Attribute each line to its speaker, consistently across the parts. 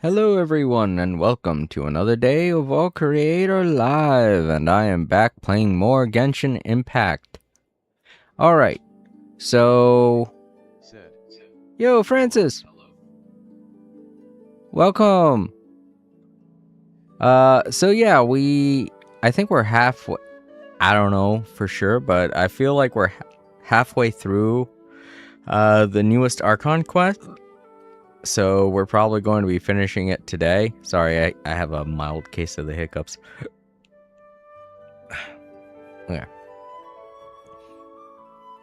Speaker 1: Hello everyone and welcome to another day of All Creator Live, and I am back playing more Genshin Impact. Alright, so... Yo Francis! Welcome! So yeah, I think we're halfway... I don't know for sure, but I feel like we're halfway through the newest Archon quest. So we're probably going to be finishing it today. Sorry, I have a mild case of the hiccups. Okay.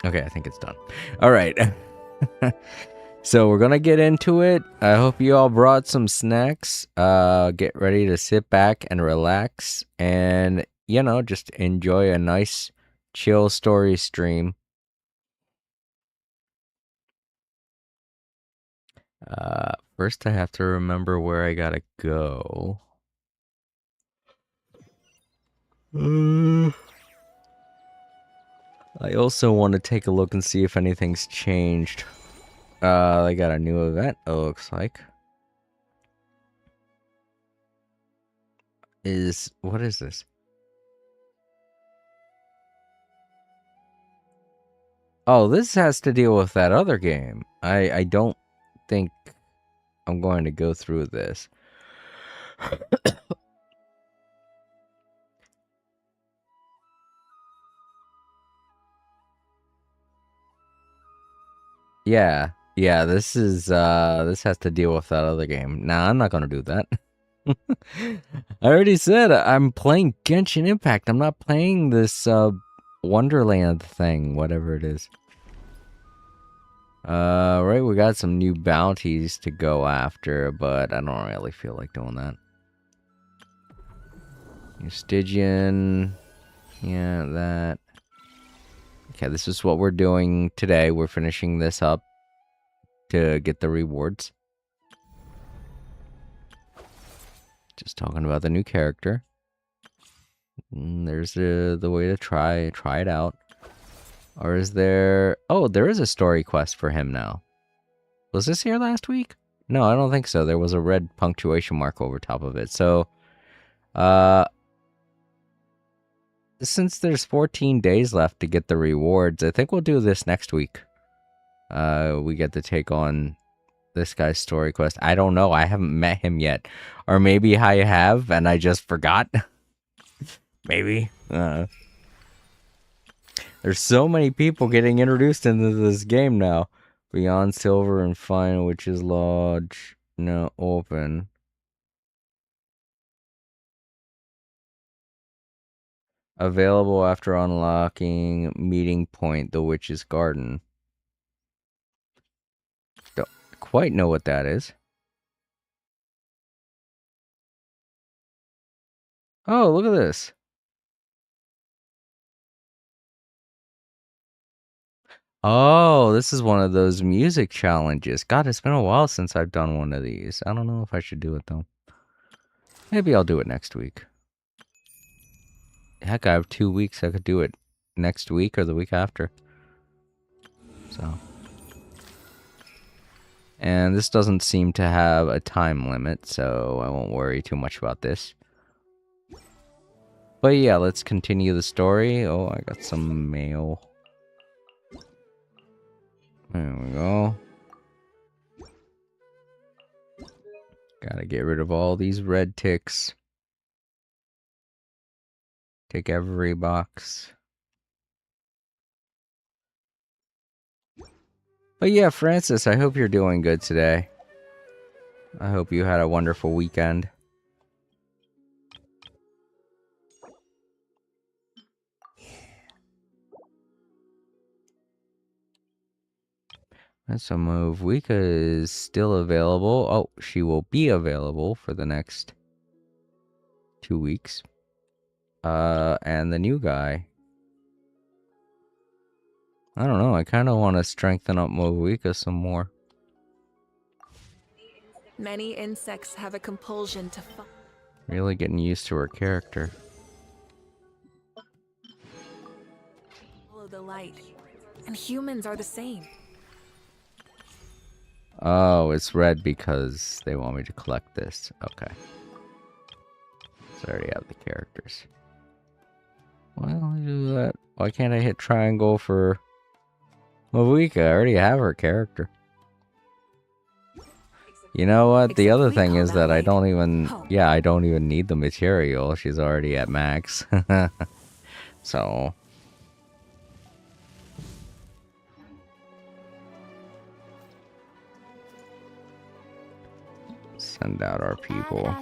Speaker 1: Okay, I think it's done. All right. So we're going to get into it. I hope you all brought some snacks. Get ready to sit back and relax and, just enjoy a nice chill story stream. First I have to remember where I gotta go. I also want to take a look and see if anything's changed. They got a new event, it looks like. What is this? Oh, this has to deal with that other game. I don't think I'm going to go through this. Yeah, this has to deal with that other game. Nah, I'm not gonna do that. I already said I'm playing Genshin Impact. I'm not playing this Wonderland thing, whatever it is. Right, we got some new bounties to go after, but I don't really feel like doing that. Stygian, yeah, that. Okay, this is what we're doing today. We're finishing this up to get the rewards. Just talking about the new character. There's the way to try it out. Or is there... Oh, there is a story quest for him now. Was this here last week? No, I don't think so. There was a red punctuation mark over top of it. So, since there's 14 days left to get the rewards, I think we'll do this next week. We get to take on this guy's story quest. I don't know. I haven't met him yet. Or maybe I have and I just forgot. Maybe. There's so many people getting introduced into this game now. Beyond Silver and Final, which is Lodge. No, open. Available after unlocking Meeting Point, the Witch's Garden. Don't quite know what that is. Oh, look at this. Oh, this is one of those music challenges. God, it's been a while since I've done one of these. I don't know if I should do it, though. Maybe I'll do it next week. Heck, I have 2 weeks. I could do it next week or the week after. So. And this doesn't seem to have a time limit, so I won't worry too much about this. But yeah, let's continue the story. Oh, I got some mail. There we go. Gotta get rid of all these red ticks. Take every box. But yeah, Francis, I hope you're doing good today. I hope you had a wonderful weekend. That's a move. Wika is still available. Oh, she will be available for the next 2 weeks. And the new guy. I don't know. I kind of want to strengthen up Movuika some more.
Speaker 2: Many insects have a compulsion to
Speaker 1: Really getting used to her character.
Speaker 2: follow the light, and humans are the same.
Speaker 1: Oh, it's red because they want me to collect this. Okay. So I already have the characters. Why don't I do that? Why can't I hit triangle for Mavika? I already have her character. You know what? The
Speaker 2: Except
Speaker 1: other
Speaker 2: we
Speaker 1: thing
Speaker 2: call
Speaker 1: is
Speaker 2: that
Speaker 1: that I don't
Speaker 2: waiting.
Speaker 1: even...
Speaker 2: Home.
Speaker 1: Yeah, I don't even need the material. She's already at max. So... Send out our people.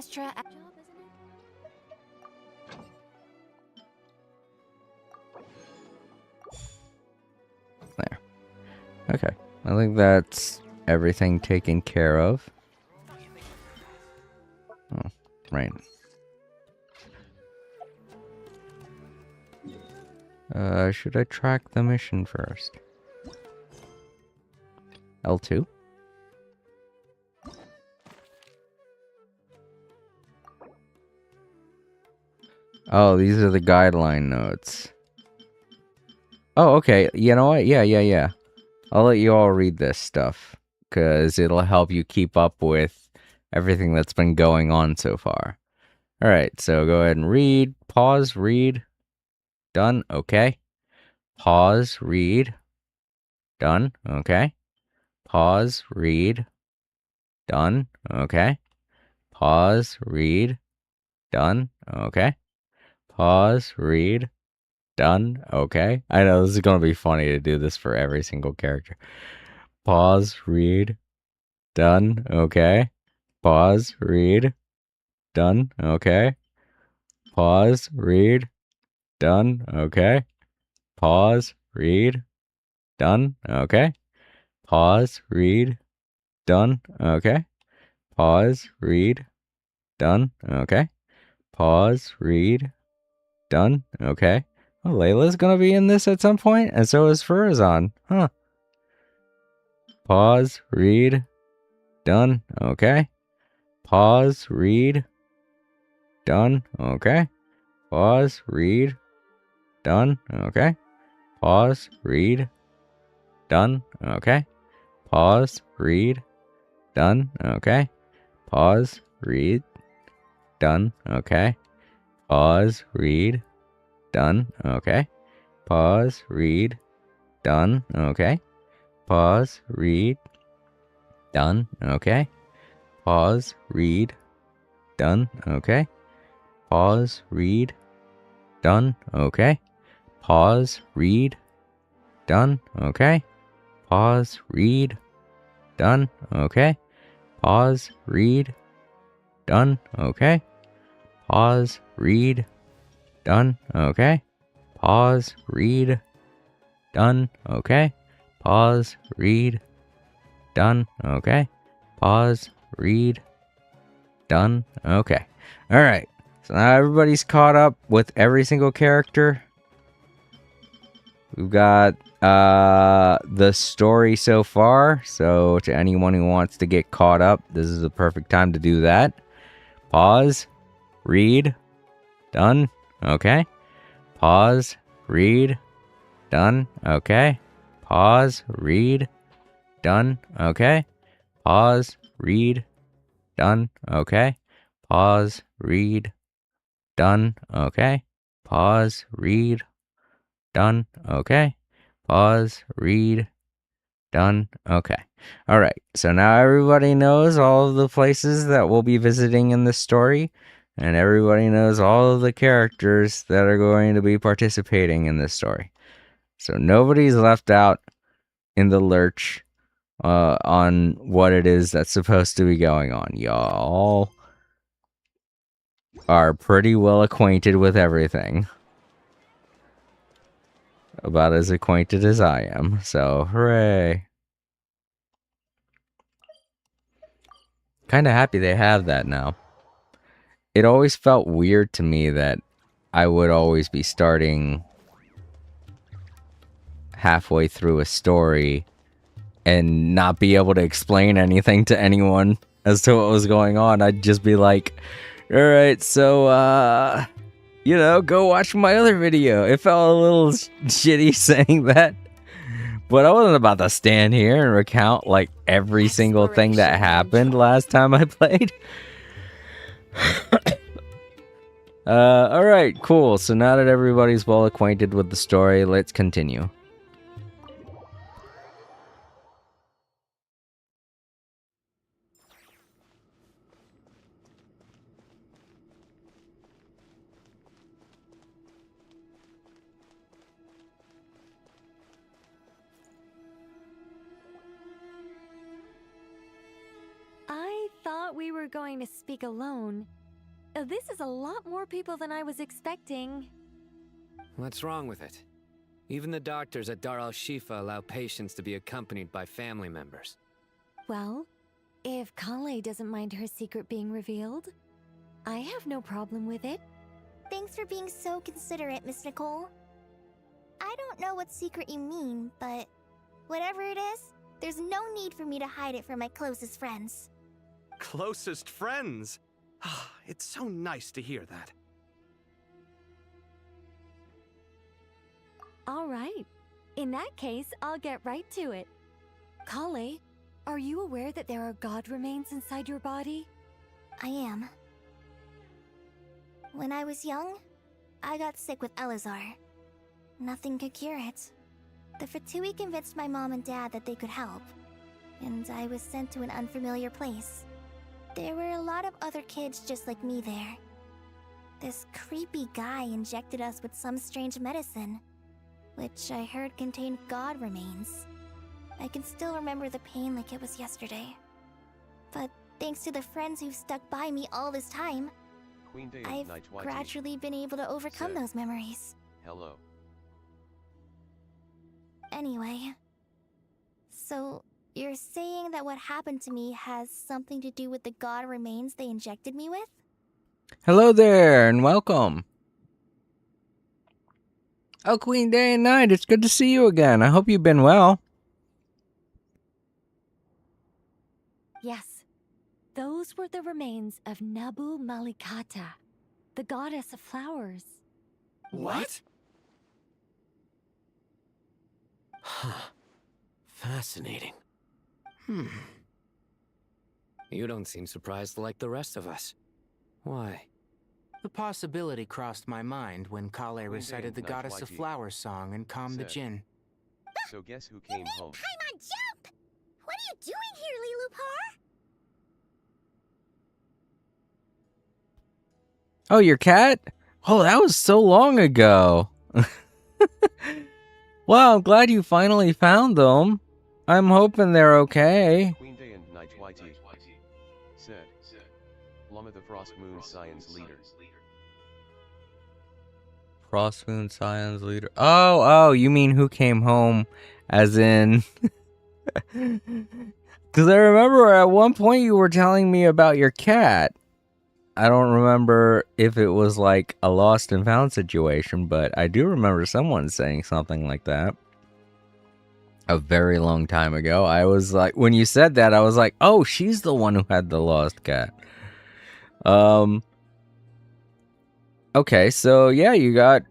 Speaker 1: There. Okay. I think that's everything taken care of. Oh, right. Should I track the mission first? L2? Oh, these are the guideline notes. Oh, okay. You know what? Yeah. I'll let you all read this stuff, because it'll help you keep up with everything that's been going on so far. Alright, so go ahead and read. Pause, read. Done. Okay. Pause, read. Done. Okay. Pause, read. Done. Okay. Pause, read. Done. Okay. Pause, read. Done. Okay. I know this is going to be funny to do this for every single character. Pause, read. Done. Okay. Pause, read. Done. Okay. Pause, read. Done. Okay. Pause, read. Done. Okay. Pause, read. Done. Okay. Pause, read. Done. Okay. Pause, read. Done. Okay. Oh, Layla's gonna be in this at some point, and so is Furazon. Huh. Pause, read. Done. Okay. Pause, read. Done. Okay. Pause, read. Done. Okay. Pause, read. Done. Okay. Pause, read. Done. Okay. Pause, read. Done. Okay. Pause, read. Done. Okay. Pause, read. Done. Okay. Pause, read. Done. Okay. Pause, read. Done. Okay. Pause, read. Done. Okay. Pause, read. Done. Okay. Pause, read. Done. Okay. Pause, read. Done. Okay. Pause, read. Done. Okay. Pause, read. Done. Okay. Pause, read. Done. Okay. Pause, read. Done. Okay. Alright. So now everybody's caught up with every single character. We've got the story so far. So to anyone who wants to get caught up, this is the perfect time to do that. Pause. Read. Done. Okay. Pause. Read. Done. Okay. Pause. Read. Done. Okay. Pause. Read. Done. Okay. Pause. Read. Done. Okay. Pause. Read. Done. Okay. Pause. Read. Done. Okay. All right. So now everybody knows all of the places that we'll be visiting in this story, and everybody knows all of the characters that are going to be participating in this story. So nobody's left out in the lurch on what it is that's supposed to be going on. Y'all are pretty well acquainted with everything. About as acquainted as I am. So, hooray. Kinda happy they have that now. It always felt weird to me that I would always be starting halfway through a story and not be able to explain anything to anyone as to what was going on. I'd just be like, alright, so, go watch my other video. It felt a little shitty saying that. But I wasn't about to stand here and recount like every single thing that happened last time I played. Alright, cool. So now that everybody's well acquainted with the story, let's continue.
Speaker 3: I thought we were going to speak alone. This is a lot more people than I was expecting.
Speaker 4: What's wrong with it? Even the doctors at Dar al-Shifa allow patients to be accompanied by family members.
Speaker 3: Well, if Kale doesn't mind her secret being revealed, I have no problem with it.
Speaker 5: Thanks for being so considerate, Miss Nicole. I don't know what secret you mean, but whatever it is, there's no need for me to hide it from my closest friends.
Speaker 6: Closest friends? It's so nice to hear that.
Speaker 3: All right. In that case, I'll get right to it. Kale, are you aware that there are god remains inside your body?
Speaker 5: I am. When I was young, I got sick with Elazar. Nothing could cure it. The Fatui convinced my mom and dad that they could help, and I was sent to an unfamiliar place. There were a lot of other kids just like me there. This creepy guy injected us with some strange medicine, which I heard contained god remains. I can still remember the pain like it was yesterday. But thanks to the friends who've stuck by me all this time, I've gradually been able to overcome those memories.
Speaker 7: Hello.
Speaker 5: Anyway, so you're saying that what happened to me has something to do with the god remains they injected me with?
Speaker 1: Hello there, and welcome. Oh, Queen Day and Night, it's good to see you again. I hope you've been well.
Speaker 3: Yes. Those were the remains of Nabu Malikata, the goddess of flowers.
Speaker 6: What? Huh. Fascinating.
Speaker 4: You don't seem surprised like the rest of us. Why?
Speaker 8: The possibility crossed my mind when Kale recited the Goddess of Flowers song and calmed the Jinn.
Speaker 7: So guess who came home?
Speaker 5: Paimon, jump! What are you doing here, Lilupar?
Speaker 1: Oh, your cat? Oh, that was so long ago. Well, I'm glad you finally found them. I'm hoping they're okay.
Speaker 7: Queen Day and Night YT said, Lama the Frost Moon Science Leader.
Speaker 1: Frost Moon Science Leader. Oh, you mean who came home as in... Because I remember at one point you were telling me about your cat. I don't remember if it was like a lost and found situation, but I do remember someone saying something like that. A very long time ago. I was like, when you said that, I was like, oh, she's the one who had the lost cat. Okay, so yeah, you got,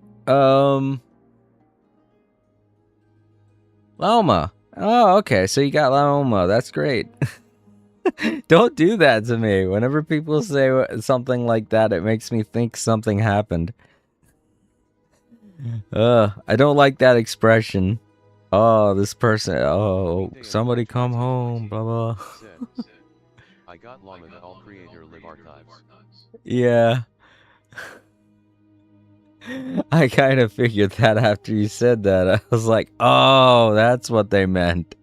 Speaker 1: Loma. Oh, okay, so you got Loma. That's great. Don't do that to me. Whenever people say something like that, it makes me think something happened. I don't like that expression. Oh, this person. Oh, somebody come home. Blah blah.
Speaker 7: Said, I got Lama the All Creator Live Archives.
Speaker 1: Yeah. I kind of figured that after you said that. I was like, oh, that's what they meant.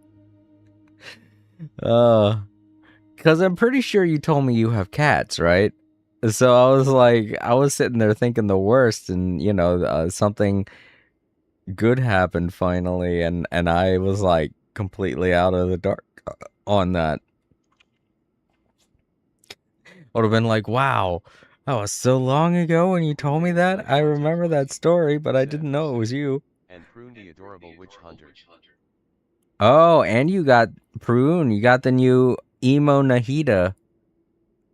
Speaker 1: Because I'm pretty sure you told me you have cats, right? So I was like, I was sitting there thinking the worst, and, you know, something good happened finally, and I was like completely out of the dark on that. Would have been like, wow, that was so long ago when you told me that. I remember that story, but I didn't know it was you.
Speaker 7: And Prune the Adorable Witch Hunter.
Speaker 1: Oh, and you got Prune. You got the new emo Nahida. It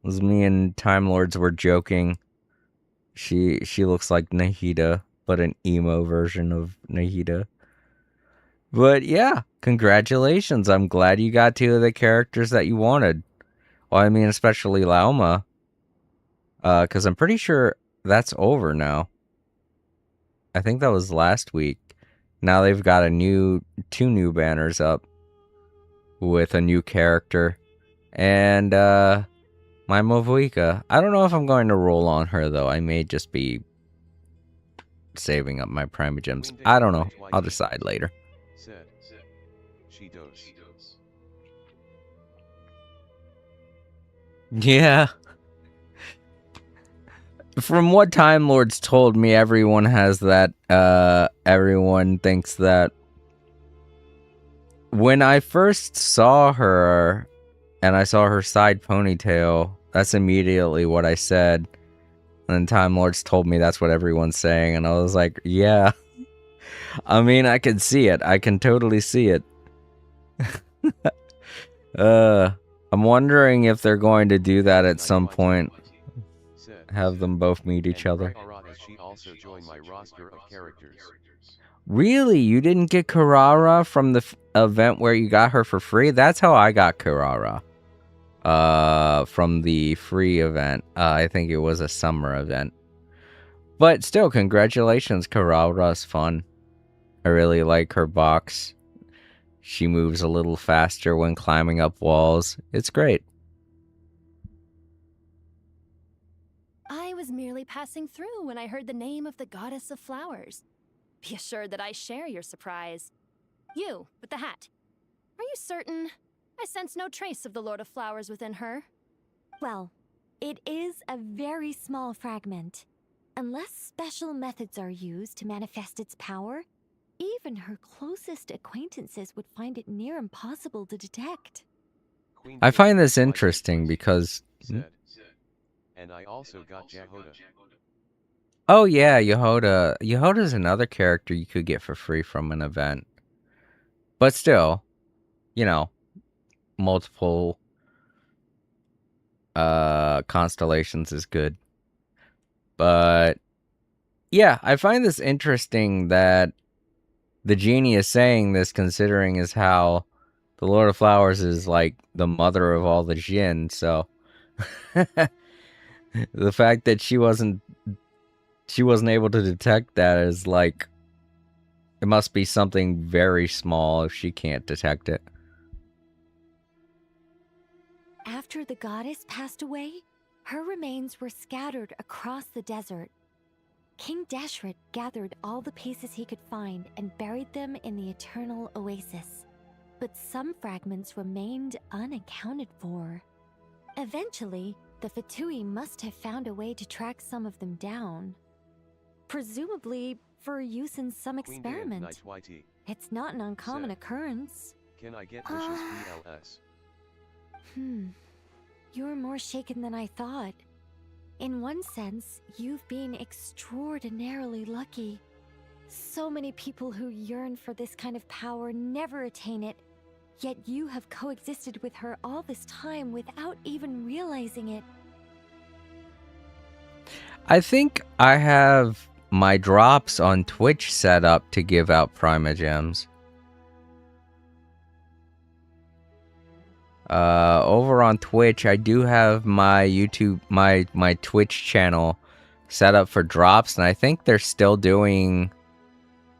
Speaker 1: was me and Time Lords were joking. She looks like Nahida, but an emo version of Nahida. But yeah, congratulations. I'm glad you got two of the characters that you wanted. Well, I mean, especially Lauma. Because I'm pretty sure that's over now. I think that was last week. Now they've got two new banners up with a new character. And my Movuika. I don't know if I'm going to roll on her, though. I may just be saving up my Primogems. I don't know. I'll decide later.
Speaker 7: Said. She does.
Speaker 1: Yeah. From what Time Lords told me, everyone has that, everyone thinks that when I first saw her and I saw her side ponytail, that's immediately what I said. And then Time Lords told me that's what everyone's saying, and I was like, yeah. I mean, I can see it. I can totally see it. I'm wondering if they're going to do that at some point. Have them both meet each other.
Speaker 7: She also joined my roster of characters.
Speaker 1: Really? You didn't get Karara from the event where you got her for free? That's how I got Karara. From the free event. I think it was a summer event. But still, congratulations. Karara's fun. I really like her box. She moves a little faster when climbing up walls. It's great.
Speaker 9: I was merely passing through when I heard the name of the goddess of flowers. Be assured that I share your surprise. You, with the hat. Are you certain? I sense no trace of the Lord of Flowers within her.
Speaker 3: Well, it is a very small fragment. Unless special methods are used to manifest its power, even her closest acquaintances would find it near impossible to detect.
Speaker 1: I find this interesting because...
Speaker 7: And I also got Yehoda.
Speaker 1: Oh yeah, Yehoda. Yehoda's another character you could get for free from an event. But still, you know, multiple constellations is good. But yeah, I find this interesting that the genie is saying this, considering is how the Lord of Flowers is like the mother of all the Jinn, so the fact that she wasn't able to detect that is like, it must be something very small if she can't detect it.
Speaker 3: After the goddess passed away, her remains were scattered across the desert. King Dashret gathered all the pieces he could find and buried them in the eternal oasis. But some fragments remained unaccounted for. Eventually, the Fatui must have found a way to track some of them down. Presumably for use in some experiment. It's not an uncommon occurrence.
Speaker 7: Can I get wishes PLS?
Speaker 3: You're more shaken than I thought. In one sense, you've been extraordinarily lucky. So many people who yearn for this kind of power never attain it, yet you have coexisted with her all this time without even realizing it.
Speaker 1: I think I have my drops on Twitch set up to give out Primogems. Over on Twitch, I do have my YouTube, my Twitch channel set up for drops, and I think they're still doing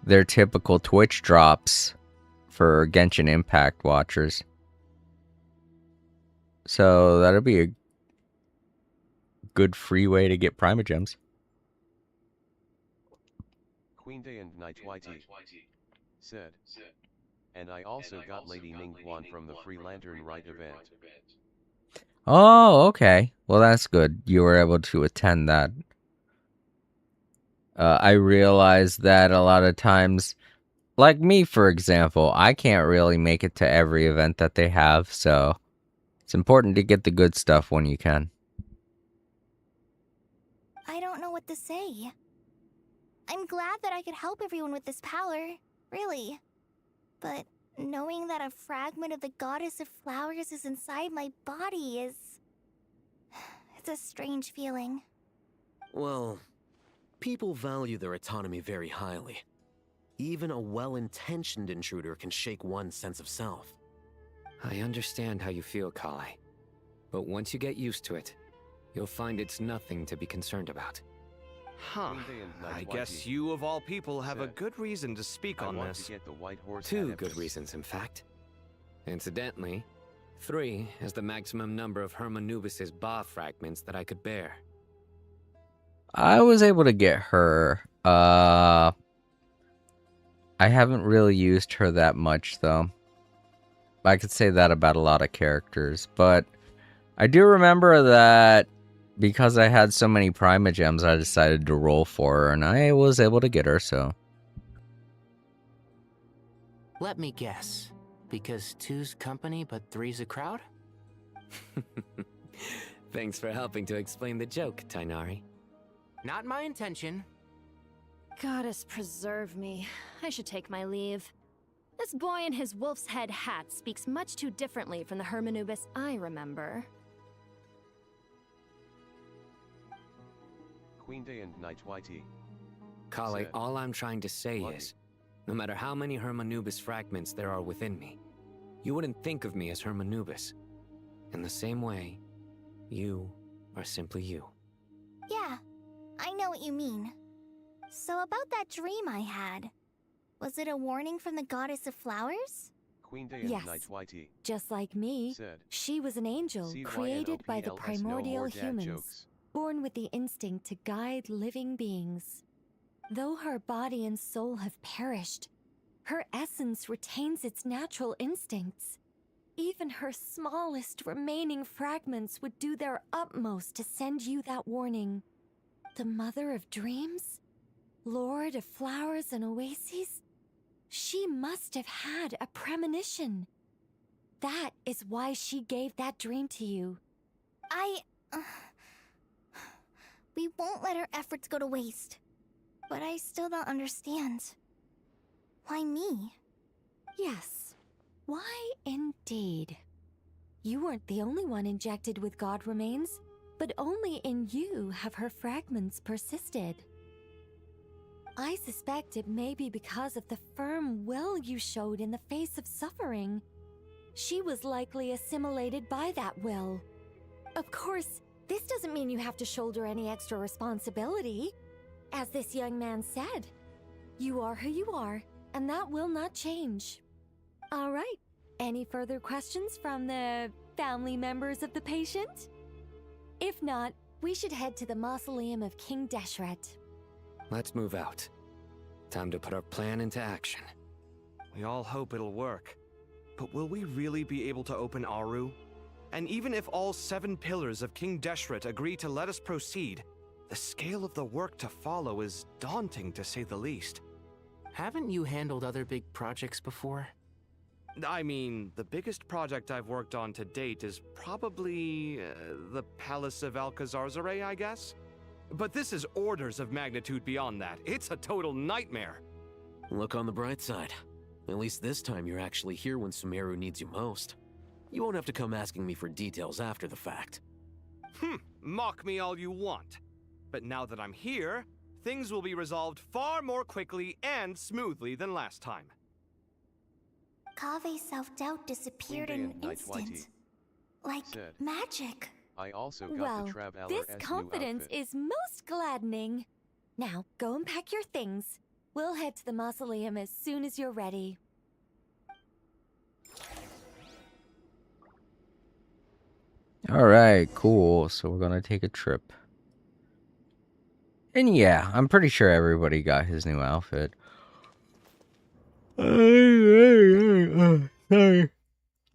Speaker 1: their typical Twitch drops for Genshin Impact watchers. So that'll be a good free way to get Primogems.
Speaker 7: Queen Day and Night YT said. And I also got Lady Ningguan from the Free Lantern Rite event.
Speaker 1: Oh, okay. Well, that's good. You were able to attend that. I realize that a lot of times, like me, for example, I can't really make it to every event that they have, so it's important to get the good stuff when you can.
Speaker 5: I don't know what to say. I'm glad that I could help everyone with this power, really. But knowing that a fragment of the Goddess of Flowers is inside my body is... it's a strange feeling.
Speaker 10: Well, people value their autonomy very highly. Even a well-intentioned intruder can shake one's sense of self.
Speaker 4: I understand how you feel, Kale. But once you get used to it, you'll find it's nothing to be concerned about.
Speaker 6: Huh. I guess you, of all people, have a good reason to speak on this.
Speaker 7: To get the white horse
Speaker 4: 2 good reasons, in fact. Incidentally, 3 is the maximum number of Hermanubis's Ba fragments that I could bear.
Speaker 1: I was able to get her. I haven't really used her that much, though. I could say that about a lot of characters, but I do remember that because I had so many Primogems, I decided to roll for her, and I was able to get her, so.
Speaker 8: Let me guess. Because 2's company, but 3's a crowd?
Speaker 4: Thanks for helping to explain the joke, Tainari.
Speaker 8: Not my intention.
Speaker 9: Goddess preserve me. I should take my leave. This boy in his wolf's head hat speaks much too differently from the Hermanubis I remember.
Speaker 7: Queen Day and Night Whitey.
Speaker 4: Kale,
Speaker 7: Said,
Speaker 4: all I'm trying to say
Speaker 7: Bloody.
Speaker 4: is, no matter how many Hermanubis fragments there are within me, you wouldn't think of me as Hermanubis. In the same way, you are simply you.
Speaker 5: Yeah, I know what you mean. So about that dream I had, was it a warning from the goddess of flowers?
Speaker 7: Queen Day and
Speaker 3: Yes.
Speaker 7: Night Whitey.
Speaker 3: Just like me,
Speaker 7: Said,
Speaker 3: she was an angel created by the
Speaker 7: CYNOPLS, no
Speaker 3: primordial
Speaker 7: more dad
Speaker 3: humans,
Speaker 7: jokes.
Speaker 3: born with the instinct to guide living beings. Though her body and soul have perished, her essence retains its natural instincts. Even her smallest remaining fragments would do their utmost to send you that warning. The mother of dreams? Lord of flowers and oases? She must have had a premonition. That is why she gave that dream to you.
Speaker 5: We won't let our efforts go to waste. But I still don't understand. Why me?
Speaker 3: Yes. Why indeed? You weren't the only one injected with god remains, but only in you have her fragments persisted. I suspect it may be because of the firm will you showed in the face of suffering. She was likely assimilated by that will. Of course, this doesn't mean you have to shoulder any extra responsibility. As this young man said, you are who you are, and that will not change. All right, any further questions from the family members of the patient? If not, we should head to the mausoleum of King Deshret.
Speaker 4: Let's move out. Time to put our plan into action.
Speaker 6: We all hope it'll work. But will we really be able to open Aru? And even if all 7 pillars of King Deshret agree to let us proceed, the scale of the work to follow is daunting, to say the least.
Speaker 8: Haven't you handled other big projects before?
Speaker 6: I mean, the biggest project I've worked on to date is probably the Palace of Alcazarzaray, I guess? But this is orders of magnitude beyond that. It's a total nightmare.
Speaker 10: Look on the bright side. At least this time you're actually here when Sumeru needs you most. You won't have to come asking me for details after the fact.
Speaker 6: Mock me all you want. But now that I'm here, things will be resolved far more quickly and smoothly than last time.
Speaker 5: Kave's self-doubt disappeared in an instant. Like
Speaker 7: Said,
Speaker 5: magic.
Speaker 7: I also got
Speaker 3: Well,
Speaker 7: the Trav
Speaker 3: this
Speaker 7: LRS new
Speaker 3: confidence
Speaker 7: outfit.
Speaker 3: is most gladdening. Now, go and pack your things. We'll head to the mausoleum as soon as you're ready.
Speaker 1: Alright, cool. So we're gonna take a trip. And yeah, I'm pretty sure everybody got his new outfit. Sorry.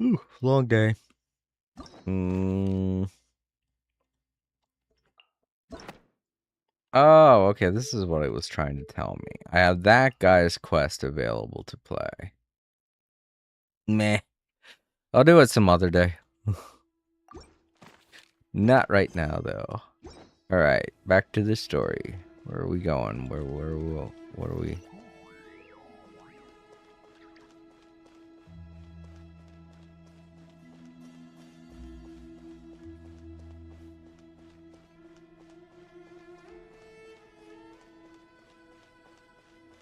Speaker 1: Ooh, long day. Oh, okay, this is what it was trying to tell me. I have that guy's quest available to play. Meh. I'll do it some other day. Not right now, though. Alright, back to the story. Where are we going? What are we?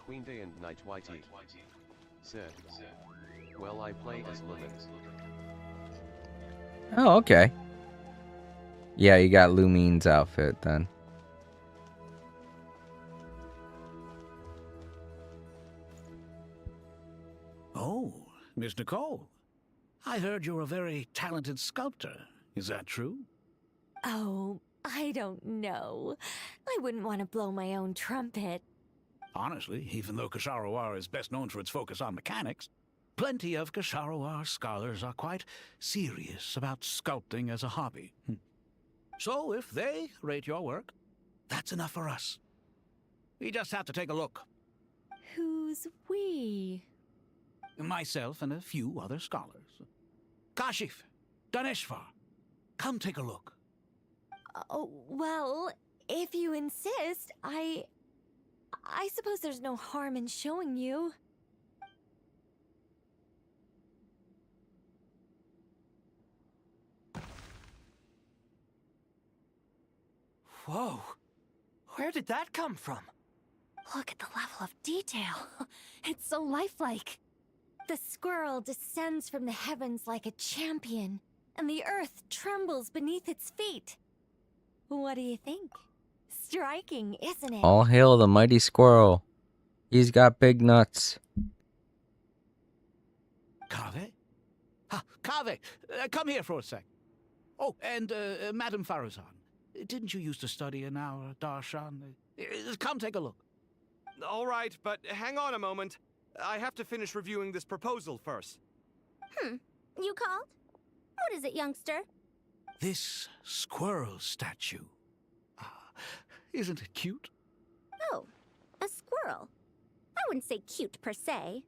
Speaker 7: Queen Day and Night YT said, well, I play as Lumen.
Speaker 1: Oh, okay. Yeah, you got Lumine's outfit then.
Speaker 11: Oh, Miss Nicole. I heard you're a very talented sculptor. Is that true?
Speaker 3: Oh, I don't know. I wouldn't want to blow my own trumpet.
Speaker 11: Honestly, even though Kasharawar is best known for its focus on mechanics, plenty of Kasharawar scholars are quite serious about sculpting as a hobby. So if they rate your work, that's enough for us. We just have to take a look.
Speaker 3: Who's we?
Speaker 11: Myself and a few other scholars. Kashif, Daneshvar, come take a look.
Speaker 3: Oh, well, if you insist, I suppose there's no harm in showing you.
Speaker 8: Whoa! Where did that come from?
Speaker 3: Look at the level of detail. It's so lifelike. The squirrel descends from the heavens like a champion, and the earth trembles beneath its feet. What do you think? Striking, isn't it?
Speaker 1: All hail the mighty squirrel. He's got big nuts.
Speaker 11: Kaveh? Kaveh, come here for a sec. Oh, and Madame Faruzan, didn't you used to study in our darshan? Come take a look.
Speaker 6: All right, but hang on a moment. I have to finish reviewing this proposal first.
Speaker 5: You called? What is it, youngster?
Speaker 11: This squirrel statue. Isn't it cute?
Speaker 5: Oh, a squirrel. I wouldn't say cute per se.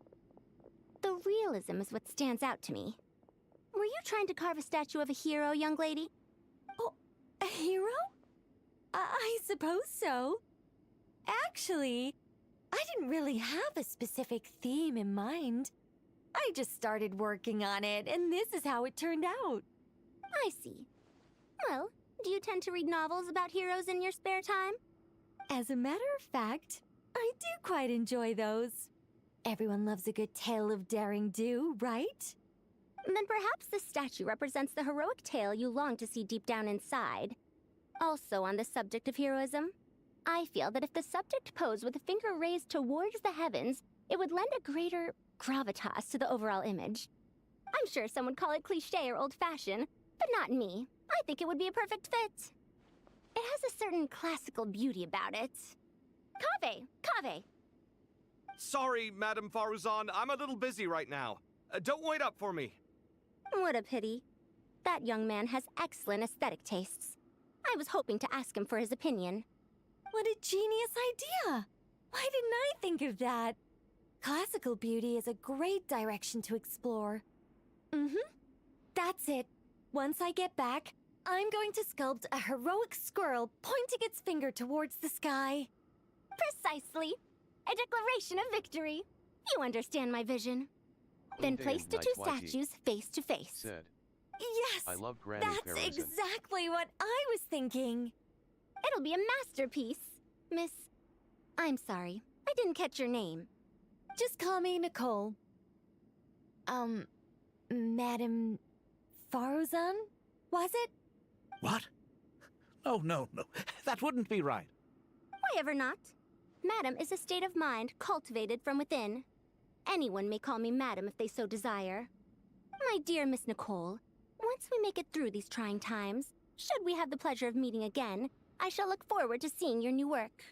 Speaker 5: The realism is what stands out to me. Were you trying to carve a statue of a hero, young lady?
Speaker 3: Oh, a hero? I suppose so. Actually, I didn't really have a specific theme in mind. I just started working on it, and this is how it turned out.
Speaker 5: I see. Well, do you tend to read novels about heroes in your spare time?
Speaker 3: As a matter of fact, I do quite enjoy those. Everyone loves a good tale of daring do, right?
Speaker 5: Then perhaps this statue represents the heroic tale you long to see deep down inside. Also on the subject of heroism, I feel that if the subject posed with a finger raised towards the heavens, it would lend a greater gravitas to the overall image. I'm sure some would call it cliché or old-fashioned, but not me. I think it would be a perfect fit. It has a certain classical beauty about it. Kaveh!
Speaker 6: Sorry, Madame Faruzan, I'm a little busy right now. Don't wait up for me.
Speaker 5: What a pity. That young man has excellent aesthetic tastes. I was hoping to ask him for his opinion.
Speaker 3: What a genius idea! Why didn't I think of that? Classical beauty is a great direction to explore. That's it. Once I get back, I'm going to sculpt a heroic squirrel pointing its finger towards the sky.
Speaker 5: Precisely. A declaration of victory. You understand my vision. Then place the two statues face to face.
Speaker 7: Said,
Speaker 3: Yes!
Speaker 7: I love Granny
Speaker 3: That's
Speaker 7: Faruzan.
Speaker 3: exactly what I was thinking.
Speaker 5: It'll be a masterpiece. Miss... I'm sorry. I didn't catch your name.
Speaker 3: Just call me Nicole. Madame Faruzan? Was it?
Speaker 11: What? Oh, no. That wouldn't be right.
Speaker 5: Why ever not? Madam is a state of mind cultivated from within. Anyone may call me Madam if they so desire. My dear Miss Nicole, once we make it through these trying times, should we have the pleasure of meeting again, I shall look forward to seeing your new work.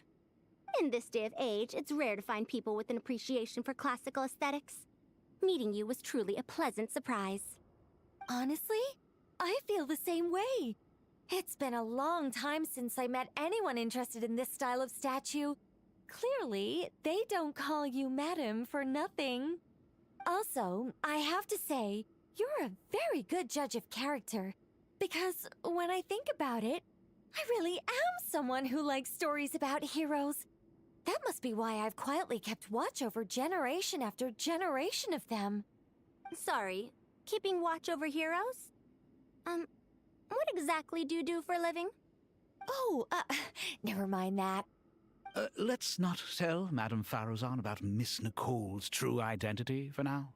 Speaker 5: In this day of age, it's rare to find people with an appreciation for classical aesthetics. Meeting you was truly a pleasant surprise.
Speaker 3: Honestly, I feel the same way. It's been a long time since I met anyone interested in this style of statue. Clearly, they don't call you Madam for nothing. Also, I have to say, you're a very good judge of character. Because when I think about it, I really am someone who likes stories about heroes. That must be why I've quietly kept watch over generation after generation of them.
Speaker 5: Sorry, keeping watch over heroes? What exactly do you do for a living?
Speaker 3: Oh, never mind that.
Speaker 11: Let's not tell Madame Farrozan about Miss Nicole's true identity for now.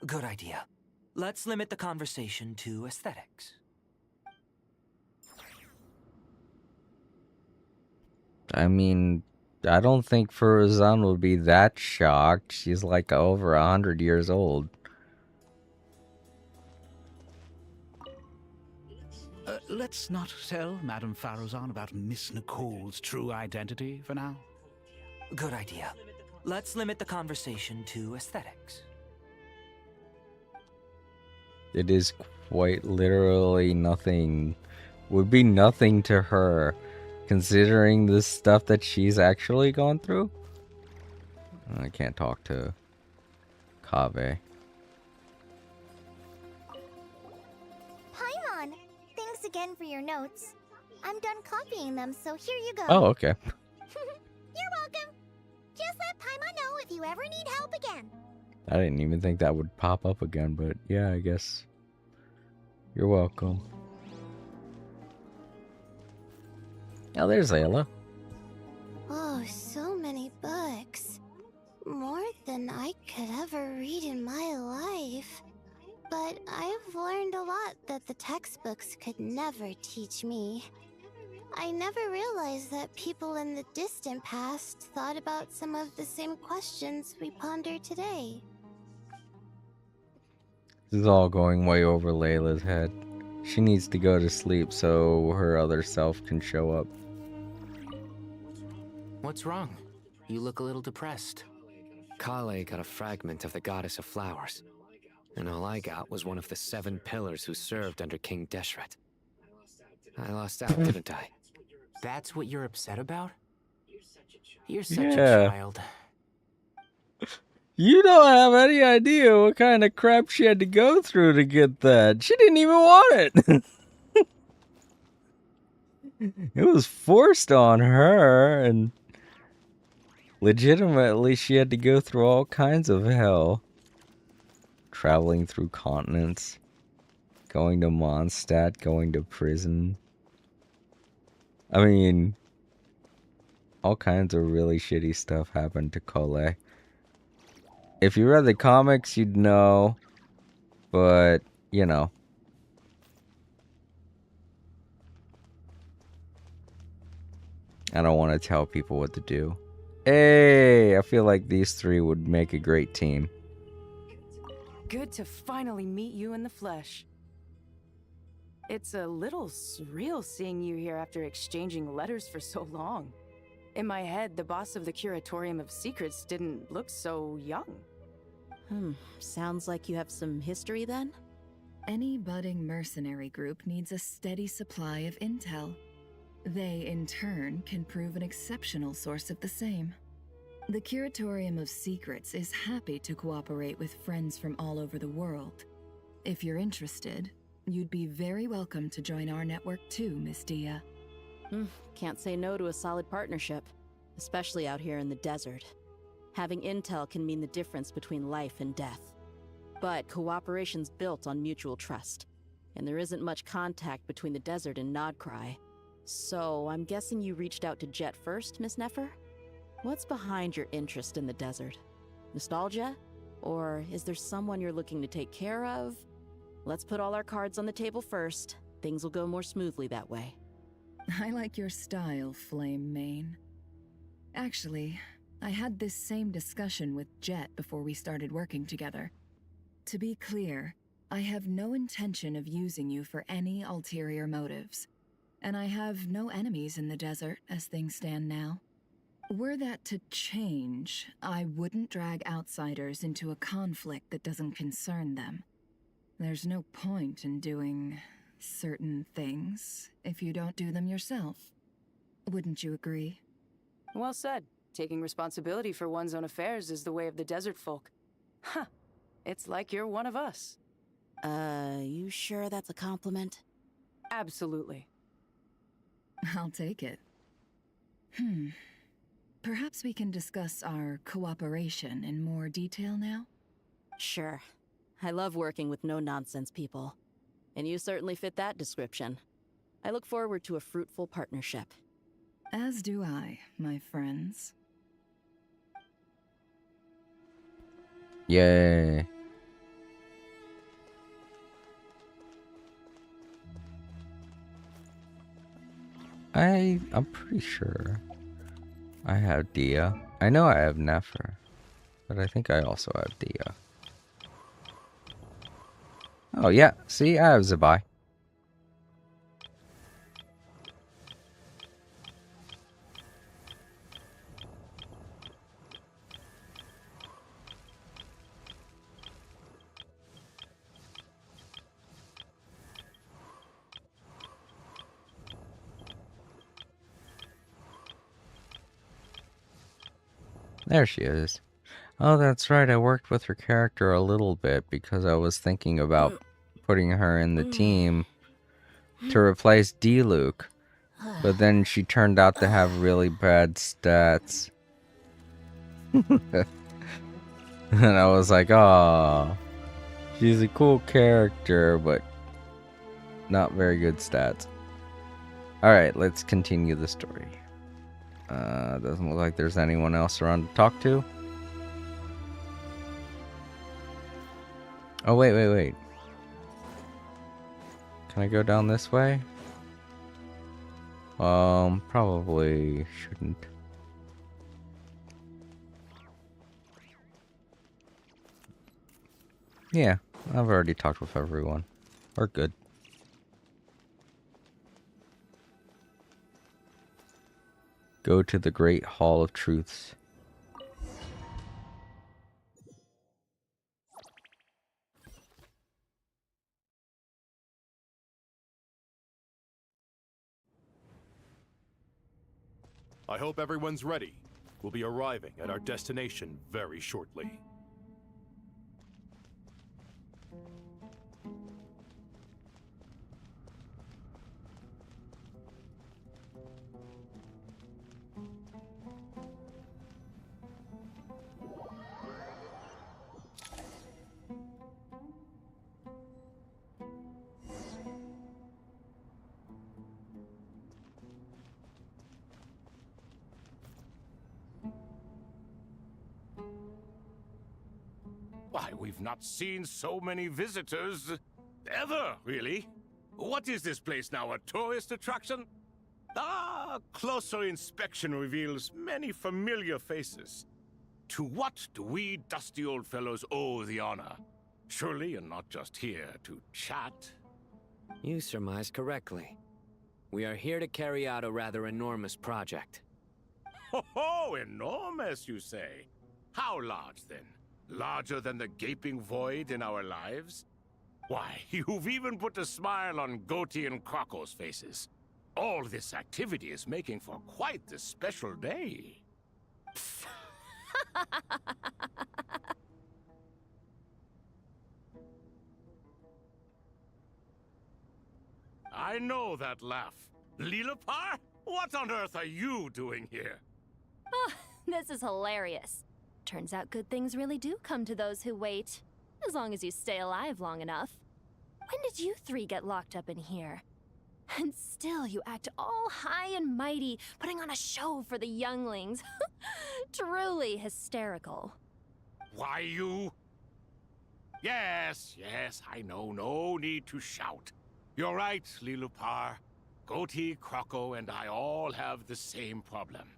Speaker 12: Good idea. Let's limit the conversation to aesthetics.
Speaker 1: I mean, I don't think Farazan would be that shocked. She's like over 100 years old.
Speaker 11: Let's not tell Madame Farrozan about Miss Nicole's true identity for now.
Speaker 12: Good idea. Let's limit the conversation to aesthetics.
Speaker 1: It is quite literally nothing. Would be nothing to her, considering the stuff that she's actually gone through. I can't talk to Kaveh.
Speaker 5: Paimon, thanks again for your notes. I'm done copying them, so here you go.
Speaker 1: Oh, okay.
Speaker 5: You're welcome. Just let Paimon know if you ever need help again.
Speaker 1: I didn't even think that would pop up again, but yeah, I guess. You're welcome. Oh, there's Ayla.
Speaker 5: Oh, so many books. More than I could ever read in my life. But I've learned a lot that the textbooks could never teach me. I never realized that people in the distant past thought about some of the same questions we ponder today.
Speaker 1: This is all going way over Layla's head. She needs to go to sleep so her other self can show up.
Speaker 8: What's wrong? You look a little depressed.
Speaker 4: Kale got a fragment of the Goddess of Flowers, and all I got was one of the 7 pillars who served under King Deshret. I lost out, didn't I?
Speaker 8: That's what you're upset about? You're such a
Speaker 1: Yeah.
Speaker 8: child.
Speaker 1: You don't have any idea what kind of crap she had to go through to get that. She didn't even want it. It was forced on her, and legitimately she had to go through all kinds of hell. Traveling through continents, going to Mondstadt, going to prison. I mean, all kinds of really shitty stuff happened to Cole. If you read the comics, you'd know, but, you know. I don't want to tell people what to do. Hey, I feel like these 3 would make a great team.
Speaker 13: Good to finally meet you in the flesh. It's a little surreal seeing you here after exchanging letters for so long. In my head, the boss of the Curatorium of Secrets didn't look so young.
Speaker 14: Sounds like you have some history then?
Speaker 15: Any budding mercenary group needs a steady supply of intel. They, in turn, can prove an exceptional source of the same. The Curatorium of Secrets is happy to cooperate with friends from all over the world. If you're interested, you'd be very welcome to join our network too, Miss Dia.
Speaker 14: Can't say no to a solid partnership, especially out here in the desert. Having intel can mean the difference between life and death. But cooperation's built on mutual trust, and there isn't much contact between the desert and Nodcry. So I'm guessing you reached out to Jet first, Miss Nefer? What's behind your interest in the desert? Nostalgia? Or is there someone you're looking to take care of? Let's put all our cards on the table first. Things will go more smoothly that way.
Speaker 15: I like your style, Flame Mane. Actually, I had this same discussion with Jet before we started working together. To be clear, I have no intention of using you for any ulterior motives. And I have no enemies in the desert as things stand now. Were that to change, I wouldn't drag outsiders into a conflict that doesn't concern them. There's no point in doing certain things if you don't do them yourself. Wouldn't you agree?
Speaker 13: Well said. Taking responsibility for one's own affairs is the way of the desert folk. Huh. It's like you're one of us.
Speaker 14: You sure that's a compliment?
Speaker 13: Absolutely.
Speaker 15: I'll take it. Perhaps we can discuss our cooperation in more detail now?
Speaker 14: Sure. I love working with no-nonsense people. And you certainly fit that description. I look forward to a fruitful partnership.
Speaker 15: As do I, my friends.
Speaker 1: Yay. I'm pretty sure I have Dia. I know I have Nefer, but I think I also have Dia. Oh yeah, see, I have Zabai. There she is. Oh, that's right. I worked with her character a little bit because I was thinking about putting her in the team to replace D-Luke. But then she turned out to have really bad stats. And I was like, oh, she's a cool character, but not very good stats. Alright, let's continue the story. Doesn't look like there's anyone else around to talk to. Oh, wait. Can I go down this way? Probably shouldn't. Yeah, I've already talked with everyone. We're good. Go to the Great Hall of Truths.
Speaker 16: I hope everyone's ready. We'll be arriving at our destination very shortly.
Speaker 17: Why, we've not seen so many visitors ever, really. What is this place now, a tourist attraction? Ah, closer inspection reveals many familiar faces. To what do we dusty old fellows owe the honor? Surely you're not just here to chat.
Speaker 4: You surmise correctly. We are here to carry out a rather enormous project.
Speaker 17: Ho, enormous, you say? How large, then? Larger than the gaping void in our lives? Why, you've even put a smile on Goatee and Crocco's faces. All this activity is making for quite the special day. I know that laugh. Lilipar? What on earth are you doing here?
Speaker 9: Oh, this is hilarious. Turns out good things really do come to those who wait. As long as you stay alive long enough. When did you three get locked up in here? And still you act all high and mighty, putting on a show for the younglings. Truly hysterical.
Speaker 17: Why, you... Yes, I know. No need to shout. You're right, Lilipar. Goatee, Crocco, and I all have the same problem.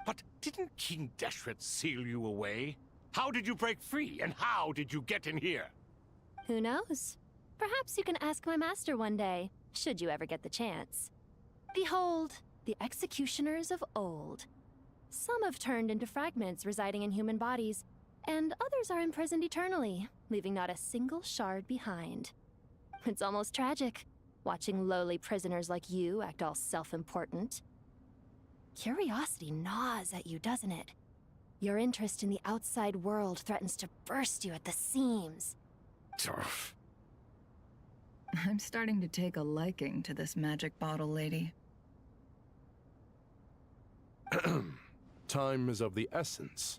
Speaker 17: But didn't King Deshret seal you away? How did you break free, and how did you get in here?
Speaker 9: Who knows? Perhaps you can ask my master one day, should you ever get the chance. Behold, the executioners of old. Some have turned into fragments residing in human bodies, and others are imprisoned eternally, leaving not a single shard behind. It's almost tragic, watching lowly prisoners like you act all self-important. Curiosity gnaws at you, doesn't it? Your interest in the outside world threatens to burst you at the seams.
Speaker 15: I'm starting to take a liking to this magic bottle lady.
Speaker 16: Time is of the essence.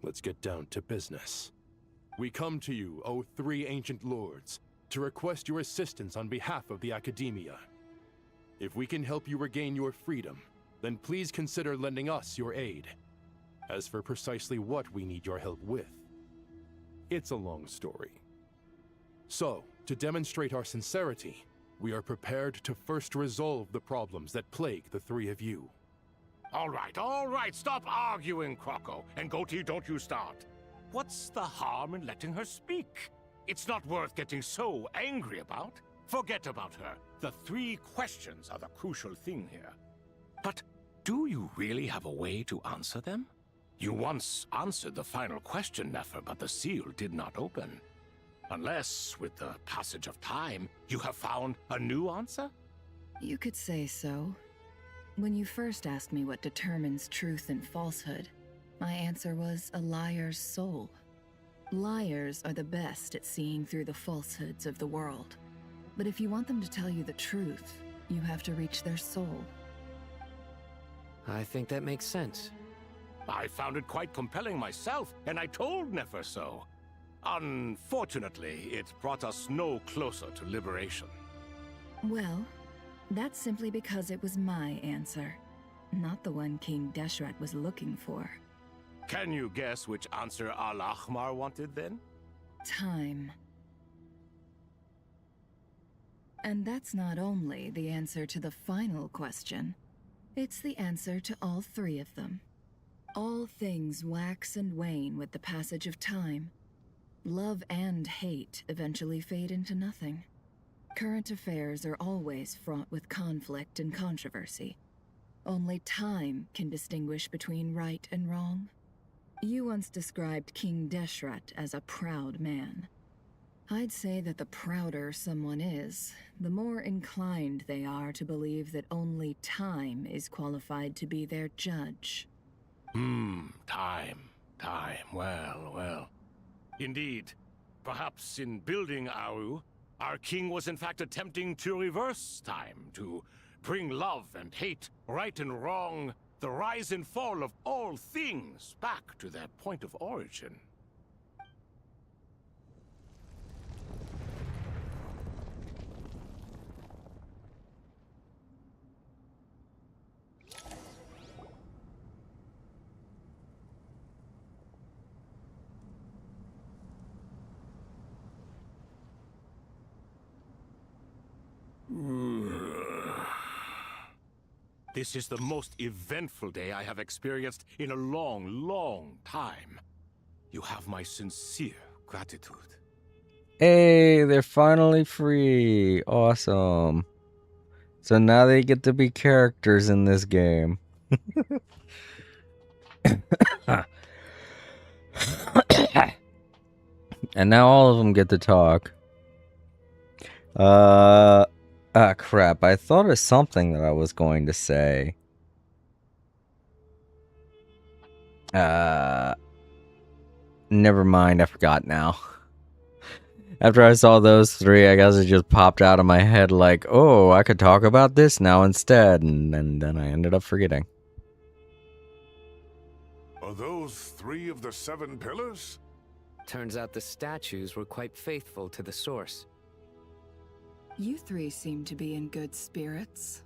Speaker 16: Let's get down to business. We come to you, O three ancient lords, to request your assistance on behalf of the Academia. If we can help you regain your freedom, then please consider lending us your aid. As for precisely what we need your help with, it's a long story. So, to demonstrate our sincerity, we are prepared to first resolve the problems that plague the three of you.
Speaker 17: All right, stop arguing, Croco. And Goatee, don't you start. What's the harm in letting her speak? It's not worth getting so angry about. Forget about her. The 3 questions are the crucial thing here. But do you really have a way to answer them? You once answered the final question, Nefer, but the seal did not open. Unless, with the passage of time, you have found a new answer?
Speaker 15: You could say so. When you first asked me what determines truth and falsehood, my answer was a liar's soul. Liars are the best at seeing through the falsehoods of the world. But if you want them to tell you the truth, you have to reach their soul.
Speaker 4: I think that makes sense.
Speaker 17: I found it quite compelling myself, and I told Nefer so. Unfortunately, it brought us no closer to liberation.
Speaker 15: Well, that's simply because it was my answer, not the one King Deshret was looking for.
Speaker 17: Can you guess which answer Al-Ahmar wanted then?
Speaker 15: Time. And that's not only the answer to the final question, it's the answer to all 3 of them. All things wax and wane with the passage of time. Love and hate eventually fade into nothing. Current affairs are always fraught with conflict and controversy. Only time can distinguish between right and wrong. You once described King Deshret as a proud man. I'd say that the prouder someone is, the more inclined they are to believe that only time is qualified to be their judge.
Speaker 17: Time. Well. Indeed. Perhaps in building Aru, our king was in fact attempting to reverse time, to bring love and hate, right and wrong, the rise and fall of all things back to their point of origin. This is the most eventful day I have experienced in a long time. You have my sincere gratitude.
Speaker 1: Hey, they're finally free. Awesome. So now they get to be characters in this game. And now all of them get to talk. Crap. I thought of something that I was going to say. Never mind. I forgot now. After I saw those 3, I guess it just popped out of my head like, oh, I could talk about this now instead. And then I ended up forgetting.
Speaker 18: Are those 3 of the 7 pillars?
Speaker 4: Turns out the statues were quite faithful to the source.
Speaker 15: You 3 seem to be in good spirits.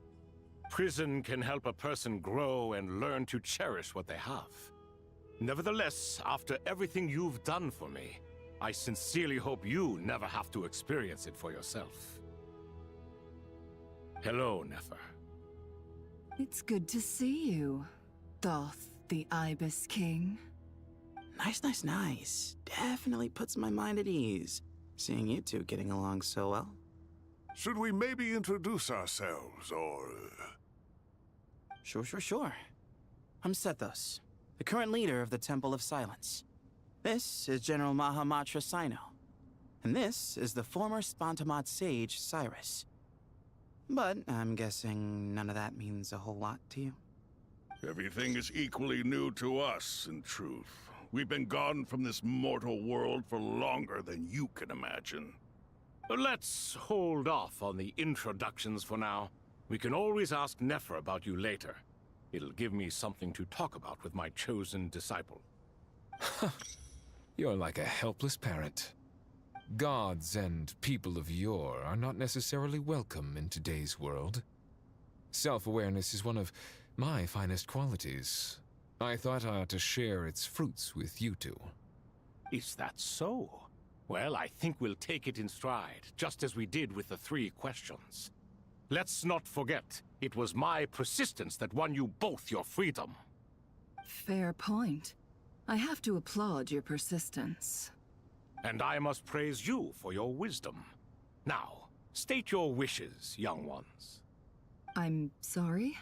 Speaker 17: Prison can help a person grow and learn to cherish what they have. Nevertheless, after everything you've done for me, I sincerely hope you never have to experience it for yourself. Hello, Nefer.
Speaker 15: It's good to see you, Thoth, the Ibis King.
Speaker 19: Nice. Definitely puts my mind at ease, seeing you 2 getting along so well.
Speaker 18: Should we maybe introduce ourselves, or...
Speaker 19: Sure. I'm Sethos, the current leader of the Temple of Silence. This is General Mahamatra Sino, and this is the former Spantamot sage, Cyrus. But I'm guessing none of that means a whole lot to you.
Speaker 18: Everything is equally new to us, in truth. We've been gone from this mortal world for longer than you can imagine.
Speaker 17: Let's hold off on the introductions for now. We can always ask Nefer about you later. It'll give me something to talk about with my chosen disciple.
Speaker 20: You're like a helpless parent. Gods and people of yore are not necessarily welcome in today's world. Self-awareness is one of My finest qualities. I thought I ought to share its fruits with you two.
Speaker 17: Is that so? Well, I think we'll take it in stride, just as we did with the 3 questions. Let's not forget, it was my persistence that won you both your freedom.
Speaker 15: Fair point. I have to applaud your persistence.
Speaker 17: And I must praise you for your wisdom. Now, state your wishes, young ones.
Speaker 15: I'm sorry?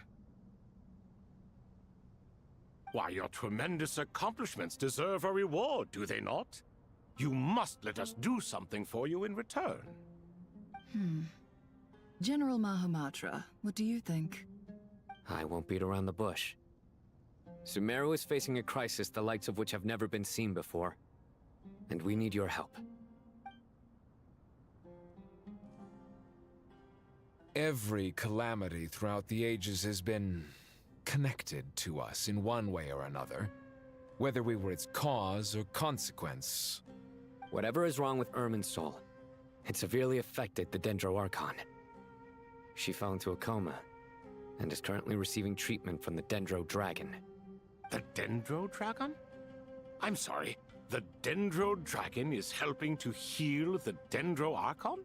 Speaker 17: Why, your tremendous accomplishments deserve a reward, do they not? You must let us do something for you in return.
Speaker 15: General Mahamatra, what do you think?
Speaker 4: I won't beat around the bush. Sumeru is facing a crisis the likes of which have never been seen before. And we need your help.
Speaker 20: Every calamity throughout the ages has been connected to us in one way or another, whether we were its cause or consequence.
Speaker 4: Whatever is wrong with Irminsul, it severely affected the Dendro Archon. She fell into a coma, and is currently receiving treatment from the Dendro Dragon.
Speaker 17: The Dendro Dragon? I'm sorry, the Dendro Dragon is helping to heal the Dendro Archon?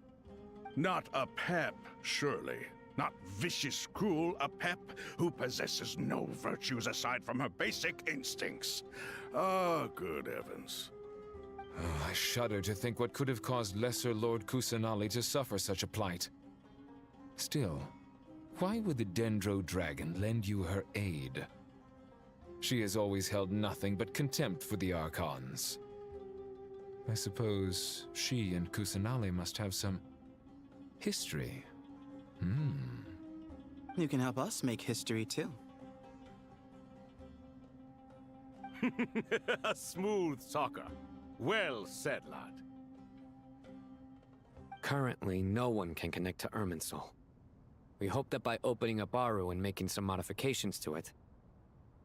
Speaker 18: Not a pep, surely. Not vicious, cruel, a pep who possesses no virtues aside from her basic instincts. Ah, good heavens.
Speaker 20: Oh, I shudder to think what could have caused Lesser Lord Kusanali to suffer such a plight. Still, why would the Dendro Dragon lend you her aid? She has always held nothing but contempt for the Archons. I suppose she and Kusanali must have some history.
Speaker 19: You can help us make history too.
Speaker 17: A smooth talker. Well said, lad.
Speaker 4: Currently, no one can connect to Irminsul. We hope that by opening up Aru and making some modifications to it,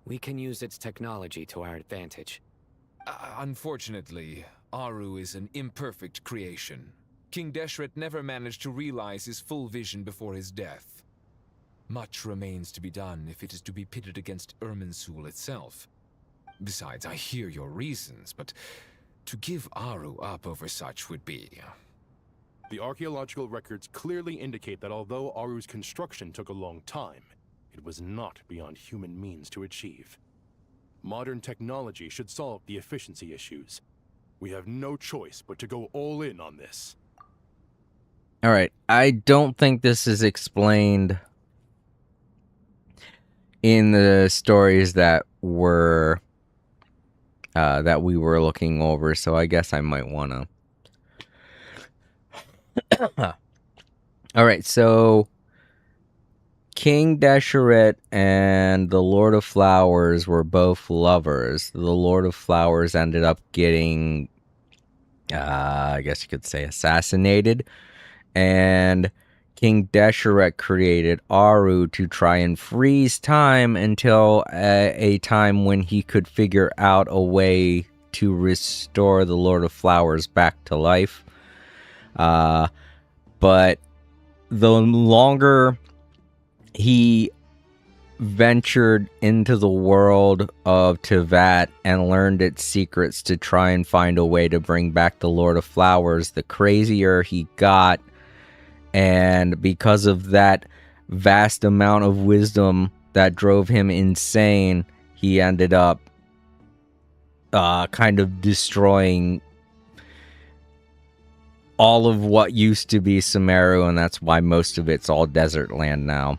Speaker 4: we can use its technology to our advantage.
Speaker 20: Unfortunately, Aru is an imperfect creation. King Deshret never managed to realize his full vision before his death. Much remains to be done if it is to be pitted against Irminsul itself. Besides, I hear your reasons, but to give Aru up over such would be...
Speaker 16: The archaeological records clearly indicate that although Aru's construction took a long time, it was not beyond human means to achieve. Modern technology should solve the efficiency issues. We have no choice but to go all in on this.
Speaker 1: All right, I don't think this is explained in the stories that were that we were looking over, so I guess I might want to. All right, so King Deshret and the Lord of Flowers were both lovers. The Lord of Flowers ended up getting, I guess you could say, assassinated. And King Deshret created Aru to try and freeze time until a time when he could figure out a way to restore the Lord of Flowers back to life. But the longer he ventured into the world of Tevat and learned its secrets to try and find a way to bring back the Lord of Flowers, the crazier he got. And because of that vast amount of wisdom that drove him insane, he ended up kind of destroying all of what used to be Sumeru, and that's why most of it's all desert land now.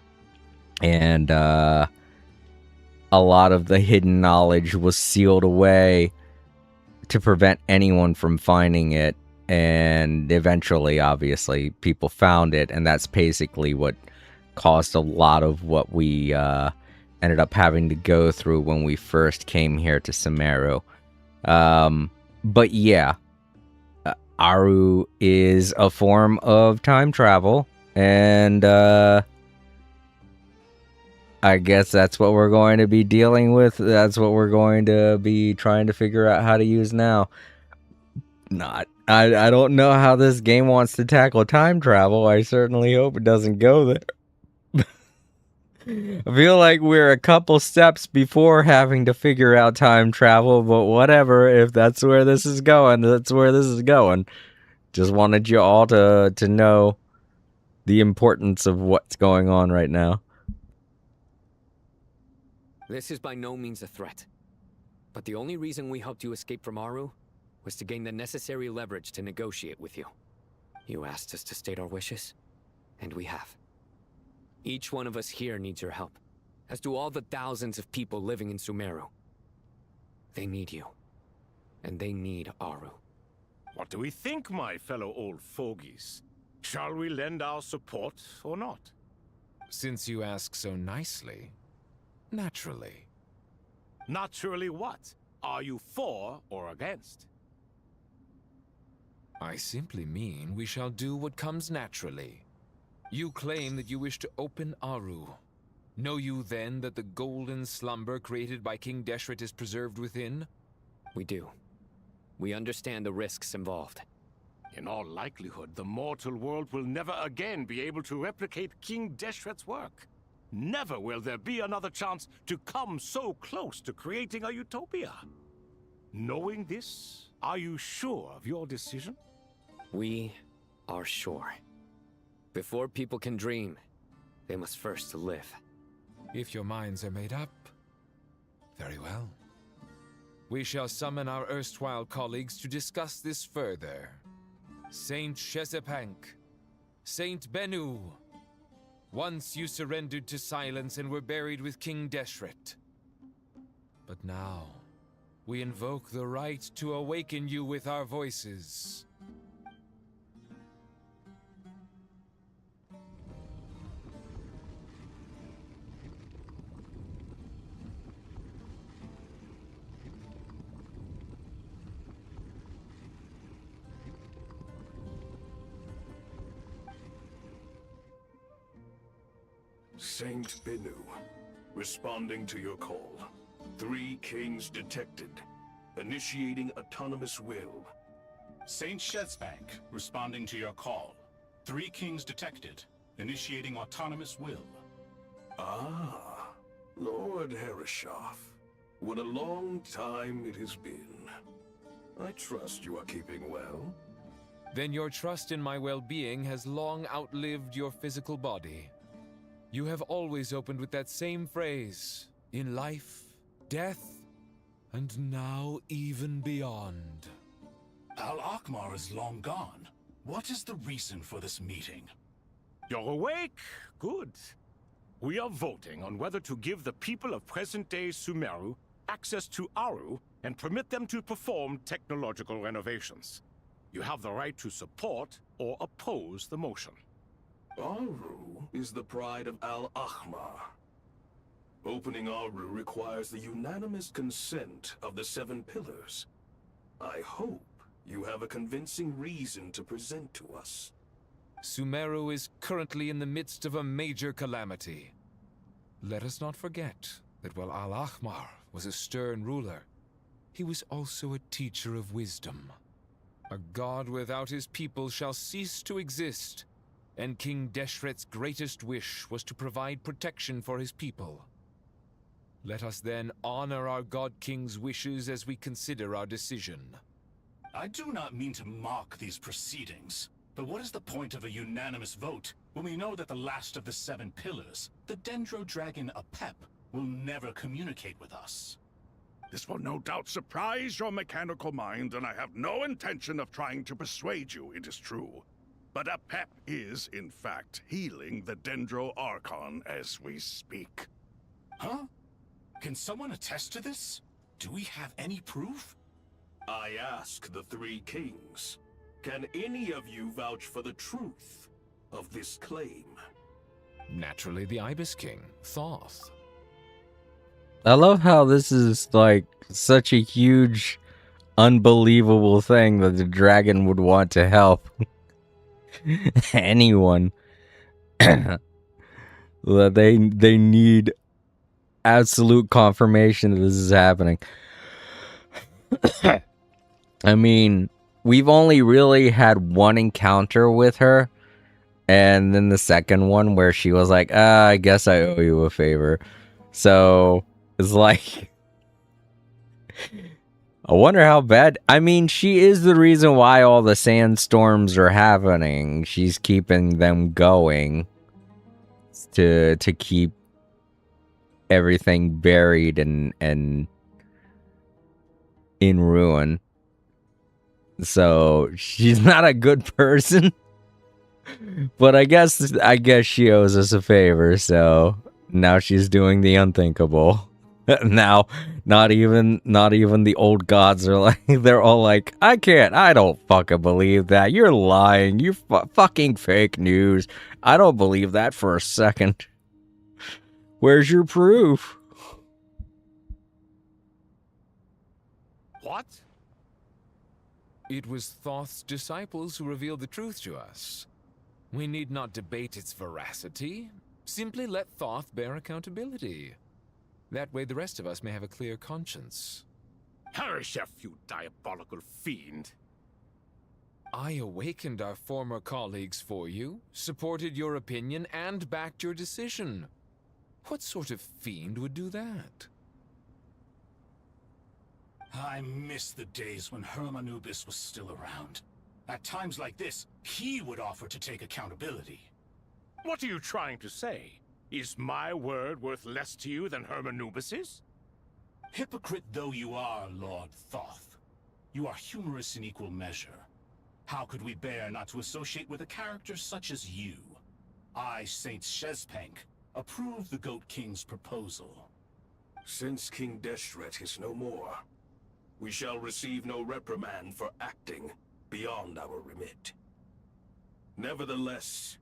Speaker 1: And a lot of the hidden knowledge was sealed away to prevent anyone from finding it. And eventually, obviously, people found it, and that's basically what caused a lot of what we ended up having to go through when we first came here to Sumeru. But yeah, Aru is a form of time travel, and I guess that's what we're going to be dealing with. That's what we're going to be trying to figure out how to use now. I don't know how this game wants to tackle time travel. I certainly hope it doesn't go there. I feel like we're a couple steps before having to figure out time travel, but whatever. If that's where this is going, that's where this is going. Just wanted you all to know the importance of what's going on right now.
Speaker 4: This is by no means a threat. But the only reason we helped you escape from Aru was to gain the necessary leverage to negotiate with you. You asked us to state our wishes, and we have. Each one of us here needs your help, as do all the thousands of people living in Sumeru. They need you, and they need Aru.
Speaker 17: What do we think, my fellow old fogies? Shall we lend our support or not?
Speaker 20: Since you ask so nicely, naturally.
Speaker 17: Naturally what? Are you for or against?
Speaker 20: I simply mean we shall do what comes naturally. You claim that you wish to open Aru. Know you then that the golden slumber created by King Deshret is preserved within?
Speaker 4: We do. We understand the risks involved.
Speaker 17: In all likelihood, the mortal world will never again be able to replicate King Deshret's work. Never will there be another chance to come so close to creating a utopia. Knowing this, are you sure of your decision?
Speaker 4: We are sure. Before people can dream, they must first live.
Speaker 20: If your minds are made up, very well. We shall summon our erstwhile colleagues to discuss this further. Saint Shezepank, Saint Bennu, once you surrendered to silence and were buried with King Deshret. But now, we invoke the right to awaken you with our voices.
Speaker 18: Saint Bennu, responding to your call. 3 kings detected. Initiating autonomous will.
Speaker 21: Saint Shezbank, responding to your call. 3 kings detected. Initiating autonomous will.
Speaker 18: Ah, Lord Herreshoff. What a long time it has been. I trust you are keeping well.
Speaker 20: Then your trust in my well-being has long outlived your physical body. You have always opened with that same phrase, in life, death, and now even beyond.
Speaker 21: Al-Akmar is long gone. What is the reason for this meeting?
Speaker 17: You're awake? Good. We are voting on whether to give the people of present-day Sumeru access to Aru and permit them to perform technological renovations. You have the right to support or oppose the motion.
Speaker 18: Aru is the pride of Al-Ahmar. Opening Aru requires the unanimous consent of the 7 pillars. I hope you have a convincing reason to present to us.
Speaker 20: Sumeru is currently in the midst of a major calamity. Let us not forget that while Al-Ahmar was a stern ruler, he was also a teacher of wisdom. A god without his people shall cease to exist, and King Deshret's greatest wish was to provide protection for his people. Let us then honor our God King's wishes as we consider our decision.
Speaker 21: I do not mean to mock these proceedings, but what is the point of a unanimous vote when we know that the last of the 7 pillars, the Dendro Dragon Apep, will never communicate with us?
Speaker 18: This will no doubt surprise your mechanical mind, and I have no intention of trying to persuade you it is true. But Apep is, in fact, healing the Dendro Archon as we speak.
Speaker 21: Huh? Can someone attest to this? Do we have any proof?
Speaker 18: I ask the 3 kings. Can any of you vouch for the truth of this claim?
Speaker 20: Naturally, the Ibis King, Thoth.
Speaker 1: I love how this is like such a huge, unbelievable thing that the dragon would want to help anyone. That they need absolute confirmation that this is happening. I mean, we've only really had one encounter with her, And then the second one where she was like, I guess I owe you a favor. So it's like, I wonder how bad. I mean, she is the reason why all the sandstorms are happening. She's keeping them going to keep everything buried and in ruin. So she's not a good person. But I guess she owes us a favor, so now she's doing the unthinkable. Now, not even the old gods are like, they're all like, I don't fucking believe that. You're lying. You're fucking fake news. I don't believe that for a second. Where's your proof?
Speaker 17: What?
Speaker 20: It was Thoth's disciples who revealed the truth to us. We need not debate its veracity. Simply let Thoth bear accountability. That way the rest of us may have a clear conscience.
Speaker 17: Harishef, you diabolical fiend.
Speaker 20: I awakened our former colleagues for you, supported your opinion, and backed your decision. What sort of fiend would do that?
Speaker 21: I miss the days when Hermanubis was still around. At times like this, he would offer to take accountability.
Speaker 17: What are you trying to say? Is my word worth less to you than Hermanubis's?
Speaker 21: Hypocrite though you are, Lord Thoth, you are humorous in equal measure. How could we bear not to associate with a character such as you? I, Saint Shezpank, approve the Goat King's proposal.
Speaker 2: Since King Deshret is no more, we shall receive no reprimand for acting beyond our remit. Nevertheless,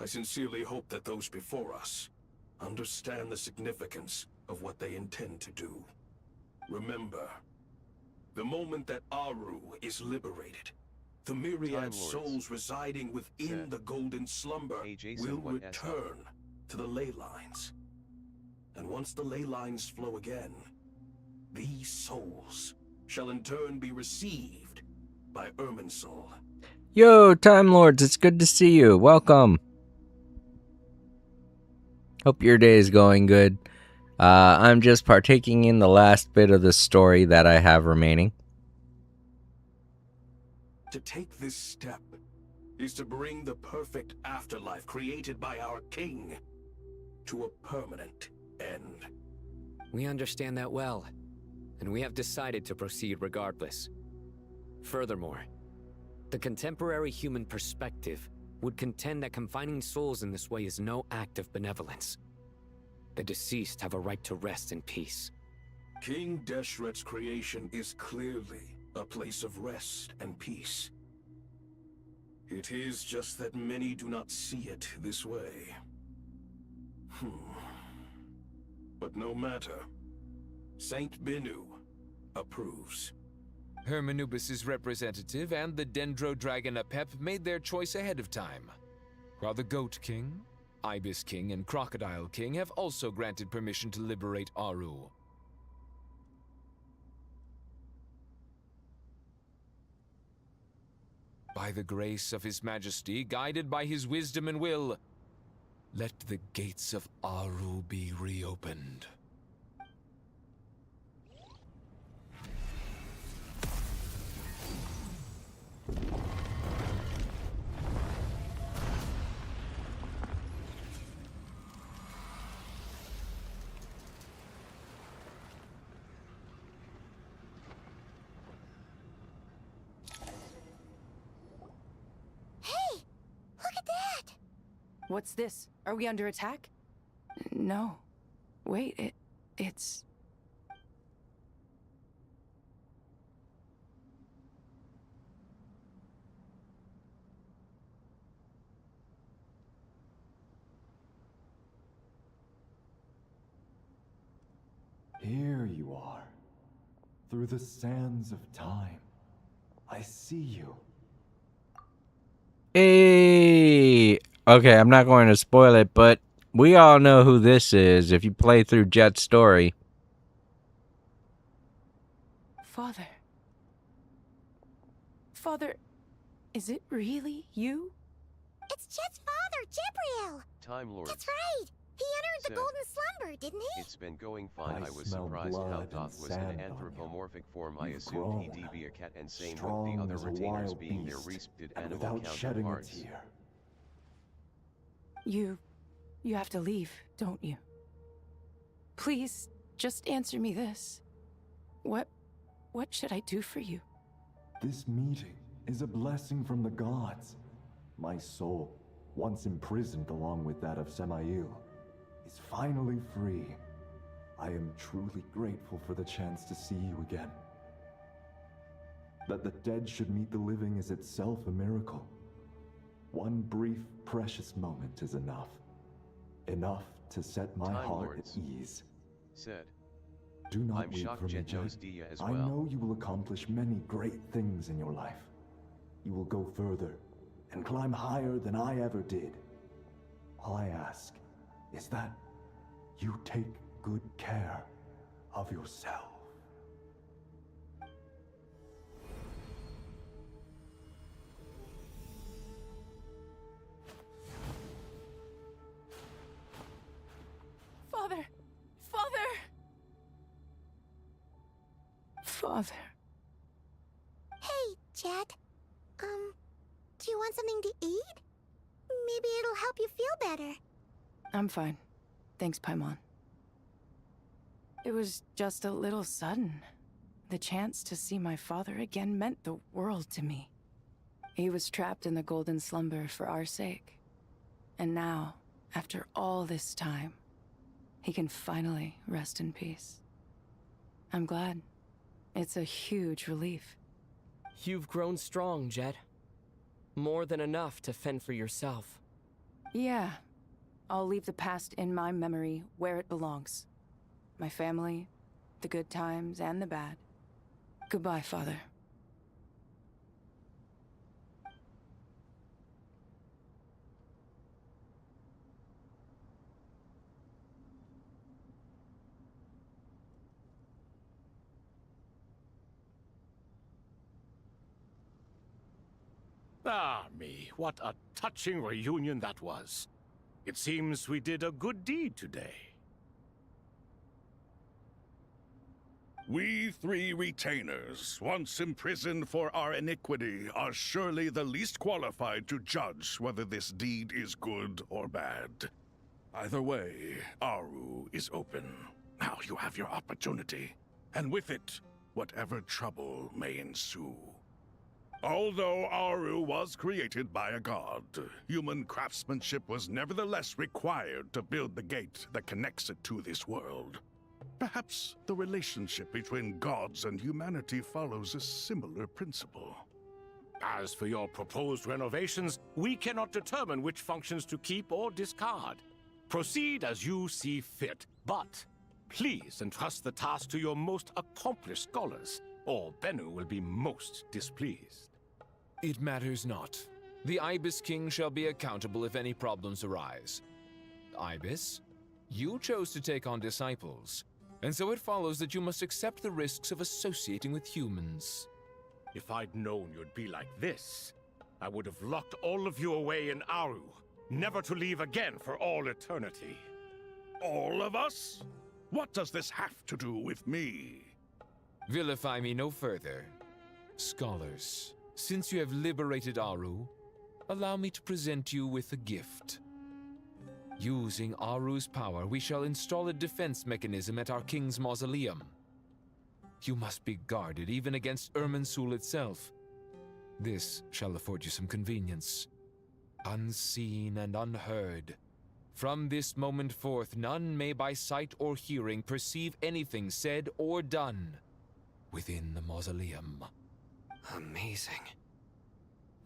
Speaker 2: I sincerely hope that those before us understand the significance of what they intend to do. Remember, the moment that Aru is liberated, the myriad souls residing within the Golden Slumber will return to the ley lines. And once the ley lines flow again, these souls shall in turn be received by Irminsul.
Speaker 1: Yo, Time Lords, it's good to see you. Welcome. Hope your day is going good. I'm just partaking in the last bit of the story that I have remaining.
Speaker 2: To take this step is to bring the perfect afterlife created by our king to a permanent end.
Speaker 4: We understand that well, and we have decided to proceed regardless. Furthermore, the contemporary human perspective would contend that confining souls in this way is no act of benevolence. The deceased have a right to rest in peace.
Speaker 2: King Deshret's creation is clearly a place of rest and peace. It is just that many do not see it this way. But no matter. Saint Binu approves.
Speaker 20: Hermanubis' representative and the Dendro Dragon Apep made their choice ahead of time, while the Goat King, Ibis King, and Crocodile King have also granted permission to liberate Aru. By the grace of His Majesty, guided by his wisdom and will, let the gates of Aru be reopened.
Speaker 13: What's this? Are we under attack? No. Wait, it's...
Speaker 22: Here you are. Through the sands of time. I see you.
Speaker 1: Hey! Okay, I'm not going to spoil it, but we all know who this is if you play through Jet's story.
Speaker 13: Father. Father, is it really you?
Speaker 5: It's Jet's father, Jibriel!
Speaker 7: Time Lord.
Speaker 5: That's right! He entered the
Speaker 7: Said.
Speaker 5: golden slumber, didn't he?
Speaker 7: It's been going fine. I was
Speaker 22: smell
Speaker 7: surprised how
Speaker 22: blood
Speaker 7: Doth
Speaker 22: and
Speaker 7: was an
Speaker 22: sand on you.
Speaker 7: anthropomorphic form. I
Speaker 22: You've
Speaker 7: assumed he'd
Speaker 22: grown.
Speaker 7: be a cat and same with
Speaker 22: Strong
Speaker 7: the other
Speaker 22: as a
Speaker 7: retainers
Speaker 22: wild
Speaker 7: being their
Speaker 22: beast,
Speaker 7: respected
Speaker 22: and
Speaker 7: animal
Speaker 22: without shedding a
Speaker 7: counterparts.
Speaker 22: tear.
Speaker 13: You have to leave, don't you? Please, just answer me this. What should I do for you?
Speaker 22: This meeting is a blessing from the gods. My soul, once imprisoned along with that of Semail, is finally free. I am truly grateful for the chance to see you again. That the dead should meet the living is itself a miracle. One brief, precious moment is enough. Enough to set my
Speaker 7: Time
Speaker 22: heart
Speaker 7: Lords.
Speaker 22: at ease.
Speaker 7: Said.
Speaker 22: Do not
Speaker 7: I'm
Speaker 22: weep
Speaker 7: shocked
Speaker 22: for me,
Speaker 7: Jet
Speaker 22: Jet.
Speaker 7: knows Dia as
Speaker 22: I
Speaker 7: well.
Speaker 22: know you will accomplish many great things in your life. You will go further and climb higher than I ever did. All I ask is that you take good care of yourself.
Speaker 13: Father! Father!
Speaker 5: Hey, Jet. Do you want something to eat? Maybe it'll help you feel better.
Speaker 13: I'm fine. Thanks, Paimon. It was just a little sudden. The chance to see my father again meant the world to me. He was trapped in the golden slumber for our sake. And now, after all this time, he can finally rest in peace. I'm glad. It's a huge relief.
Speaker 6: You've grown strong, Jet. More than enough to fend for yourself.
Speaker 13: Yeah. I'll leave the past in my memory where it belongs. My family, the good times and the bad. Goodbye, Father.
Speaker 17: Ah, me, what a touching reunion that was. It seems we did a good deed today.
Speaker 18: We three retainers, once imprisoned for our iniquity, are surely the least qualified to judge whether this deed is good or bad. Either way, Aru is open. Now you have your opportunity, and with it, whatever trouble may ensue. Although Aru was created by a god, human craftsmanship was nevertheless required to build the gate that connects it to this world. Perhaps the relationship between gods and humanity follows a similar principle.
Speaker 17: As for your proposed renovations, we cannot determine which functions to keep or discard. Proceed as you see fit, but please entrust the task to your most accomplished scholars, or Bennu will be most displeased.
Speaker 20: It matters not. The Ibis King shall be accountable if any problems arise. Ibis, you chose to take on disciples, and so it follows that you must accept the risks of associating with humans.
Speaker 17: If I'd known you'd be like this, I would have locked all of you away in Aru, never to leave again for all eternity.
Speaker 18: All of us? What does this have to do with me?
Speaker 20: Vilify me no further. Scholars, since you have liberated Aru, allow me to present you with a gift. Using Aru's power, we shall install a defense mechanism at our king's mausoleum. You must be guarded even against Irminsul itself. This shall afford you some convenience. Unseen and unheard. From this moment forth, none may by sight or hearing perceive anything said or done within the mausoleum.
Speaker 4: Amazing.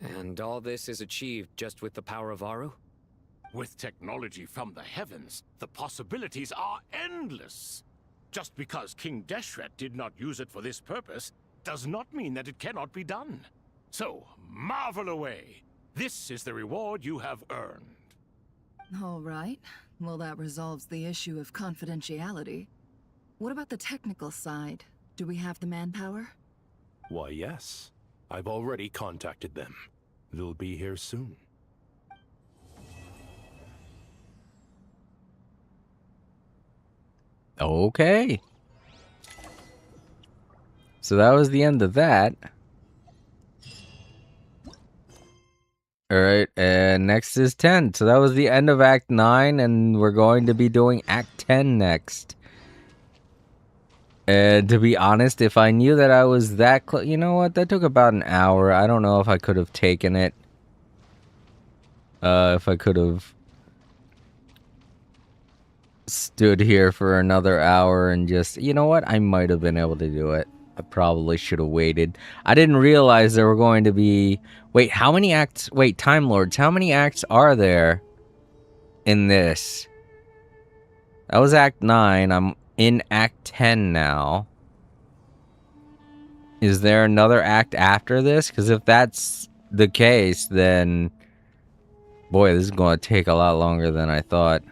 Speaker 4: And all this is achieved just with the power of Aru?
Speaker 17: With technology from the heavens, the possibilities are endless. Just because King Deshret did not use it for this purpose does not mean that it cannot be done. So, marvel away. This is the reward you have earned.
Speaker 15: All right. Well, that resolves the issue of confidentiality. What about the technical side? Do we have the manpower?
Speaker 16: Why, yes. I've already contacted them. They'll be here soon.
Speaker 1: Okay. So that was the end of that. Alright, and next is 10. So that was the end of Act 9, and we're going to be doing Act 10 next. And to be honest, if I knew that I was that close... You know what? That took about an hour. I don't know if I could have taken it. If I could have stood here for another hour and just... You know what? I might have been able to do it. I probably should have waited. I didn't realize there were going to be... Wait, how many acts... Wait, Time Lords, how many acts are there in this? That was Act 9. I'm in Act 10 now. Is there another act after this? Because if that's the case, then... Boy, this is going to take a lot longer than I thought.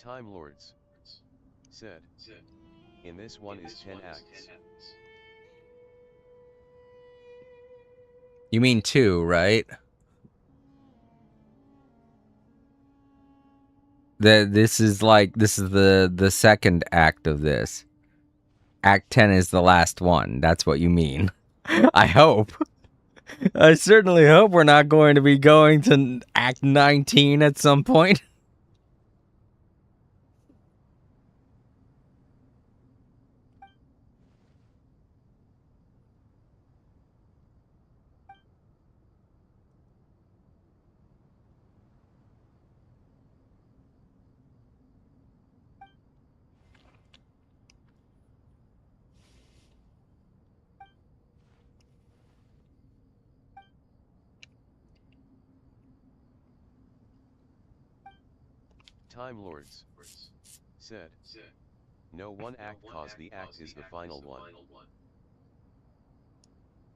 Speaker 7: Time Lords said, in this one is 10 acts.
Speaker 1: You mean 2, right? This is the second act of this. Act 10 is the last one. That's what you mean. I hope. I certainly hope we're not going to be going to Act 19 at some point.
Speaker 7: Time Lords said, no one act cause the act is the final one.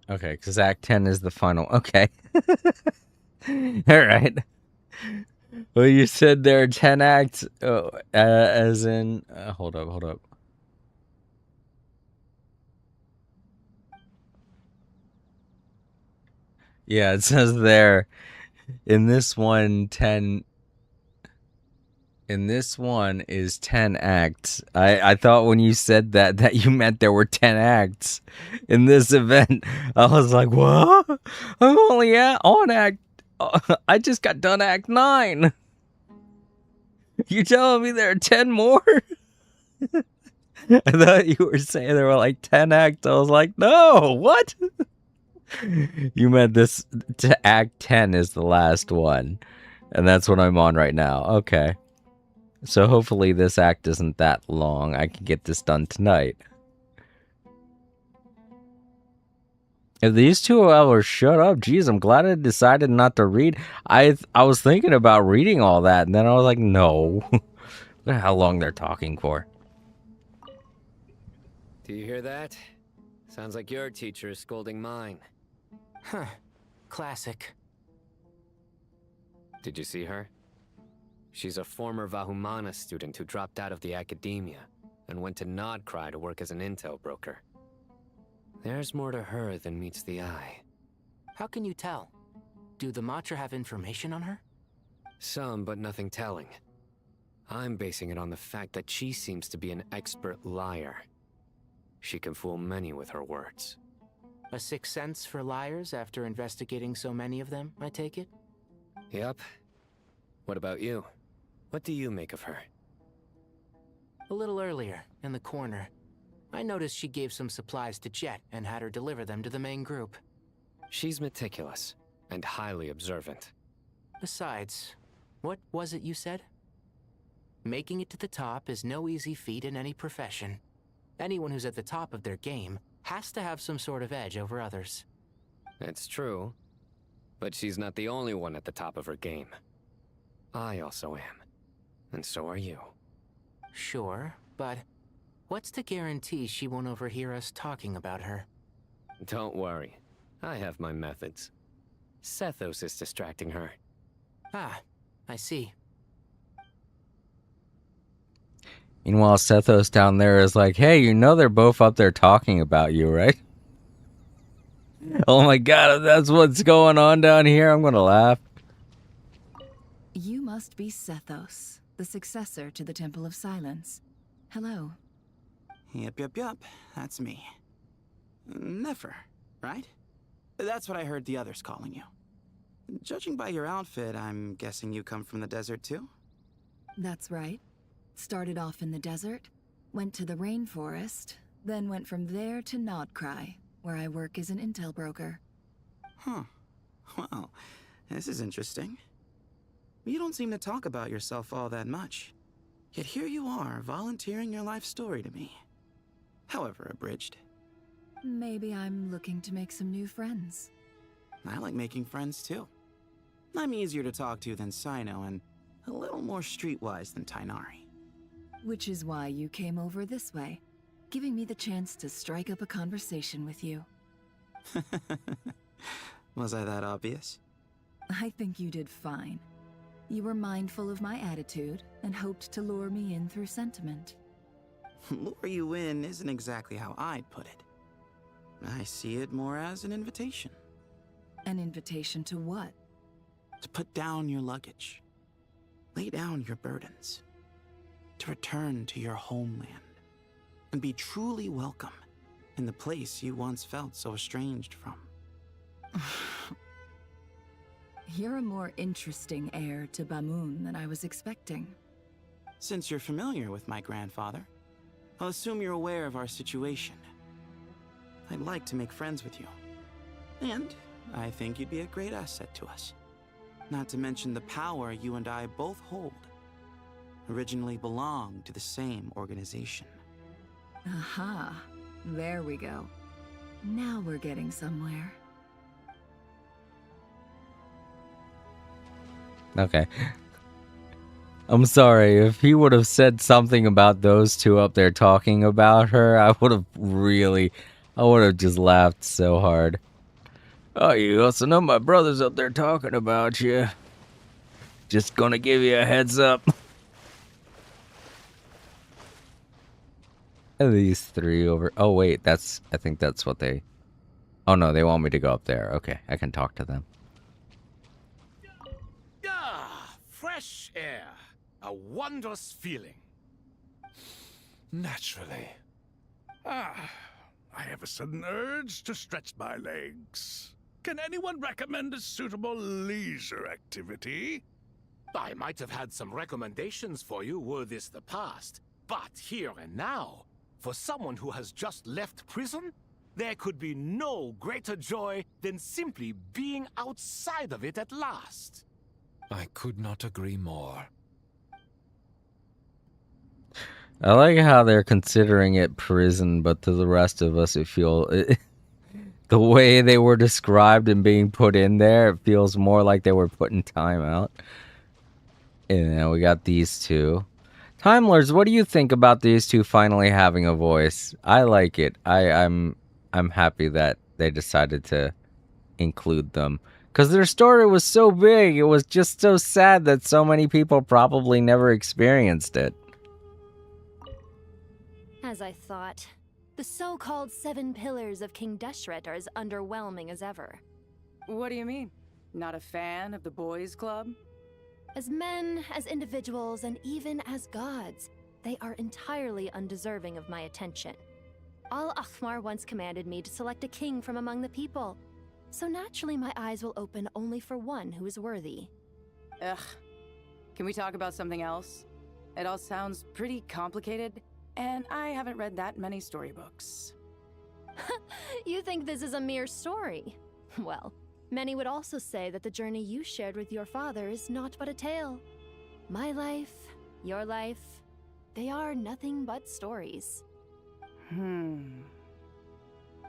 Speaker 1: Okay, because Act 10 is the final. Okay. Alright. Well, you said there are 10 acts, as in... hold up. Yeah, it says there, in this one is 10 acts. I thought when you said that you meant there were 10 acts in this event. I was like, what? I'm only on Act... I just got done Act 9. You telling me there are 10 more? I thought you were saying there were like 10 acts. I was like, no, what? You meant this to Act 10 is the last one. And that's what I'm on right now. Okay. So hopefully this act isn't that long. I can get this done tonight. If these 2 hours shut up, geez, I'm glad I decided not to read. I was thinking about reading all that, and then I was like, no. Look at how long they're talking for.
Speaker 4: Do you hear that? Sounds like your teacher is scolding mine.
Speaker 8: Huh. Classic.
Speaker 4: Did you see her? She's a former Vahumana student who dropped out of the academia and went to Nodcry to work as an intel broker. There's more to her than meets the eye.
Speaker 8: How can you tell? Do the Matra have information on her?
Speaker 4: Some, but nothing telling. I'm basing it on the fact that she seems to be an expert liar. She can fool many with her words.
Speaker 8: A sixth sense for liars after investigating so many of them, I take it?
Speaker 4: Yep. What about you? What do you make of her?
Speaker 8: A little earlier, in the corner, I noticed she gave some supplies to Jet and had her deliver them to the main group.
Speaker 4: She's meticulous and highly observant.
Speaker 8: Besides, what was it you said? Making it to the top is no easy feat in any profession. Anyone who's at the top of their game has to have some sort of edge over others.
Speaker 4: It's true, but she's not the only one at the top of her game. I also am, and so are you.
Speaker 8: Sure, but what's to guarantee she won't overhear us talking about her?
Speaker 4: Don't worry, I have my methods. Sethos is distracting her.
Speaker 8: Ah, I see.
Speaker 1: Meanwhile, Sethos down there is like, hey, you know they're both up there talking about you, right? Oh my god, if that's what's going on down here, I'm gonna laugh.
Speaker 15: You must be Sethos, the successor to the Temple of Silence. Hello.
Speaker 19: Yep. That's me. Nefer, right? That's what I heard the others calling you. Judging by your outfit, I'm guessing you come from the desert too?
Speaker 15: That's right. Started off in the desert, went to the rainforest, then went from there to Nodcry, where I work as an intel broker.
Speaker 19: Huh. Well, this is interesting. You don't seem to talk about yourself all that much. Yet here you are, volunteering your life story to me. However abridged.
Speaker 15: Maybe I'm looking to make some new friends.
Speaker 19: I like making friends too. I'm easier to talk to than Sino and a little more streetwise than Tainari.
Speaker 15: Which is why you came over this way, giving me the chance to strike up a conversation with you.
Speaker 19: Was I that obvious?
Speaker 15: I think you did fine. You were mindful of my attitude and hoped to lure me in through sentiment.
Speaker 19: Lure you in isn't exactly how I'd put it. I see it more as an invitation.
Speaker 15: An invitation to what?
Speaker 19: To put down your luggage. Lay down your burdens. To return to your homeland. And be truly welcome in the place you once felt so estranged from.
Speaker 15: You're a more interesting heir to Bamun than I was expecting.
Speaker 19: Since you're familiar with my grandfather, I'll assume you're aware of our situation. I'd like to make friends with you. And I think you'd be a great asset to us. Not to mention the power you and I both hold. Originally belonged to the same organization.
Speaker 15: Aha, there we go. Now we're getting somewhere.
Speaker 1: Okay. I'm sorry, if he would have said something about those two up there talking about her, I would have just laughed so hard. Oh, you also know my brother's up there talking about you. Just gonna give you a heads up. And these three over... Oh, wait, I think that's what they... Oh, no, they want me to go up there. Okay, I can talk to them.
Speaker 17: Ah, fresh air. A wondrous feeling.
Speaker 11: Naturally.
Speaker 18: I have a sudden urge to stretch my legs. Can anyone recommend a suitable leisure activity?
Speaker 17: I might have had some recommendations for you were this the past, but here and now, for someone who has just left prison, there could be no greater joy than simply being outside of it at last.
Speaker 20: I could not agree more.
Speaker 1: I like how they're considering it prison, but to the rest of us, it feels... the way they were described and being put in there, it feels more like they were putting time out. And then we got these two. Timlers, what do you think about these two finally having a voice? I like it. I'm happy that they decided to include them. Because their story was so big, it was just so sad that so many people probably never experienced it.
Speaker 9: As I thought, the so-called 7 pillars of King Deshret are as underwhelming as ever.
Speaker 13: What do you mean? Not a fan of the boys' club?
Speaker 9: As men, as individuals, and even as gods, they are entirely undeserving of my attention. Al-Akhmar once commanded me to select a king from among the people, so naturally my eyes will open only for one who is worthy.
Speaker 13: Ugh. Can we talk about something else? It all sounds pretty complicated, and I haven't read that many storybooks.
Speaker 9: You think this is a mere story? Well, many would also say that the journey you shared with your father is not but a tale. My life, your life, they are nothing but stories.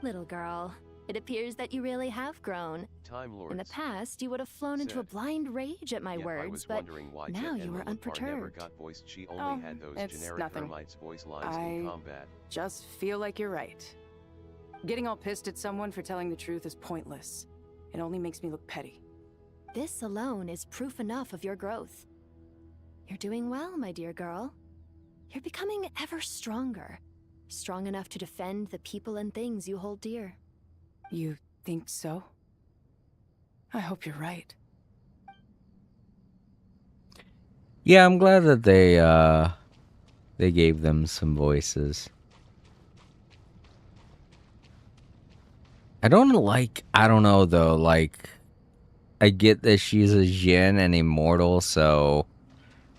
Speaker 9: Little girl, it appears that you really have grown.
Speaker 7: Time Lords
Speaker 9: In the past, you would have flown into a blind rage at my words, but now you are unperturbed.
Speaker 7: She only had those
Speaker 13: it's
Speaker 7: generic
Speaker 13: nothing.
Speaker 7: Hermite's voice lines in combat.
Speaker 13: Just feel like you're right. Getting all pissed at someone for telling the truth is pointless. It only makes me look petty.
Speaker 9: This alone is proof enough of your growth. You're doing well, my dear girl. You're becoming ever stronger. Strong enough to defend the people and things you hold dear.
Speaker 13: You think so? I hope you're right.
Speaker 1: Yeah, I'm glad that they gave them some voices. I don't know though, like, I get that she's a Jin and immortal, so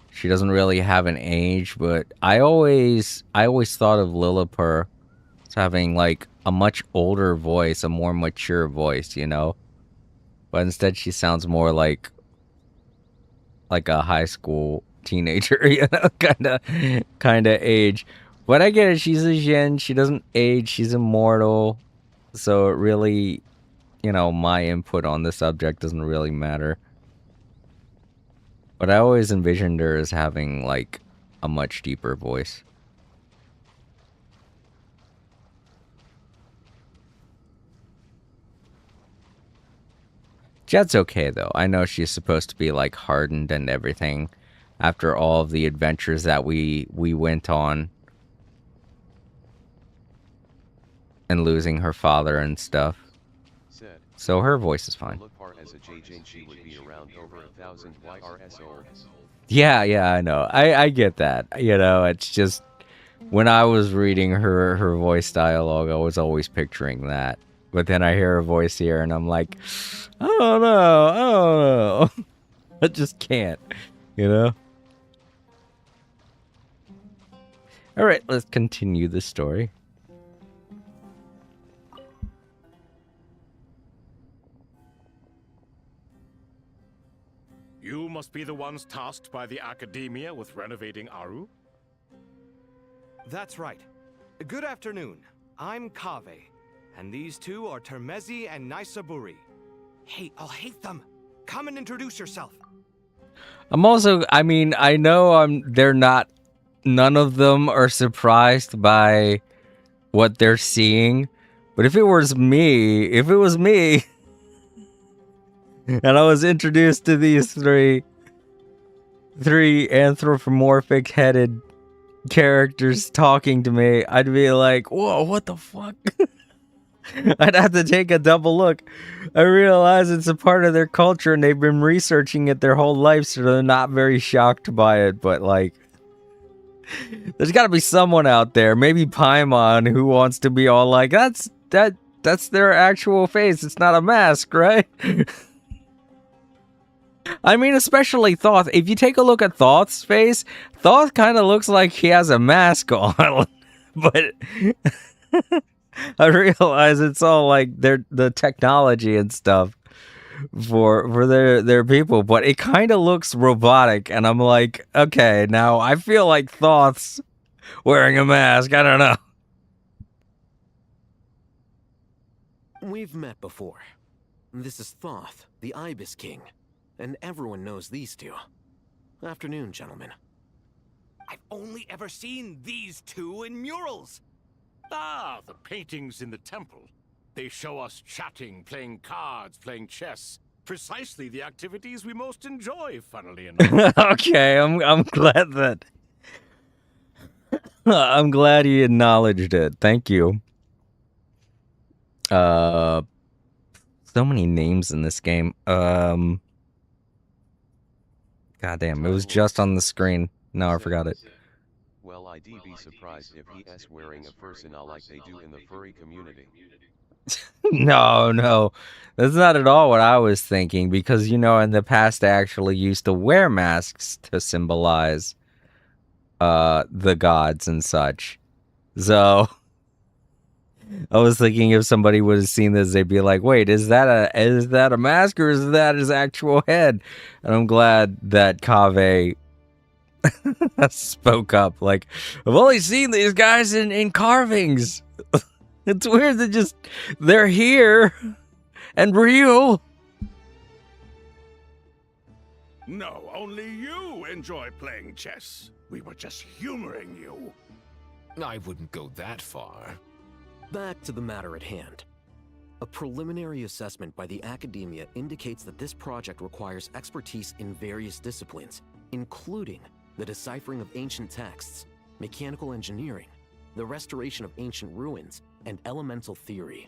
Speaker 1: she doesn't really have an age, but I always thought of Lilliput as having like a much older voice, a more mature voice, you know? But instead she sounds more like a high school teenager, you know, kind of age. But I get it, she's a Jin, she doesn't age, she's immortal. So it really, you know, my input on the subject doesn't really matter. But I always envisioned her as having, like, a much deeper voice. Jet's okay, though. I know she's supposed to be, like, hardened and everything after all of the adventures that we went on. And losing her father and stuff. So her voice is fine.
Speaker 7: As a Jin, she would be around over 1,000 YRS old.
Speaker 1: Yeah, I know. I get that. You know, it's just when I was reading her voice dialogue, I was always picturing that. But then I hear her voice here and I'm like, I don't know. I just can't, you know? Alright, let's continue the story.
Speaker 17: You must be the ones tasked by the Academia with renovating Aru?
Speaker 3: That's right. Good afternoon. I'm Kaveh, and these two are Termezi and Naisaburi. Hey, I'll hate them. Come and introduce yourself.
Speaker 1: I'm also, I mean, I know they're not, none of them are surprised by what they're seeing, but if it was me, and I was introduced to these three anthropomorphic headed characters talking to me, I'd be like, whoa, what the fuck? I'd have to take a double look. I realize it's a part of their culture and they've been researching it their whole life, so they're not very shocked by it, but like, there's gotta be someone out there, maybe Paimon, who wants to be all like, that's their actual face, it's not a mask, right? I mean, especially Thoth. If you take a look at Thoth's face, Thoth kind of looks like he has a mask on. But I realize it's all like the technology and stuff for their people. But it kind of looks robotic, and I'm like, okay, now I feel like Thoth's wearing a mask. I don't know.
Speaker 10: We've met before. This is Thoth, the Ibis King. And everyone knows these two. Afternoon, gentlemen.
Speaker 3: I've only ever seen these two in murals.
Speaker 17: Ah, the paintings in the temple. They show us chatting, playing cards, playing chess. Precisely the activities we most enjoy, funnily enough.
Speaker 1: Okay, I'm glad that... I'm glad he acknowledged it. Thank you. So many names in this game. Goddamn, it was just on the screen. Now I forgot it.
Speaker 7: Well, I'd be surprised if he's wearing a fursona like they do in the furry community.
Speaker 1: No. That's not at all what I was thinking, because, you know, in the past I actually used to wear masks to symbolize the gods and such. So I was thinking if somebody would have seen this, they'd be like, wait, is that a mask or is that his actual head? And I'm glad that Kaveh spoke up. Like, I've only seen these guys in carvings. It's weird that they're here and real.
Speaker 18: No, only you enjoy playing chess. We were just humoring you.
Speaker 20: I wouldn't go that far.
Speaker 10: Back to the matter at hand. A preliminary assessment by the academia indicates that this project requires expertise in various disciplines, including the deciphering of ancient texts, mechanical engineering, the restoration of ancient ruins, and elemental theory.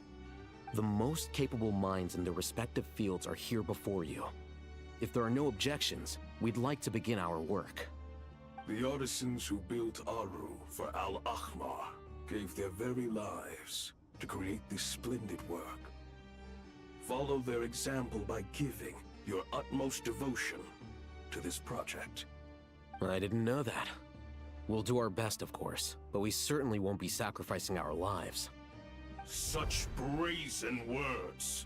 Speaker 10: The most capable minds in their respective fields are here before you. If there are no objections, we'd like to begin our work.
Speaker 2: The artisans who built Aru for Al-Ahmar gave their very lives to create this splendid work. Follow their example by giving your utmost devotion to this project.
Speaker 10: I didn't know that. We'll do our best, of course, but we certainly won't be sacrificing our lives.
Speaker 2: Such brazen words.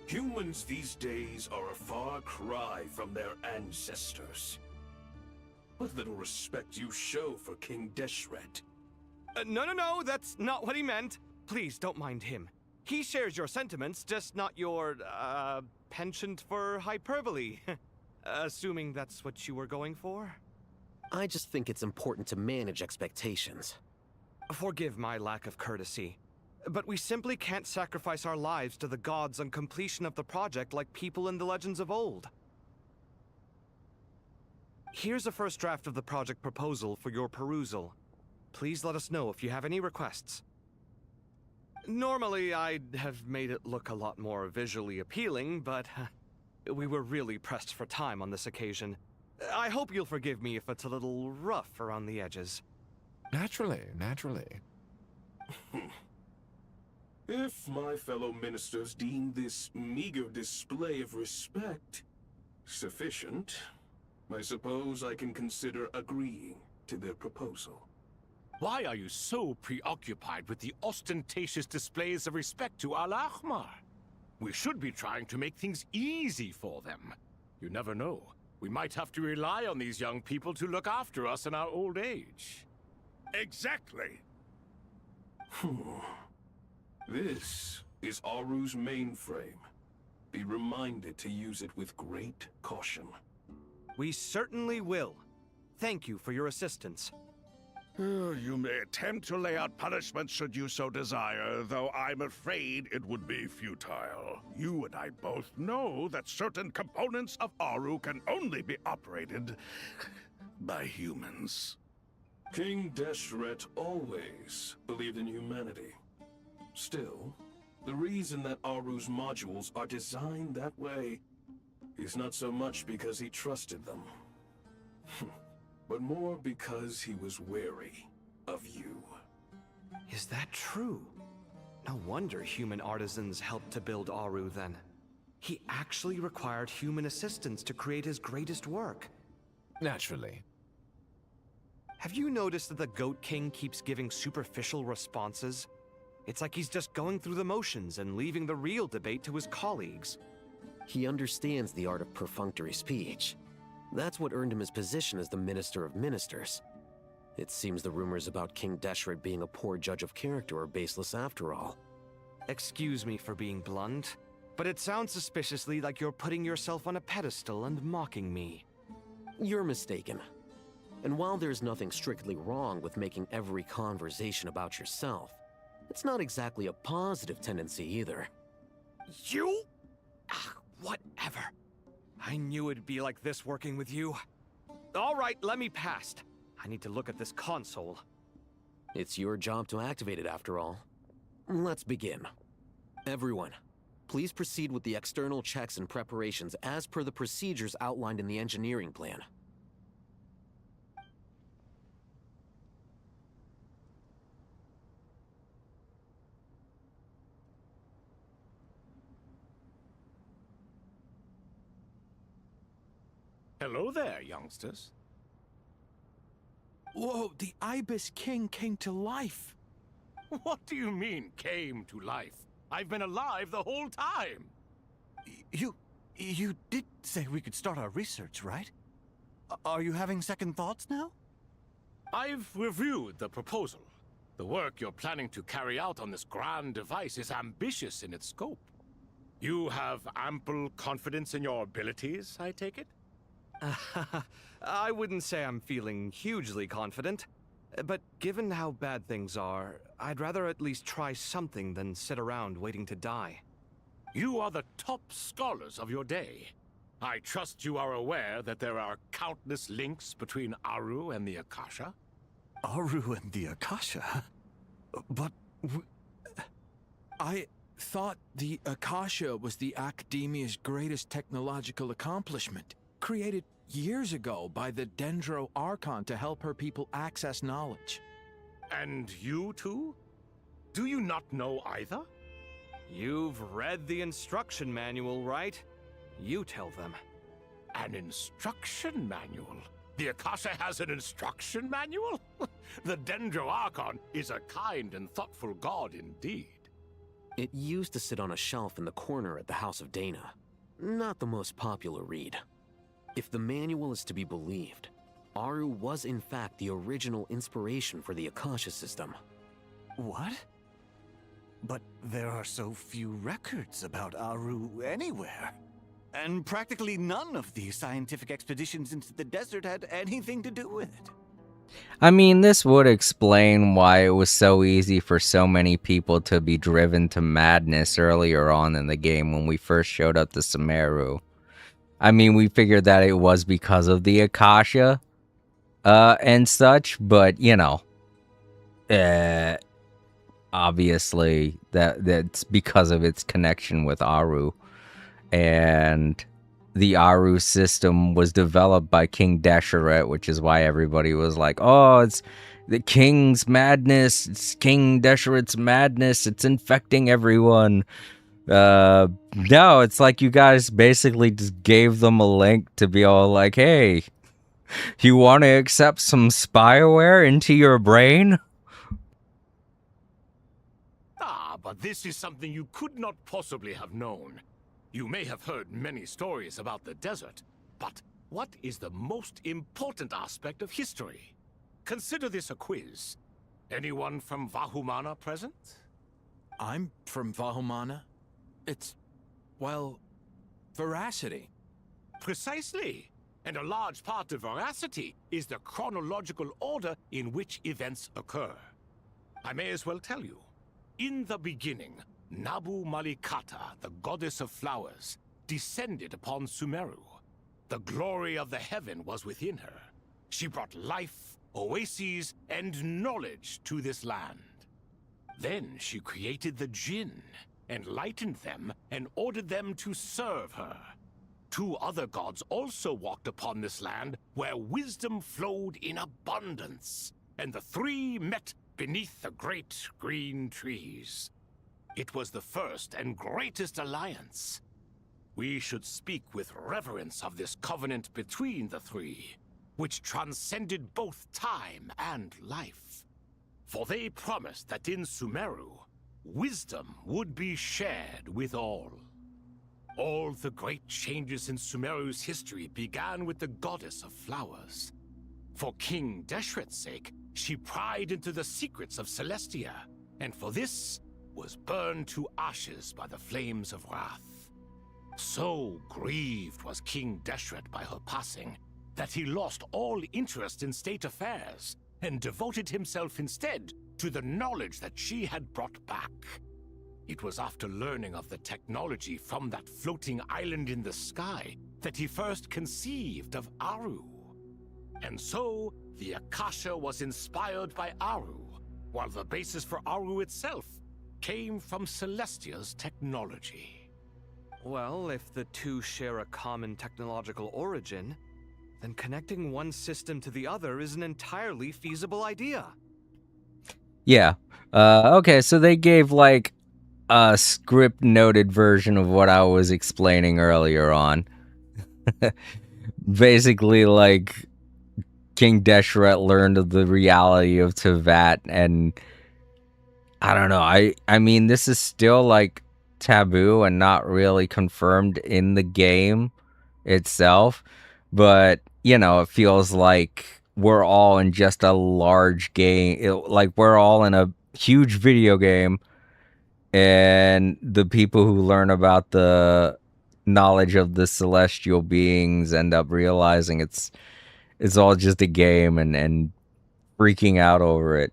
Speaker 2: Humans these days are a far cry from their ancestors. What little respect you show for King Deshret.
Speaker 3: No, that's not what he meant. Please, don't mind him. He shares your sentiments, just not your, penchant for hyperbole. Assuming that's what you were going for?
Speaker 10: I just think it's important to manage expectations.
Speaker 3: Forgive my lack of courtesy, but we simply can't sacrifice our lives to the gods on completion of the project like people in the legends of old. Here's a first draft of the project proposal for your perusal. Please let us know if you have any requests. Normally, I'd have made it look a lot more visually appealing, but we were really pressed for time on this occasion. I hope you'll forgive me if it's a little rough around the edges.
Speaker 20: Naturally.
Speaker 2: If my fellow ministers deem this meager display of respect sufficient, I suppose I can consider agreeing to their proposal.
Speaker 17: Why are you so preoccupied with the ostentatious displays of respect to Al-Ahmar? We should be trying to make things easy for them. You never know. We might have to rely on these young people to look after us in our old age.
Speaker 18: Exactly.
Speaker 2: This is Aru's mainframe. Be reminded to use it with great caution.
Speaker 3: We certainly will. Thank you for your assistance.
Speaker 18: You may attempt to lay out punishment should you so desire, though I'm afraid it would be futile. You and I both know that certain components of Aru can only be operated by humans.
Speaker 2: King Deshret always believed in humanity. Still, the reason that Aru's modules are designed that way is not so much because he trusted them, but more because he was wary of you.
Speaker 3: Is that true? No wonder human artisans helped to build Aru then. He actually required human assistance to create his greatest work.
Speaker 20: Naturally.
Speaker 3: Have you noticed that the Goat King keeps giving superficial responses? It's like he's just going through the motions and leaving the real debate to his colleagues.
Speaker 10: He understands the art of perfunctory speech. That's what earned him his position as the Minister of Ministers. It seems the rumors about King Deshret being a poor judge of character are baseless after all.
Speaker 3: Excuse me for being blunt, but it sounds suspiciously like you're putting yourself on a pedestal and mocking me.
Speaker 10: You're mistaken. And while there's nothing strictly wrong with making every conversation about yourself, it's not exactly a positive tendency either.
Speaker 3: You? Whatever. I knew it'd be like this working with you. All right, let me past. I need to look at this console.
Speaker 10: It's your job to activate it after all. Let's begin. Everyone, please proceed with the external checks and preparations as per the procedures outlined in the engineering plan.
Speaker 17: Hello there, youngsters.
Speaker 19: Whoa, the Ibis King came to life.
Speaker 17: What do you mean, came to life? I've been alive the whole time.
Speaker 19: You did say we could start our research, right? Are you having second thoughts now?
Speaker 17: I've reviewed the proposal. The work you're planning to carry out on this grand device is ambitious in its scope. You have ample confidence in your abilities, I take it?
Speaker 3: I wouldn't say I'm feeling hugely confident. But given how bad things are, I'd rather at least try something than sit around waiting to die.
Speaker 17: You are the top scholars of your day. I trust you are aware that there are countless links between Aru and the Akasha?
Speaker 12: Aru and the Akasha? But I thought the Akasha was the Academia's greatest technological accomplishment, created years ago by the Dendro Archon to help her people access knowledge.
Speaker 17: And you too? Do you not know either?
Speaker 3: You've read the instruction manual, right? You tell them.
Speaker 17: An instruction manual? The Akasha has an instruction manual? The Dendro Archon is a kind and thoughtful god indeed.
Speaker 10: It used to sit on a shelf in the corner at the House of Dana. Not the most popular read. If the manual is to be believed, Aru was in fact the original inspiration for the Akasha system.
Speaker 12: What? But there are so few records about Aru anywhere. And practically none of the scientific expeditions into the desert had anything to do with it.
Speaker 1: I mean, this would explain why it was so easy for so many people to be driven to madness earlier on in the game when we first showed up to Sumeru. I mean, we figured that it was because of the Akasha, and such, but, you know, obviously that's because of its connection with Aru. And the Aru system was developed by King Deshret, which is why everybody was like, oh, it's the king's madness, it's King Deshret's madness, it's infecting everyone. No, it's like you guys basically just gave them a link to be all like, hey, you want to accept some spyware into your brain?
Speaker 17: Ah, but this is something you could not possibly have known. You may have heard many stories about the desert, but what is the most important aspect of history? Consider this a quiz. Anyone from Vahumana present?
Speaker 12: I'm from Vahumana. It's, well, veracity.
Speaker 17: Precisely. And a large part of veracity is the chronological order in which events occur. I may as well tell you. In the beginning, Nabu Malikata, the goddess of flowers, descended upon Sumeru. The glory of the heaven was within her. She brought life, oases, and knowledge to this land. Then she created the Jinn, enlightened them, and ordered them to serve her. Two other gods also walked upon this land where wisdom flowed in abundance, and the three met beneath the great green trees. It was the first and greatest alliance. We should speak with reverence of this covenant between the three, which transcended both time and life. For they promised that in Sumeru, wisdom would be shared with all. All the great changes in Sumeru's history began with the goddess of flowers. For King Deshret's sake, she pried into the secrets of Celestia, and for this, was burned to ashes by the flames of wrath. So grieved was King Deshret by her passing, that he lost all interest in state affairs, and devoted himself instead to the knowledge that she had brought back. It was after learning of the technology from that floating island in the sky that he first conceived of Aru. And so, the Akasha was inspired by Aru, while the basis for Aru itself came from Celestia's technology.
Speaker 3: Well, if the two share a common technological origin, then connecting one system to the other is an entirely feasible idea.
Speaker 1: Yeah. Okay, so they gave like a script noted version of what I was explaining earlier on. Basically, like, King Deshret learned of the reality of Tevat, and I don't know, I mean, this is still like taboo and not really confirmed in the game itself, but you know, it feels like we're all in just a large game, like we're all in a huge video game, and the people who learn about the knowledge of the celestial beings end up realizing it's all just a game, and freaking out over it.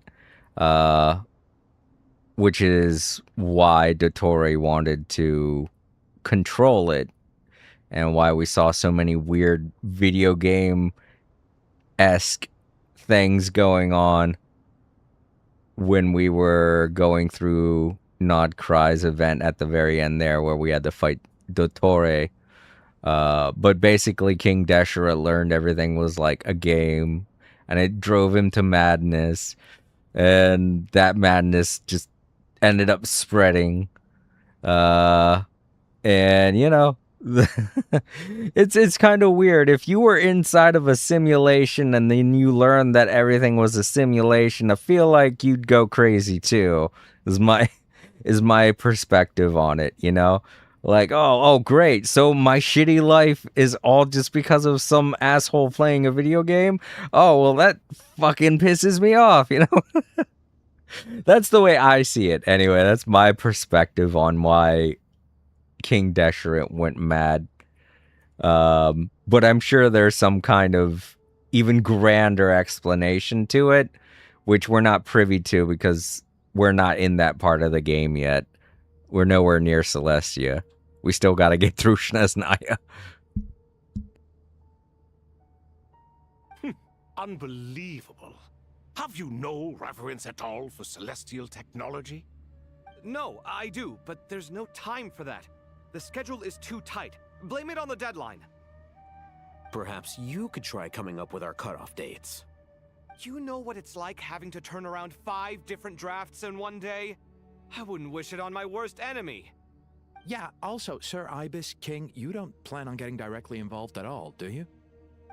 Speaker 1: Which is why Dottore wanted to control it, and why we saw so many weird video game-esque things going on when we were going through Nod Cry's event at the very end there, where we had to fight Dottore. But basically King Deshret learned everything was like a game, and it drove him to madness, and that madness just ended up spreading. And you know, it's kind of weird. If you were inside of a simulation and then you learned that everything was a simulation, I feel like you'd go crazy too. Is my perspective on it, you know? Like, oh, great. So my shitty life is all just because of some asshole playing a video game? Oh, well, that fucking pisses me off, you know? That's the way I see it. Anyway, that's my perspective on why King Deshret went mad. But I'm sure there's some kind of even grander explanation to it, which we're not privy to because we're not in that part of the game yet. We're nowhere near Celestia. We still got to get through Snezhnaya.
Speaker 17: Unbelievable. Have you no reverence at all for celestial technology?
Speaker 3: No, I do, but there's no time for that. The schedule is too tight. Blame it on the deadline.
Speaker 10: Perhaps you could try coming up with our cutoff dates.
Speaker 3: You know what it's like having to turn around 5 different drafts in one day? I wouldn't wish it on my worst enemy.
Speaker 14: Yeah, also, Sir Ibis, King, you don't plan on getting directly involved at all, do you?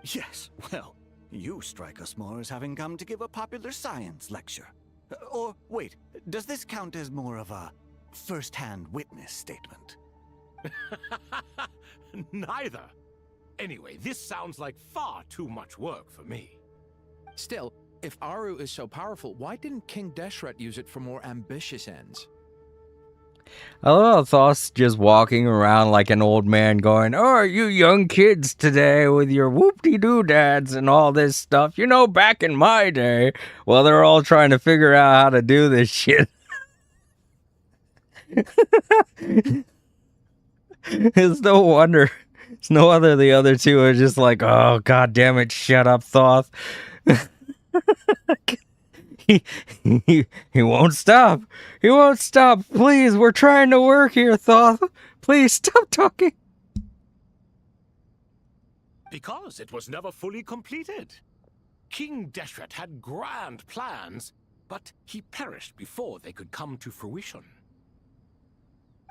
Speaker 12: Yes, well, you strike us more as having come to give a popular science lecture. Or, wait, does this count as more of a first-hand witness statement?
Speaker 17: Neither. Anyway, this sounds like far too much work for me.
Speaker 14: Still, if Aru is so powerful, why didn't King Deshret use it for more ambitious ends?
Speaker 1: I love Thoth just walking around like an old man going, oh, you young kids today with your whoop-de-doo-dads and all this stuff. You know, back in my day, well, they're all trying to figure out how to do this shit. It's no wonder. It's no wonder the other two are just like, oh, god damn it, shut up, Thoth. He won't stop. He won't stop. Please, we're trying to work here, Thoth. Please stop talking.
Speaker 17: Because it was never fully completed. King Deshret had grand plans, but he perished before they could come to fruition.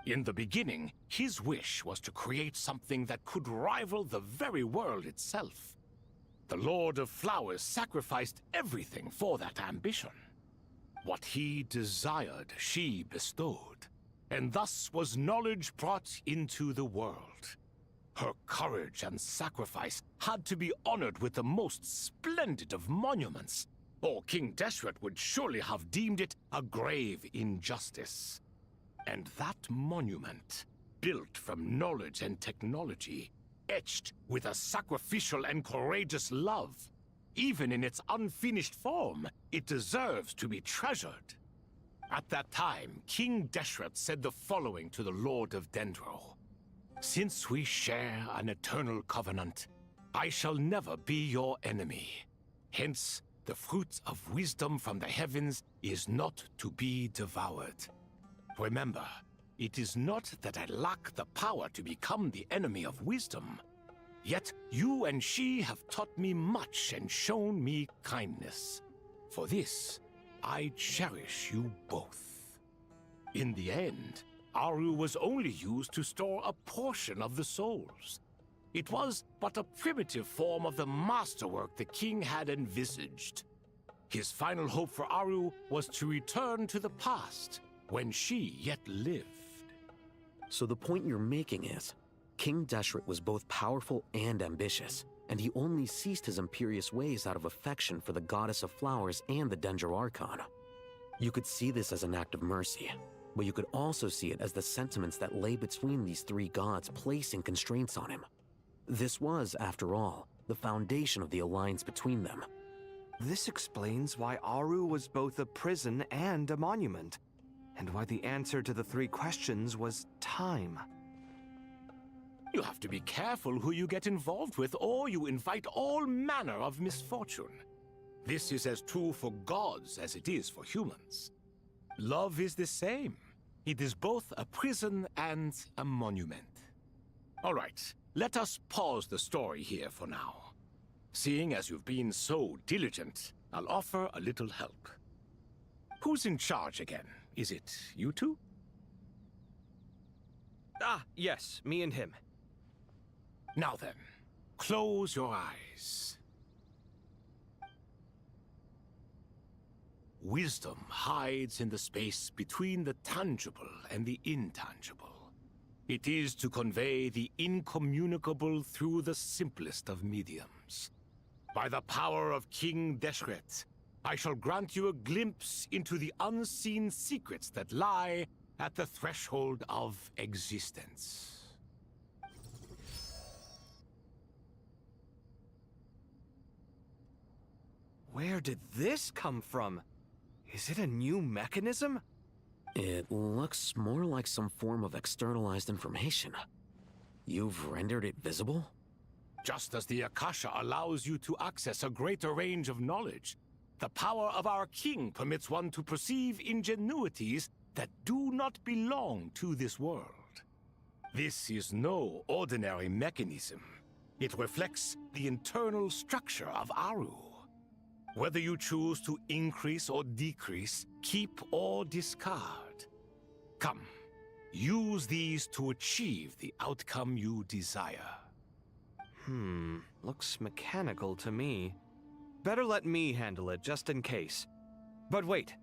Speaker 17: In the beginning, his wish was to create something that could rival the very world itself. The Lord of Flowers sacrificed everything for that ambition. What he desired, she bestowed, and thus was knowledge brought into the world. Her courage and sacrifice had to be honored with the most splendid of monuments, or King Deshret would surely have deemed it a grave injustice. And that monument, built from knowledge and technology, etched with a sacrificial and courageous love. Even in its unfinished form, it deserves to be treasured. At that time, King Deshret said the following to the Lord of Dendro. Since we share an eternal covenant, I shall never be your enemy. Hence, the fruit of wisdom from the heavens is not to be devoured. Remember, it is not that I lack the power to become the enemy of wisdom. Yet you and she have taught me much and shown me kindness. For this, I cherish you both. In the end, Aru was only used to store a portion of the souls. It was but a primitive form of the masterwork the king had envisaged. His final hope for Aru was to return to the past, when she yet lived.
Speaker 10: So the point you're making is, King Deshret was both powerful and ambitious, and he only ceased his imperious ways out of affection for the Goddess of Flowers and the Dendro Archon. You could see this as an act of mercy, but you could also see it as the sentiments that lay between these three gods placing constraints on him. This was, after all, the foundation of the alliance between them.
Speaker 3: This explains why Aru was both a prison and a monument, and why the answer to the 3 questions was time.
Speaker 17: You have to be careful who you get involved with, or you invite all manner of misfortune. This is as true for gods as it is for humans. Love is the same. It is both a prison and a monument. All right, let us pause the story here for now. Seeing as you've been so diligent, I'll offer a little help. Who's in charge again? Is it you two?
Speaker 3: Ah, yes, me and him.
Speaker 17: Now then, close your eyes. Wisdom hides in the space between the tangible and the intangible. It is to convey the incommunicable through the simplest of mediums. By the power of King Deshret, I shall grant you a glimpse into the unseen secrets that lie at the threshold of existence.
Speaker 3: Where did this come from? Is it a new mechanism?
Speaker 10: It looks more like some form of externalized information. You've rendered it visible?
Speaker 17: Just as the Akasha allows you to access a greater range of knowledge, the power of our king permits one to perceive ingenuities that do not belong to this world. This is no ordinary mechanism. It reflects the internal structure of Aru. Whether you choose to increase or decrease, keep or discard. Come, use these to achieve the outcome you desire.
Speaker 3: Looks mechanical to me. Better let me handle it, just in case. But wait,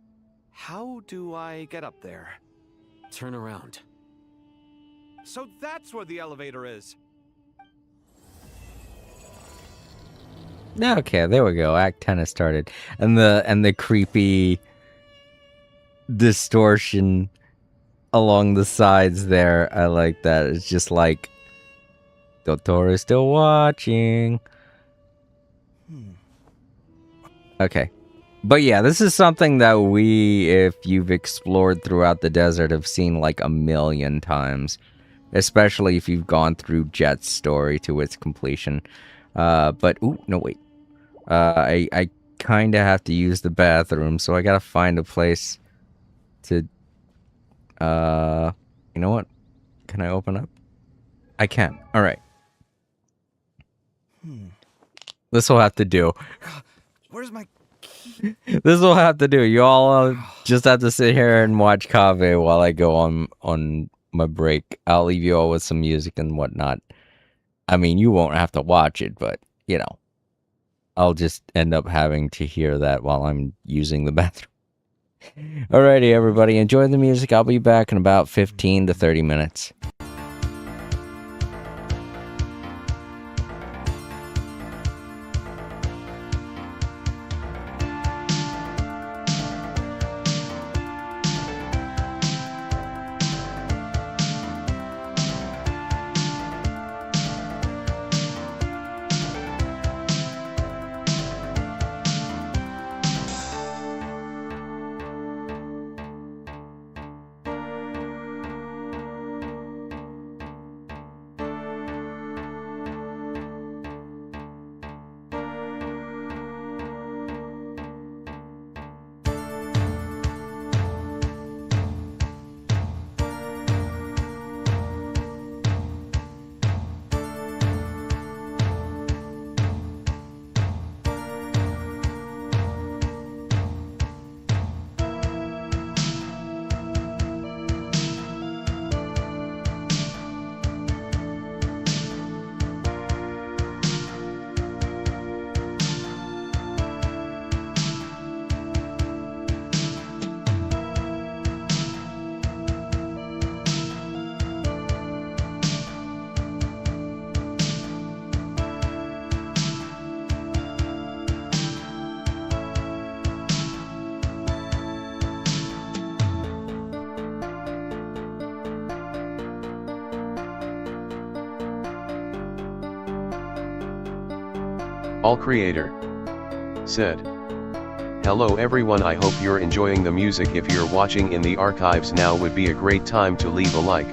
Speaker 3: how do I get up there?
Speaker 10: Turn around.
Speaker 3: So that's where the elevator is.
Speaker 1: Okay, there we go. Act 10 has started. And the creepy distortion along the sides there. I like that. It's just like Doctor is still watching. Okay. But yeah, this is something that we, if you've explored throughout the desert, have seen like a million times. Especially if you've gone through Jet's story to its completion. But, ooh, no, wait. I kind of have to use the bathroom, so I gotta find a place to, you know what? Can I open up? I can. Alright. This will have to do.
Speaker 3: Where's my key?
Speaker 1: This will have to do. You all just have to sit here and watch Kave while I go on my break. I'll leave you all with some music and whatnot. I mean, you won't have to watch it, but, you know. I'll just end up having to hear that while I'm using the bathroom. Alrighty, everybody. Enjoy the music. I'll be back in about 15 to 30 minutes.
Speaker 7: All creator said. Hello everyone, I hope you're enjoying the music. If you're watching in the archives, now would be a great time to leave a like.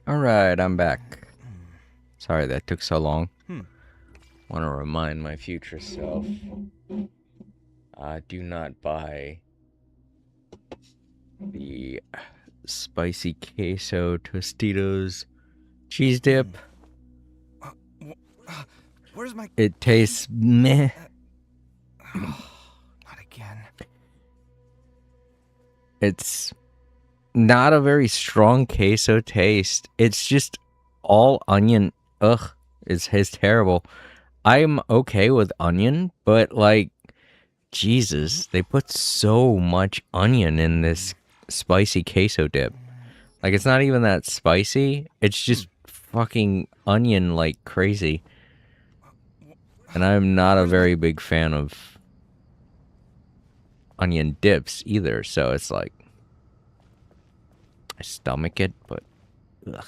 Speaker 1: Alright, I'm back. Sorry that took so long.
Speaker 3: Hmm.
Speaker 1: Want to remind my future self. Do not buy the spicy queso Tostitos cheese dip.
Speaker 3: Where's my...
Speaker 1: It tastes meh.
Speaker 3: Not again.
Speaker 1: It's not a very strong queso taste. It's just all onion. Ugh, it's terrible. I'm okay with onion, but like, Jesus, they put so much onion in this spicy queso dip. Like, it's not even that spicy. It's just fucking onion like crazy. And I'm not a very big fan of onion dips either, so it's like, I stomach it, but ugh.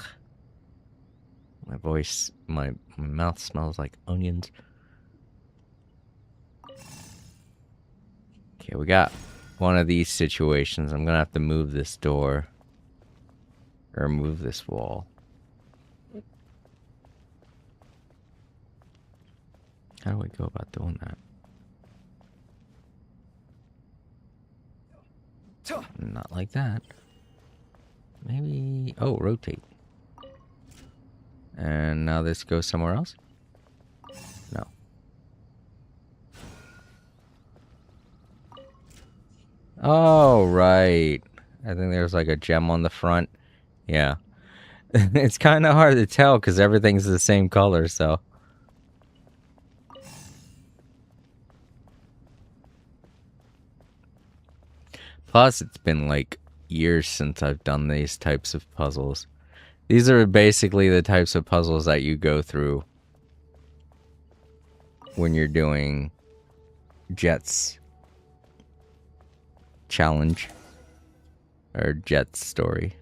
Speaker 1: My mouth smells like onions. Okay, we got one of these situations. I'm gonna have to move this door. Or move this wall. How do we go about doing that? Not like that. Maybe... Oh, rotate. And now this goes somewhere else? No. Oh, right. I think there's like a gem on the front. Yeah. It's kind of hard to tell because everything's the same color, so... Plus, it's been like years since I've done these types of puzzles. These are basically the types of puzzles that you go through when you're doing Jet's challenge or Jet's story.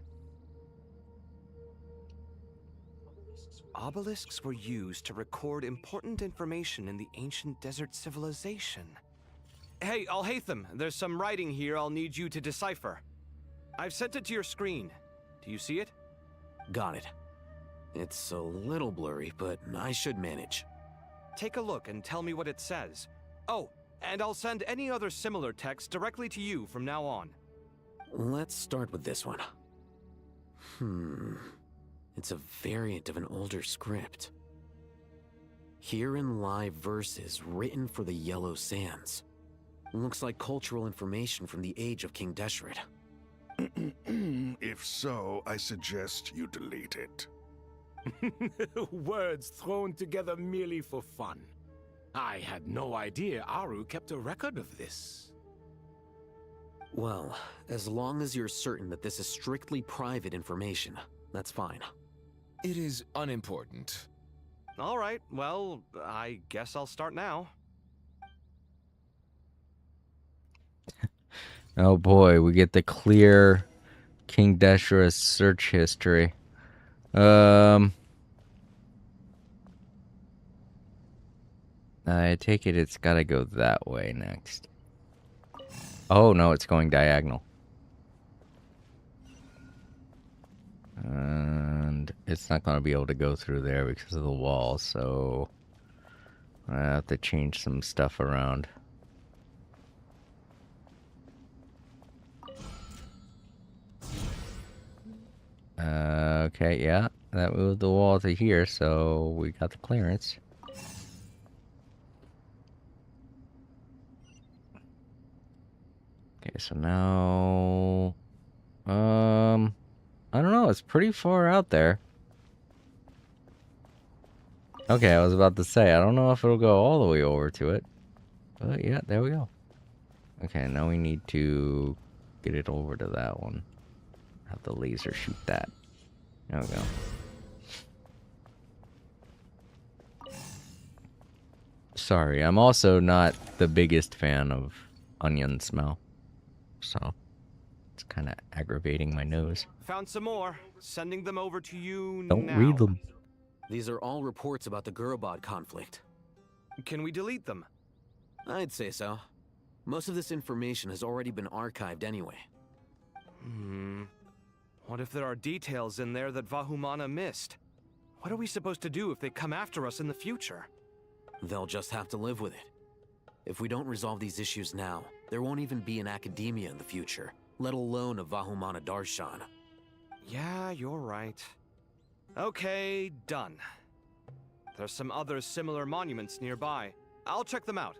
Speaker 3: Obelisks were used to record important information in the ancient desert civilization. Hey, Al-Haytham, there's some writing here I'll need you to decipher. I've sent it to your screen. Do you see it?
Speaker 10: Got it. It's a little blurry, but I should manage.
Speaker 3: Take a look and tell me what it says. Oh, and I'll send any other similar text directly to you from now on.
Speaker 10: Let's start with this one. It's a variant of an older script. Herein lie verses written for the Yellow Sands. Looks like cultural information from the age of King Deshret.
Speaker 18: If so, I suggest you delete it.
Speaker 17: Words thrown together merely for fun. I had no idea Aru kept a record of this.
Speaker 10: Well, as long as you're certain that this is strictly private information, that's fine.
Speaker 20: It is unimportant.
Speaker 3: All right, well, I guess I'll start now.
Speaker 1: Oh boy, we get the clear King Deshret's search history. I take it it's gotta go that way next. Oh no, it's going diagonal. And it's not gonna be able to go through there because of the wall, so I have to change some stuff around. Okay, yeah, that moved the wall to here, so we got the clearance. Okay, so now, I don't know, it's pretty far out there. Okay, I was about to say, I don't know if it'll go all the way over to it. But yeah, there we go. Okay, now we need to get it over to that one. Have the laser shoot that. There we go. Sorry, I'm also not the biggest fan of onion smell. So, it's kind of aggravating my nose.
Speaker 3: Found some more. Sending them over to you
Speaker 1: Don't
Speaker 3: now.
Speaker 1: read them.
Speaker 10: These are all reports about the Gurubad conflict.
Speaker 3: Can we delete them?
Speaker 10: I'd say so. Most of this information has already been archived anyway.
Speaker 3: What if there are details in there that Vahumana missed? What are we supposed to do if they come after us in the future?
Speaker 10: They'll just have to live with it. If we don't resolve these issues now, there won't even be an academia in the future, let alone a Vahumana Darshan.
Speaker 3: Yeah, you're right. Okay, done. There's some other similar monuments nearby. I'll check them out.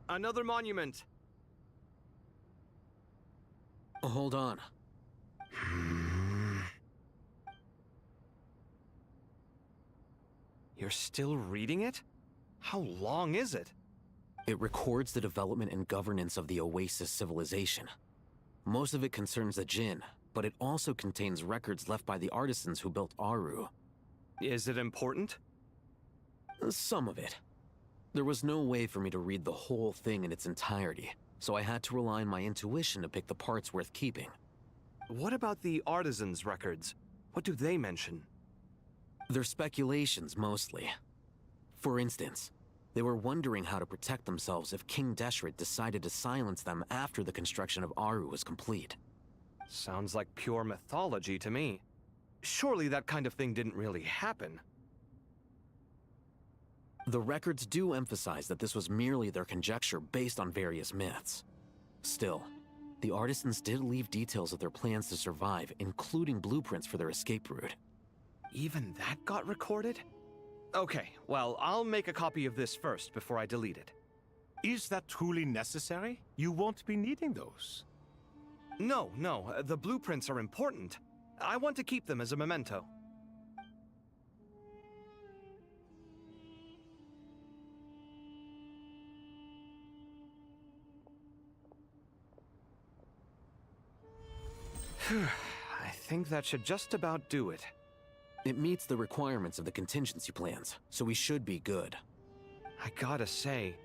Speaker 3: Another monument.
Speaker 10: Hold on.
Speaker 3: You're still reading it? How long is it?
Speaker 10: It records the development and governance of the Oasis civilization. Most of it concerns the Jinn, but it also contains records left by the artisans who built Aru.
Speaker 3: Is it important?
Speaker 10: Some of it. There was no way for me to read the whole thing in its entirety, so I had to rely on my intuition to pick the parts worth keeping.
Speaker 3: What about the artisans' records? What do they mention?
Speaker 10: They're speculations, mostly. For instance, they were wondering how to protect themselves if King Deshret decided to silence them after the construction of Aru was complete.
Speaker 3: Sounds like pure mythology to me. Surely that kind of thing didn't really happen.
Speaker 10: The records do emphasize that this was merely their conjecture based on various myths. Still, the artisans did leave details of their plans to survive, including blueprints for their escape route.
Speaker 3: Even that got recorded? Okay, well, I'll make a copy of this first before I delete it.
Speaker 17: Is that truly necessary? You won't be needing those.
Speaker 3: No, the blueprints are important. I want to keep them as a memento. I think that should just about do it.
Speaker 10: It meets the requirements of the contingency plans, so we should be good.
Speaker 3: I gotta say,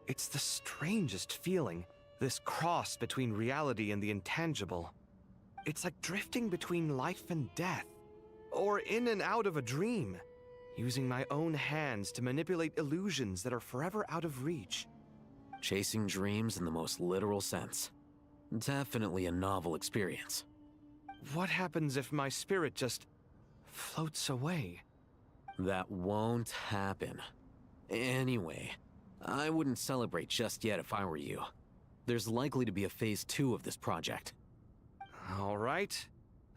Speaker 3: it's the strangest feeling, this cross between reality and the intangible. It's like drifting between life and death, or in and out of a dream, using my own hands to manipulate illusions that are forever out of reach.
Speaker 10: Chasing dreams in the most literal sense. Definitely a novel experience.
Speaker 3: What happens if my spirit just floats away?
Speaker 10: That won't happen. Anyway, I wouldn't celebrate just yet if I were you. There's likely to be a phase 2 of this project.
Speaker 3: All right.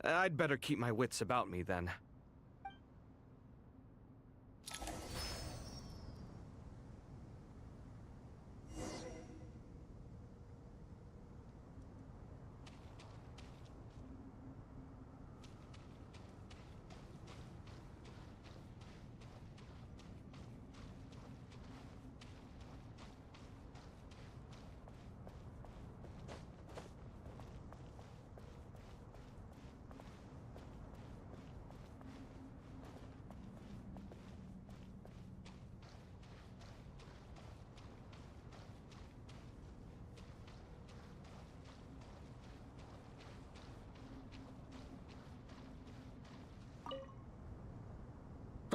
Speaker 3: I'd better keep my wits about me then.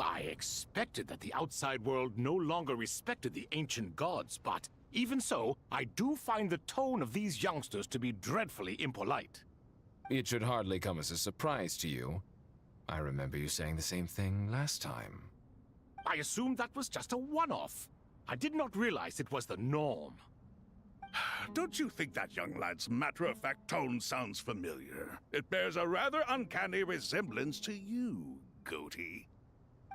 Speaker 17: I expected that the outside world no longer respected the ancient gods, but even so, I do find the tone of these youngsters to be dreadfully impolite.
Speaker 20: It should hardly come as a surprise to you. I remember you saying the same thing last time.
Speaker 17: I assumed that was just a one-off. I did not realize it was the norm.
Speaker 18: Don't you think that young lad's matter-of-fact tone sounds familiar? It bears a rather uncanny resemblance to you, Goatee.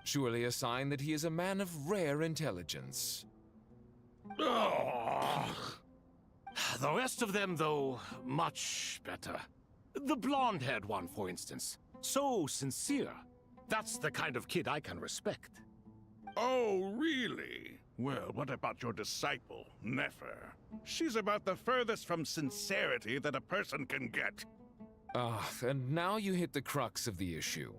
Speaker 20: Surely a sign that he is a man of rare intelligence.
Speaker 17: The rest of them, though, much better. The blonde-haired one, for instance. So sincere. That's the kind of kid I can respect.
Speaker 18: Oh, really? Well, what about your disciple, Nefer? She's about the furthest from sincerity that a person can get.
Speaker 20: And now you hit the crux of the issue.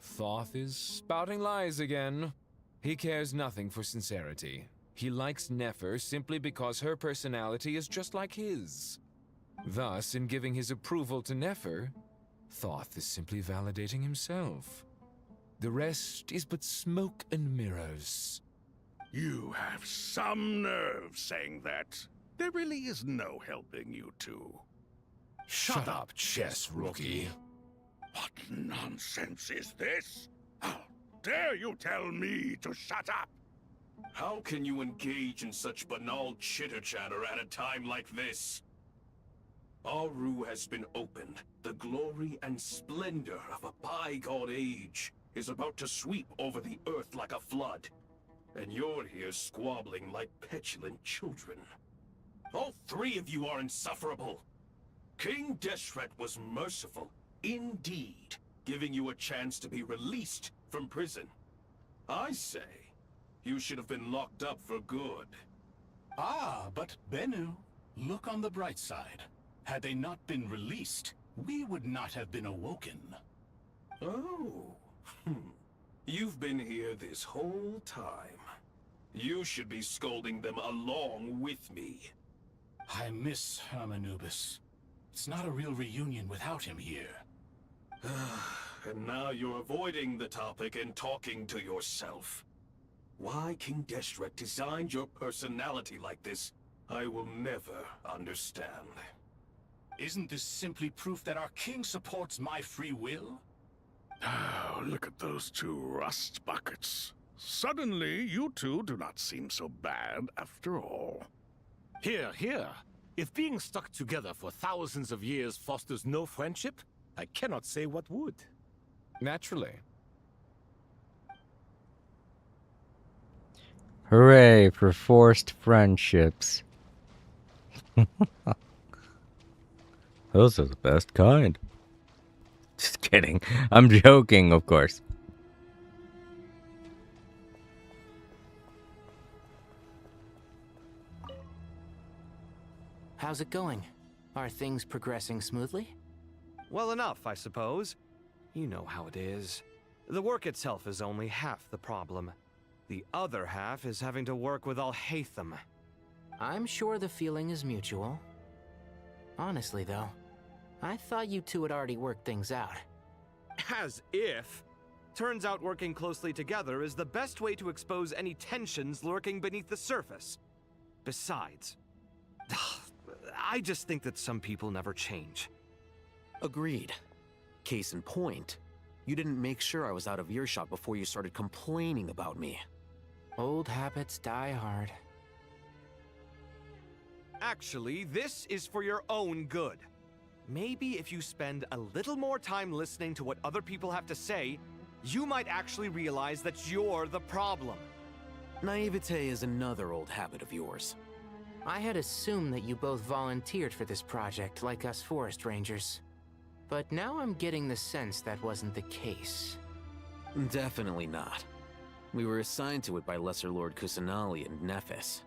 Speaker 20: Thoth is spouting lies again. He cares nothing for sincerity. He likes Nefer simply because her personality is just like his. Thus, in giving his approval to Nefer, Thoth is simply validating himself. The rest is but smoke and mirrors.
Speaker 18: You have some nerve saying that. There really is no helping you two.
Speaker 20: Shut up, chess rookie.
Speaker 18: What nonsense is this? How dare you tell me to shut up?
Speaker 2: How can you engage in such banal chitter-chatter at a time like this? Aru has been opened. The glory and splendor of a bygone age is about to sweep over the earth like a flood. And you're here squabbling like petulant children. All three of you are insufferable. King Deshret was merciful, indeed, giving you a chance to be released from prison. I say, you should have been locked up for good.
Speaker 21: Ah, but Bennu, look on the bright side. Had they not been released, we would not have been awoken.
Speaker 2: Oh, you've been here this whole time. You should be scolding them along with me.
Speaker 21: I miss Hermanubis. It's not a real reunion without him here.
Speaker 2: And now you're avoiding the topic and talking to yourself. Why King Deshret designed your personality like this, I will never understand.
Speaker 21: Isn't this simply proof that our king supports my free will?
Speaker 18: Oh, look at those two rust buckets. Suddenly, you two do not seem so bad after all.
Speaker 17: Here, here. If being stuck together for thousands of years fosters no friendship, I cannot say what would.
Speaker 20: Naturally.
Speaker 1: Hooray for forced friendships. Those are the best kind. Just kidding. I'm joking, of course.
Speaker 8: How's it going? Are things progressing smoothly?
Speaker 3: Well enough, I suppose. You know how it is. The work itself is only half the problem. The other half is having to work with Al-Haytham.
Speaker 8: I'm sure the feeling is mutual. Honestly, though, I thought you two had already worked things out.
Speaker 3: As if. Turns out working closely together is the best way to expose any tensions lurking beneath the surface. Besides, I just think that some people never change.
Speaker 10: Agreed. Case in point, you didn't make sure I was out of earshot before you started complaining about me.
Speaker 8: Old habits die hard.
Speaker 3: Actually, this is for your own good. Maybe if you spend a little more time listening to what other people have to say, you might actually realize that you're the problem.
Speaker 10: Naivete is another old habit of yours.
Speaker 8: I had assumed that you both volunteered for this project like us forest rangers. But now I'm getting the sense that wasn't the case.
Speaker 10: Definitely not. We were assigned to it by Lesser Lord Kusanali and Nephis.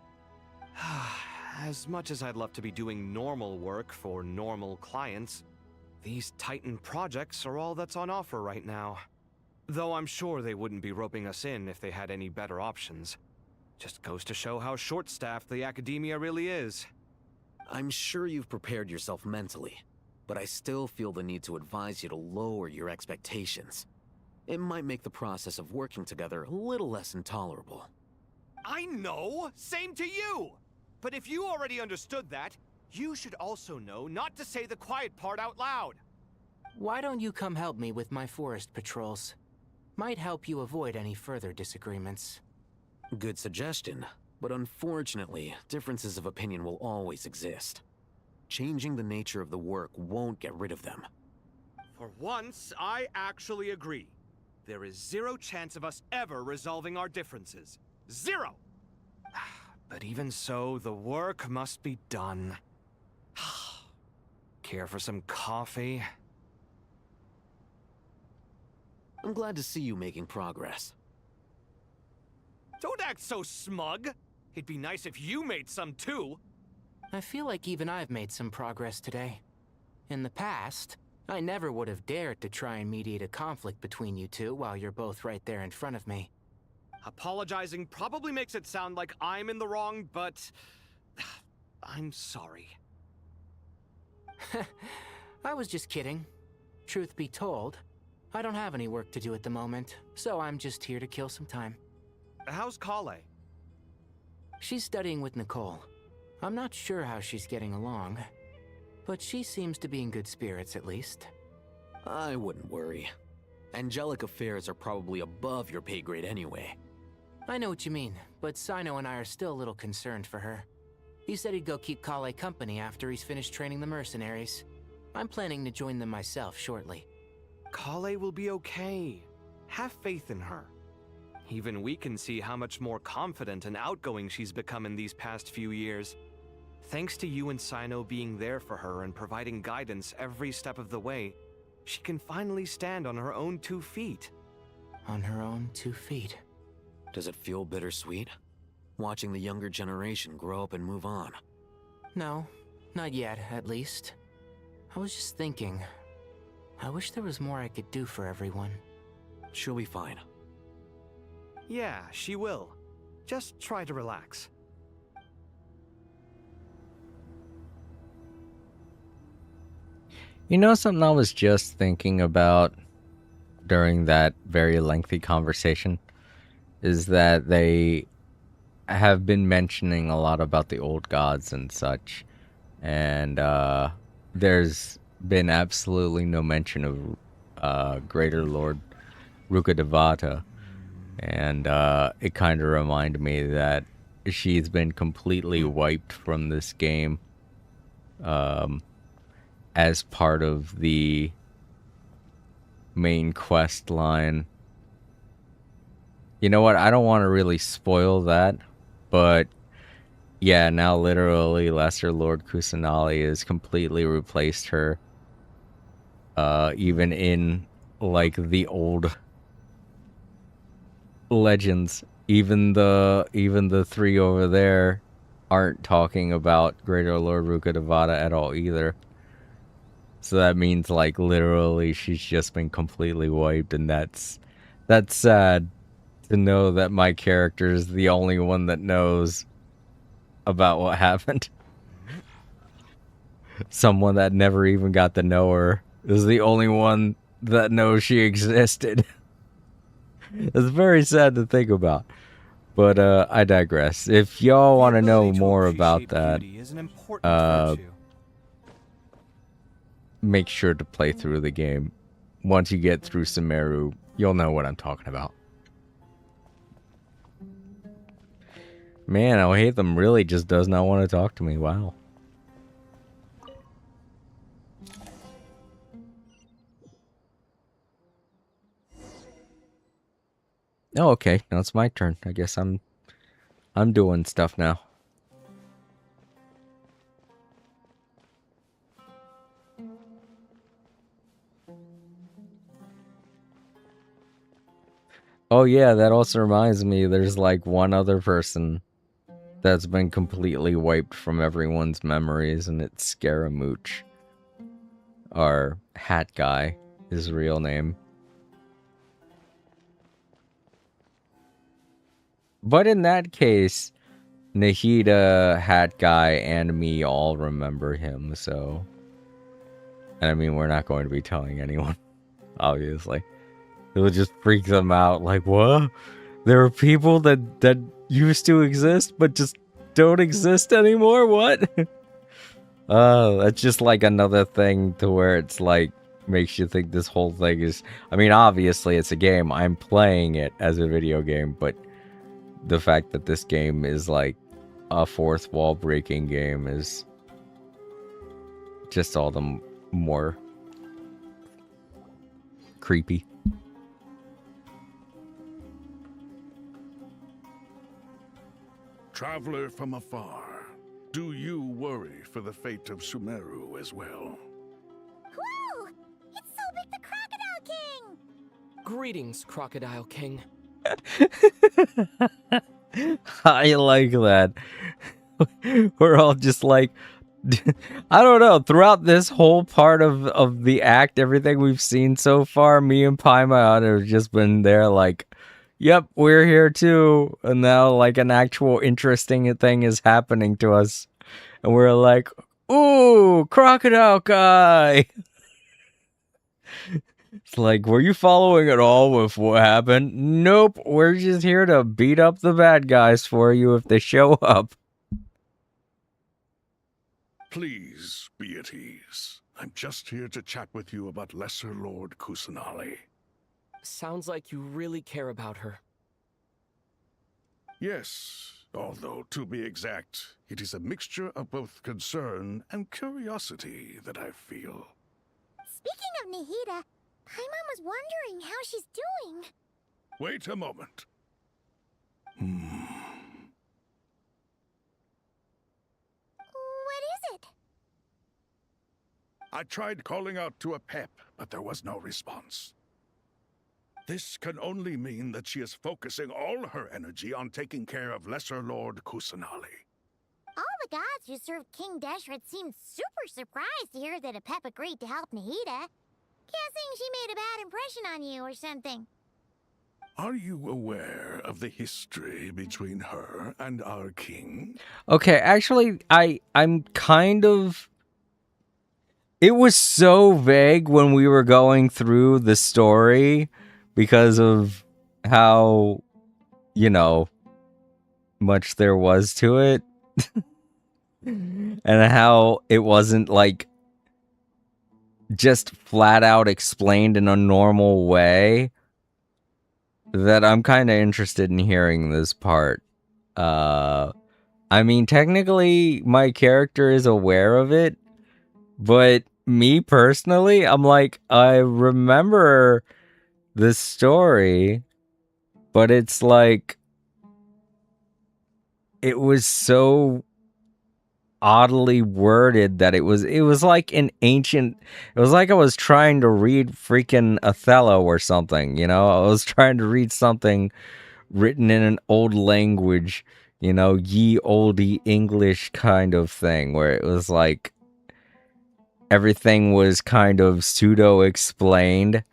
Speaker 3: As much as I'd love to be doing normal work for normal clients, these Titan projects are all that's on offer right now. Though I'm sure they wouldn't be roping us in if they had any better options. Just goes to show how short-staffed the academia really is.
Speaker 10: I'm sure you've prepared yourself mentally, but I still feel the need to advise you to lower your expectations. It might make the process of working together a little less intolerable.
Speaker 3: I know! Same to you! But if you already understood that, you should also know not to say the quiet part out loud.
Speaker 8: Why don't you come help me with my forest patrols? Might help you avoid any further disagreements.
Speaker 10: Good suggestion, but unfortunately, differences of opinion will always exist. Changing the nature of the work won't get rid of them.
Speaker 3: For once, I actually agree. There is zero chance of us ever resolving our differences. Zero! But even so, the work must be done. Care for some coffee?
Speaker 10: I'm glad to see you making progress.
Speaker 3: Don't act so smug! It'd be nice if you made some too!
Speaker 8: I feel like even I've made some progress today. In the past, I never would have dared to try and mediate a conflict between you two while you're both right there in front of me.
Speaker 3: Apologizing probably makes it sound like I'm in the wrong, but... I'm sorry.
Speaker 8: I was just kidding. Truth be told, I don't have any work to do at the moment, so I'm just here to kill some time.
Speaker 3: How's Kale?
Speaker 8: She's studying with Nicole. I'm not sure how she's getting along, but she seems to be in good spirits at least.
Speaker 10: I wouldn't worry. Angelic affairs are probably above your pay grade anyway.
Speaker 8: I know what you mean, but Sino and I are still a little concerned for her. He said he'd go keep Kale company after he's finished training the mercenaries. I'm planning to join them myself shortly.
Speaker 3: Kale will be okay. Have faith in her. Even we can see how much more confident and outgoing she's become in these past few years. Thanks to you and Sino being there for her and providing guidance every step of the way, she can finally stand on her own 2 feet.
Speaker 8: On her own 2 feet.
Speaker 10: Does it feel bittersweet? Watching the younger generation grow up and move on?
Speaker 8: No, not yet, at least. I was just thinking, I wish there was more I could do for everyone.
Speaker 10: She'll be fine.
Speaker 3: Yeah, she will. Just try to relax.
Speaker 1: You know something I was just thinking about during that very lengthy conversation? Is that they have been mentioning a lot about the old gods and such. And there's been absolutely no mention of Greater Lord Rukkhadevata. And it kind of reminded me that she's been completely wiped from this game as part of the main quest line. You know what? I don't want to really spoil that, but yeah, now literally Lesser Lord Kusanali has completely replaced her. Even in like the old legends, even the 3 over there aren't talking about Greater Lord Rukkhadevata at all either. So that means like literally she's just been completely wiped, and that's sad to know that my character is the only one that knows about what happened. Someone that never even got to know her is the only one that knows she existed. It's very sad to think about. But I digress. If y'all want to know more about that, make sure to play through the game. Once you get through Sumeru, you'll know what I'm talking about. Man, Alhaitham really just does not want to talk to me. Wow. Oh, okay. Now it's my turn. I guess I'm doing stuff now. Oh yeah, that also reminds me there's like one other person that's been completely wiped from everyone's memories, and it's Scaramouche. Our hat guy, his real name. But in that case, Nahida, Hat Guy, and me all remember him, so... And I mean, we're not going to be telling anyone, obviously. It would just freak them out, like, what? There are people that used to exist, but just don't exist anymore? What? That's just like another thing to where it's like, makes you think this whole thing is... I mean, obviously it's a game. I'm playing it as a video game, but the fact that this game is like a fourth wall breaking game is just all the more creepy.
Speaker 18: Traveler from afar, do you worry for the fate of Sumeru as well?
Speaker 5: Whoa! It's so big the Crocodile King!
Speaker 6: Greetings, Crocodile King.
Speaker 1: I like that. We're all just like, I don't know, throughout this whole part of the act, everything we've seen so far, me and Paimon have just been there like, yep, we're here too. And now like an actual interesting thing is happening to us. And we're like, ooh, crocodile guy. It's like, were you following at all with what happened? Nope, we're just here to beat up the bad guys for you if they show up.
Speaker 18: Please be at ease. I'm just here to chat with you about Lesser Lord Kusanali.
Speaker 6: Sounds like you really care about her.
Speaker 18: Yes, although to be exact, it is a mixture of both concern and curiosity that I feel.
Speaker 5: Speaking of Nahida, Paimon was wondering how she's doing.
Speaker 18: Wait a moment.
Speaker 5: What is it?
Speaker 18: I tried calling out to a pep, but there was no response. This can only mean that she is focusing all her energy on taking care of Lesser Lord Kusanali.
Speaker 5: All the gods who served King Deshret seemed super surprised to hear that a pep agreed to help Nahida. Guessing she made a bad impression on you or something.
Speaker 18: Are you aware of the history between her and our king?
Speaker 1: Okay, actually, I'm kind of... It was so vague when we were going through the story because of how, you know, much there was to it. And how it wasn't, like, just flat out explained in a normal way, that I'm kind of interested in hearing this part. I mean, technically, my character is aware of it, but me personally, I'm like, I remember this story, but it's like, it was so oddly worded that it was like an ancient, it was like I was trying to read freaking Othello or something, you know? I was trying to read something written in an old language, you know, ye olde English kind of thing, where it was like everything was kind of pseudo explained.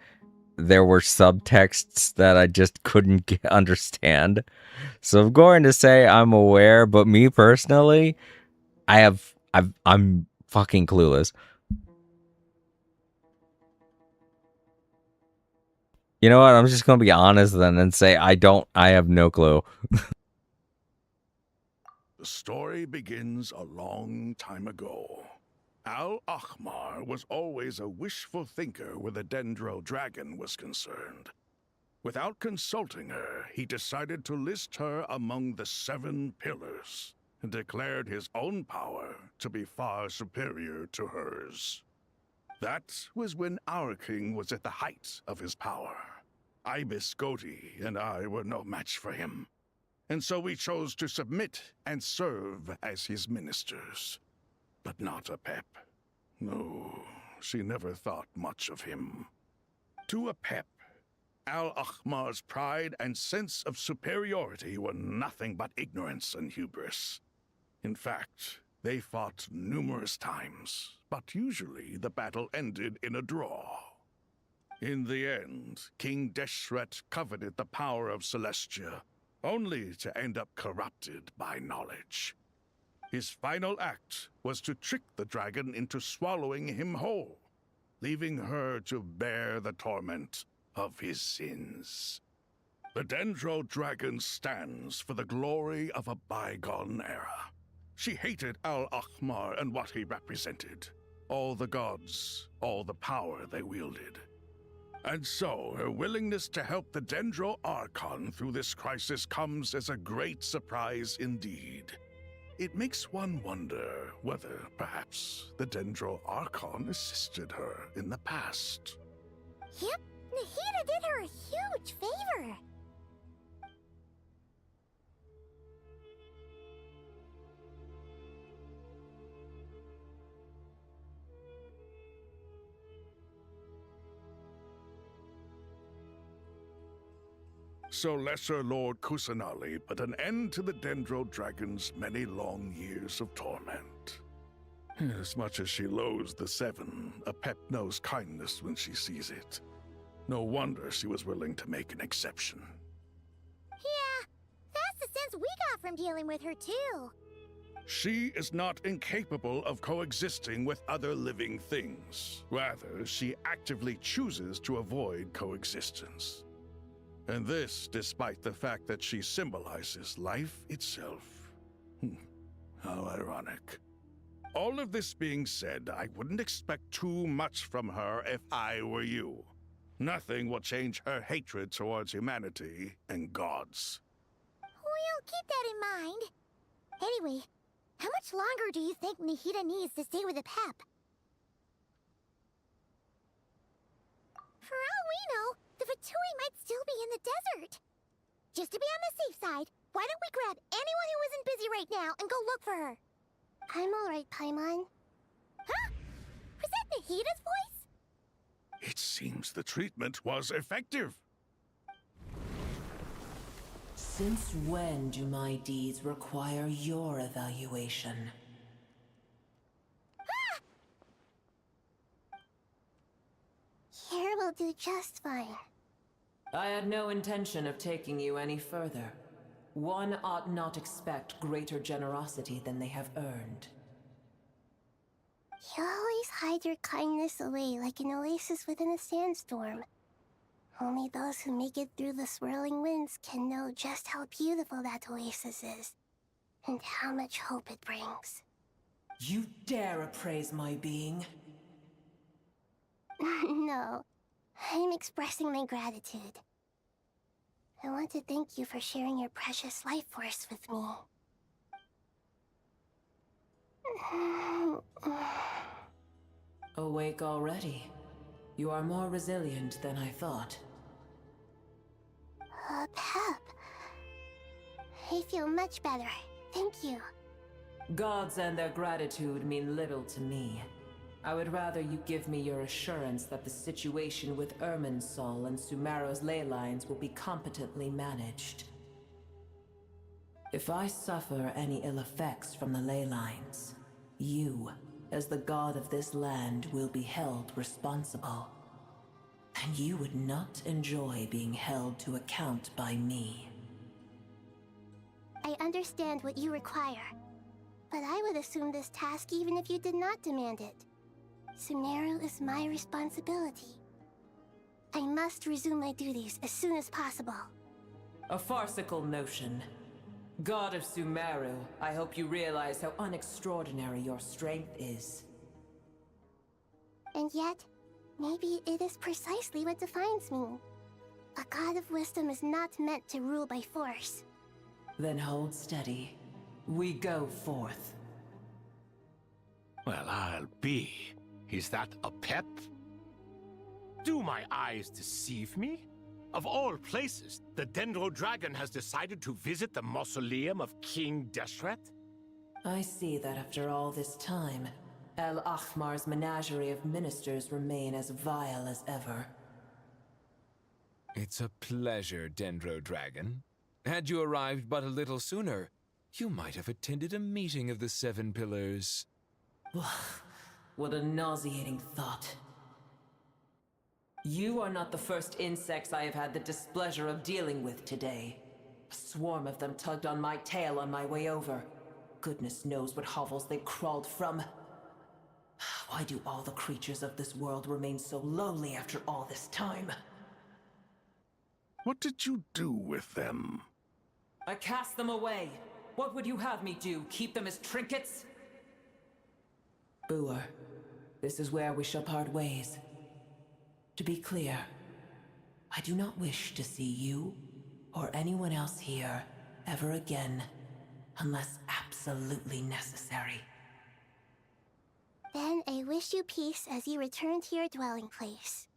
Speaker 1: There were subtexts that I just couldn't understand. So I'm going to say I'm aware, but me personally, I'm fucking clueless. You know what? I'm just going to be honest then and say I have no clue.
Speaker 18: The story begins a long time ago. Al-Ahmar was always a wishful thinker where the Dendro dragon was concerned. Without consulting her, he decided to list her among the 7 pillars, and declared his own power to be far superior to hers. That was when our king was at the height of his power. Ibis Goti and I were no match for him, and so we chose to submit and serve as his ministers. But not a pep. No, she never thought much of him. To a pep, Al-Ahmar's pride and sense of superiority were nothing but ignorance and hubris. In fact, they fought numerous times, but usually the battle ended in a draw. In the end, King Deshret coveted the power of Celestia, only to end up corrupted by knowledge. His final act was to trick the dragon into swallowing him whole, leaving her to bear the torment of his sins. The Dendro dragon stands for the glory of a bygone era. She hated Al-Ahmar and what he represented. All the gods, all the power they wielded. And so, her willingness to help the Dendro Archon through this crisis comes as a great surprise indeed. It makes one wonder whether, perhaps, the Dendro Archon assisted her in the past.
Speaker 5: Yep, Nahida did her a huge favor.
Speaker 18: So Lesser Lord Kusanali put an end to the Dendro Dragon's many long years of torment. As much as she loathes the Seven, Apep knows kindness when she sees it. No wonder she was willing to make an exception.
Speaker 5: Yeah, that's the sense we got from dealing with her too.
Speaker 18: She is not incapable of coexisting with other living things. Rather, she actively chooses to avoid coexistence. And this despite the fact that she symbolizes life itself. How ironic. All of this being said, I wouldn't expect too much from her if I were you. Nothing will change her hatred towards humanity and gods.
Speaker 5: We'll keep that in mind. Anyway, how much longer do you think Nahida needs to stay with the Pep? For all we know, the Fatui might still be in the desert. Just to be on the safe side, why don't we grab anyone who isn't busy right now and go look for her? I'm alright, Paimon. Huh? Was that Nahida's voice?
Speaker 18: It seems the treatment was effective.
Speaker 16: Since when do my deeds require your evaluation?
Speaker 5: Here will do just fine.
Speaker 16: I had no intention of taking you any further. One ought not expect greater generosity than they have earned.
Speaker 5: You always hide your kindness away like an oasis within a sandstorm. Only those who make it through the swirling winds can know just how beautiful that oasis is, and how much hope it brings.
Speaker 16: You dare appraise my being?
Speaker 5: No, I'm expressing my gratitude. I want to thank you for sharing your precious life force with me.
Speaker 16: Awake already? You are more resilient than I thought.
Speaker 5: Pep. I feel much better. Thank you.
Speaker 16: Gods and their gratitude mean little to me. I would rather you give me your assurance that the situation with Irminsul and Sumeru's ley lines will be competently managed. If I suffer any ill effects from the ley lines, you, as the god of this land, will be held responsible. And you would not enjoy being held to account by me.
Speaker 5: I understand what you require, but I would assume this task even if you did not demand it. Sumeru is my responsibility. I must resume my duties as soon as possible.
Speaker 16: A farcical notion. God of Sumeru, I hope you realize how unextraordinary your strength is.
Speaker 5: And yet, maybe it is precisely what defines me. A god of wisdom is not meant to rule by force.
Speaker 16: Then hold steady. We go forth.
Speaker 17: Well, I'll be. Is that a pep? Do my eyes deceive me? Of all places, the Dendro Dragon has decided to visit the mausoleum of King Deshret?
Speaker 16: I see that after all this time, El Ahmar's menagerie of ministers remain as vile as ever.
Speaker 20: It's a pleasure, Dendro Dragon. Had you arrived but a little sooner, you might have attended a meeting of the Seven Pillars.
Speaker 16: What a nauseating thought. You are not the first insects I have had the displeasure of dealing with today. A swarm of them tugged on my tail on my way over. Goodness knows what hovels they crawled from. Why do all the creatures of this world remain so lowly after all this time?
Speaker 18: What did you do with them?
Speaker 16: I cast them away. What would you have me do? Keep them as trinkets? Boer, this is where we shall part ways. To be clear, I do not wish to see you or anyone else here ever again, unless absolutely necessary.
Speaker 5: Then I wish you peace as you return to your dwelling place.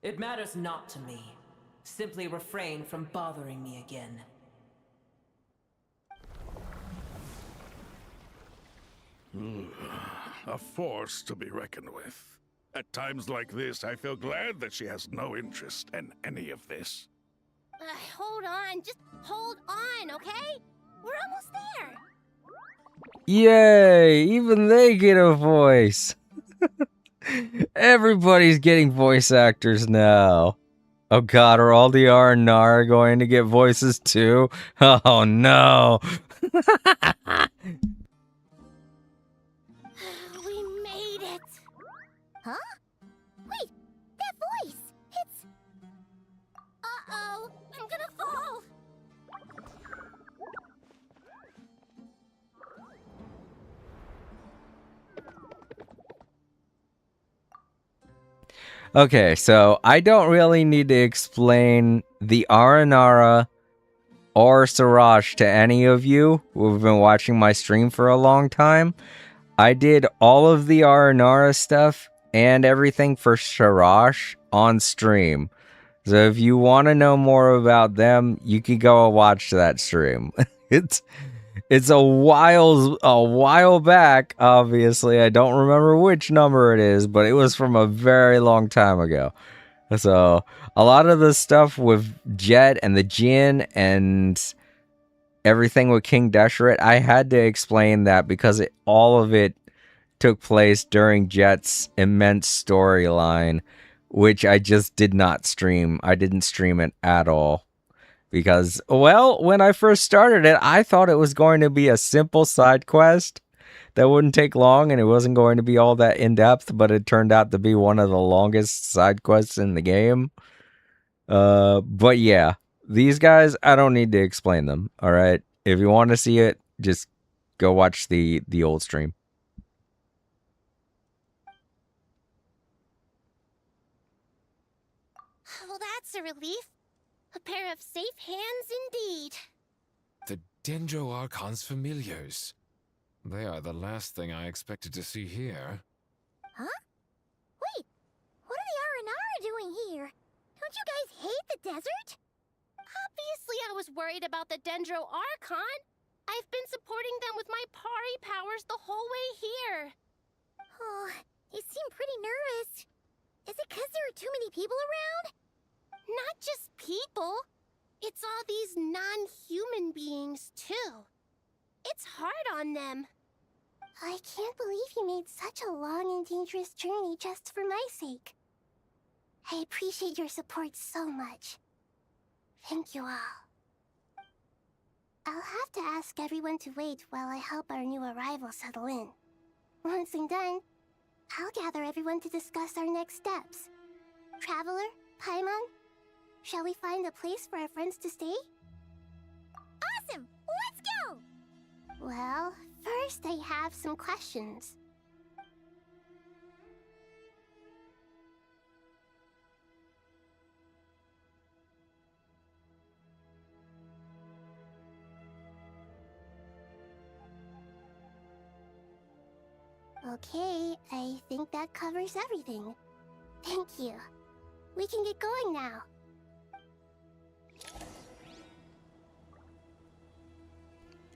Speaker 16: It matters not to me. Simply refrain from bothering me again.
Speaker 18: A force to be reckoned with. At times like this, I feel glad that she has no interest in any of this.
Speaker 5: Hold on, just hold on, okay? We're almost there.
Speaker 1: Yay! Even they get a voice. Everybody's getting voice actors now. Oh god, are all the R&R going to get voices too? Oh no!
Speaker 5: We made it. Huh? Wait, that voice. It's... Uh-oh, I'm gonna fall.
Speaker 1: Okay, so I don't really need to explain the Aranara or Siraj to any of you who've been watching my stream for a long time. I did all of the Aranara stuff and everything for Siraj on stream. So if you want to know more about them, you can go watch that stream. It's a while back, obviously. I don't remember which number it is, but it was from a very long time ago. So, a lot of the stuff with Jet and the Jinn and everything with King Deshret, I had to explain that because all of it took place during Jet's immense storyline, which I just did not stream. I didn't stream it at all. Because, well, when I first started it, I thought it was going to be a simple side quest that wouldn't take long and it wasn't going to be all that in-depth, but it turned out to be one of the longest side quests in the game. But yeah, these guys, I don't need to explain them, alright? If you want to see it, just go watch the old stream.
Speaker 5: Well, that's a relief. A pair of safe hands indeed.
Speaker 20: The Dendro Archon's familiars. They are the last thing I expected to see here.
Speaker 5: Huh? Wait, what are the Aranara doing here? Don't you guys hate the desert? Obviously I was worried about the Dendro Archon. I've been supporting them with my Pari powers the whole way here. Oh, you seem pretty nervous. Is it because there are too many people around? Not just people. It's all these non-human beings, too. It's hard on them. I can't believe you made such a long and dangerous journey just for my sake. I appreciate your support so much. Thank you all. I'll have to ask everyone to wait while I help our new arrival settle in. Once I'm done, I'll gather everyone to discuss our next steps. Traveler, Paimon, shall we find a place for our friends to stay? Awesome! Let's go! Well, first I have some questions. Okay, I think that covers everything. Thank you. We can get going now.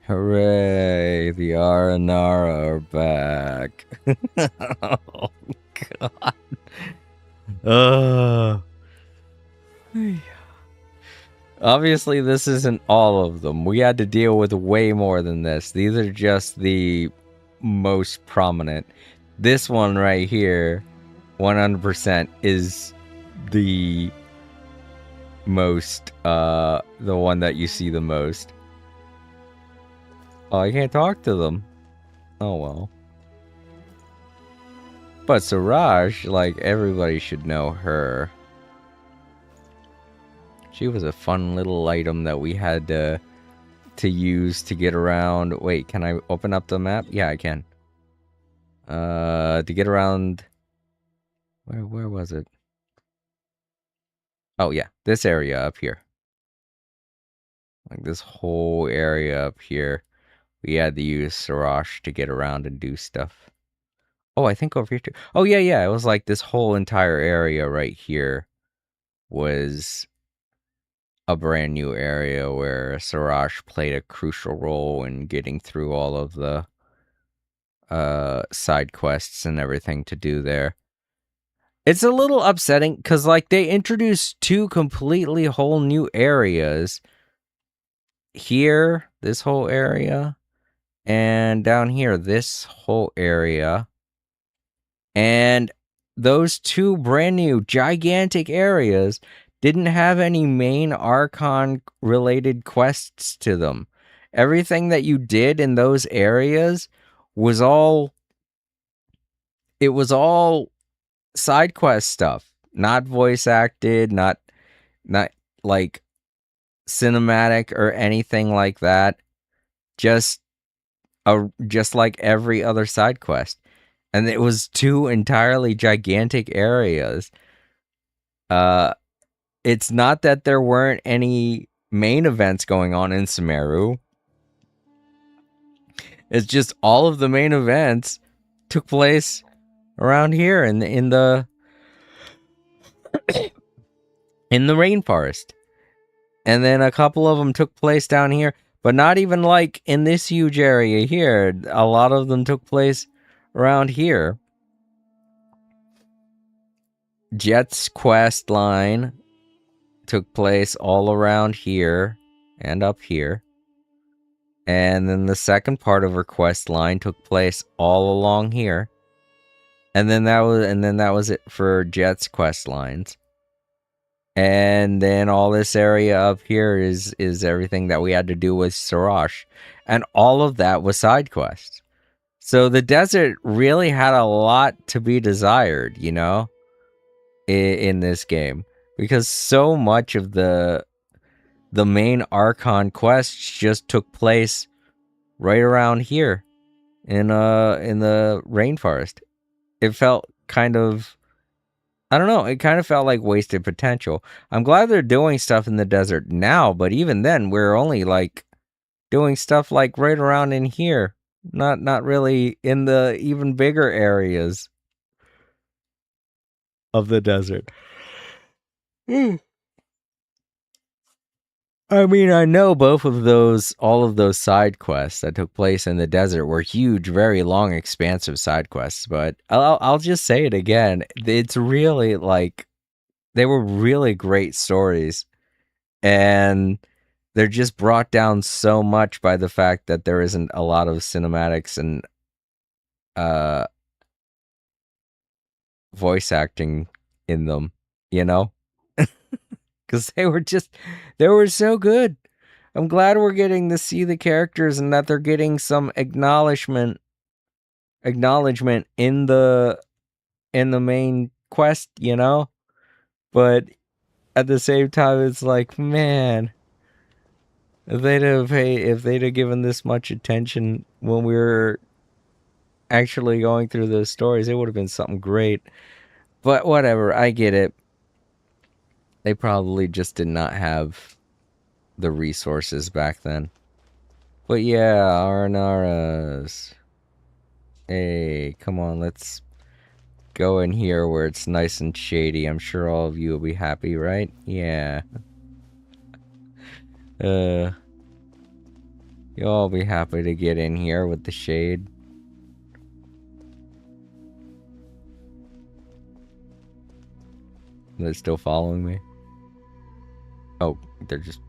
Speaker 1: Hooray, the Aranara are back. Oh, God. Obviously, this isn't all of them. We had to deal with way more than this. These are just the most prominent. This one right here, 100%, is the most, the one that you see the most. Oh, I can't talk to them. Oh, well. But Siraj, like, everybody should know her. She was a fun little item that we had to use to get around. Wait, can I open up the map? Yeah, I can. To get around... Where was it? Oh yeah, this area up here. Like this whole area up here. We had to use Sarash to get around and do stuff. Oh, I think over here too. Oh yeah. It was like this whole entire area right here was a brand new area where Sarash played a crucial role in getting through all of the side quests and everything to do there. It's a little upsetting because like they introduced two completely whole new areas here, this whole area, and down here, this whole area. And those two brand new gigantic areas didn't have any main Archon related quests to them. Everything that you did in those areas was all side quest stuff, not voice acted, not like cinematic or anything like that. Just like every other side quest. And it was two entirely gigantic areas. It's not that there weren't any main events going on in Sumeru. It's just all of the main events took place around here in the rainforest. And then a couple of them took place down here, but not even like in this huge area here. A lot of them took place around here. Jet's quest line took place all around here and up here. And then the second part of her quest line took place all along here. And then that was it for Jet's quest lines. And then all this area up here is everything that we had to do with Sarash. And all of that was side quests. So the desert really had a lot to be desired, you know, in this game. Because so much of the main Archon quests just took place right around here in the rainforest. It felt kind of, I don't know, it kind of felt like wasted potential. I'm glad they're doing stuff in the desert now, but even then we're only like doing stuff like right around in here. Not really in the even bigger areas of the desert. I mean, I know all of those side quests that took place in the desert were huge, very long, expansive side quests, but I'll just say it again. It's really like, they were really great stories, and they're just brought down so much by the fact that there isn't a lot of cinematics and voice acting in them, you know? Because they were so good. I'm glad we're getting to see the characters and that they're getting some acknowledgement in the main quest, you know? But at the same time, it's like, man, if they'd have given this much attention when we were actually going through those stories, it would have been something great. But whatever, I get it. They probably just did not have the resources back then. But yeah, Arnaras. Hey, come on, let's go in here where it's nice and shady. I'm sure all of you will be happy, right? Yeah. You'll all be happy to get in here with the shade. They're still following me? Oh, they're just...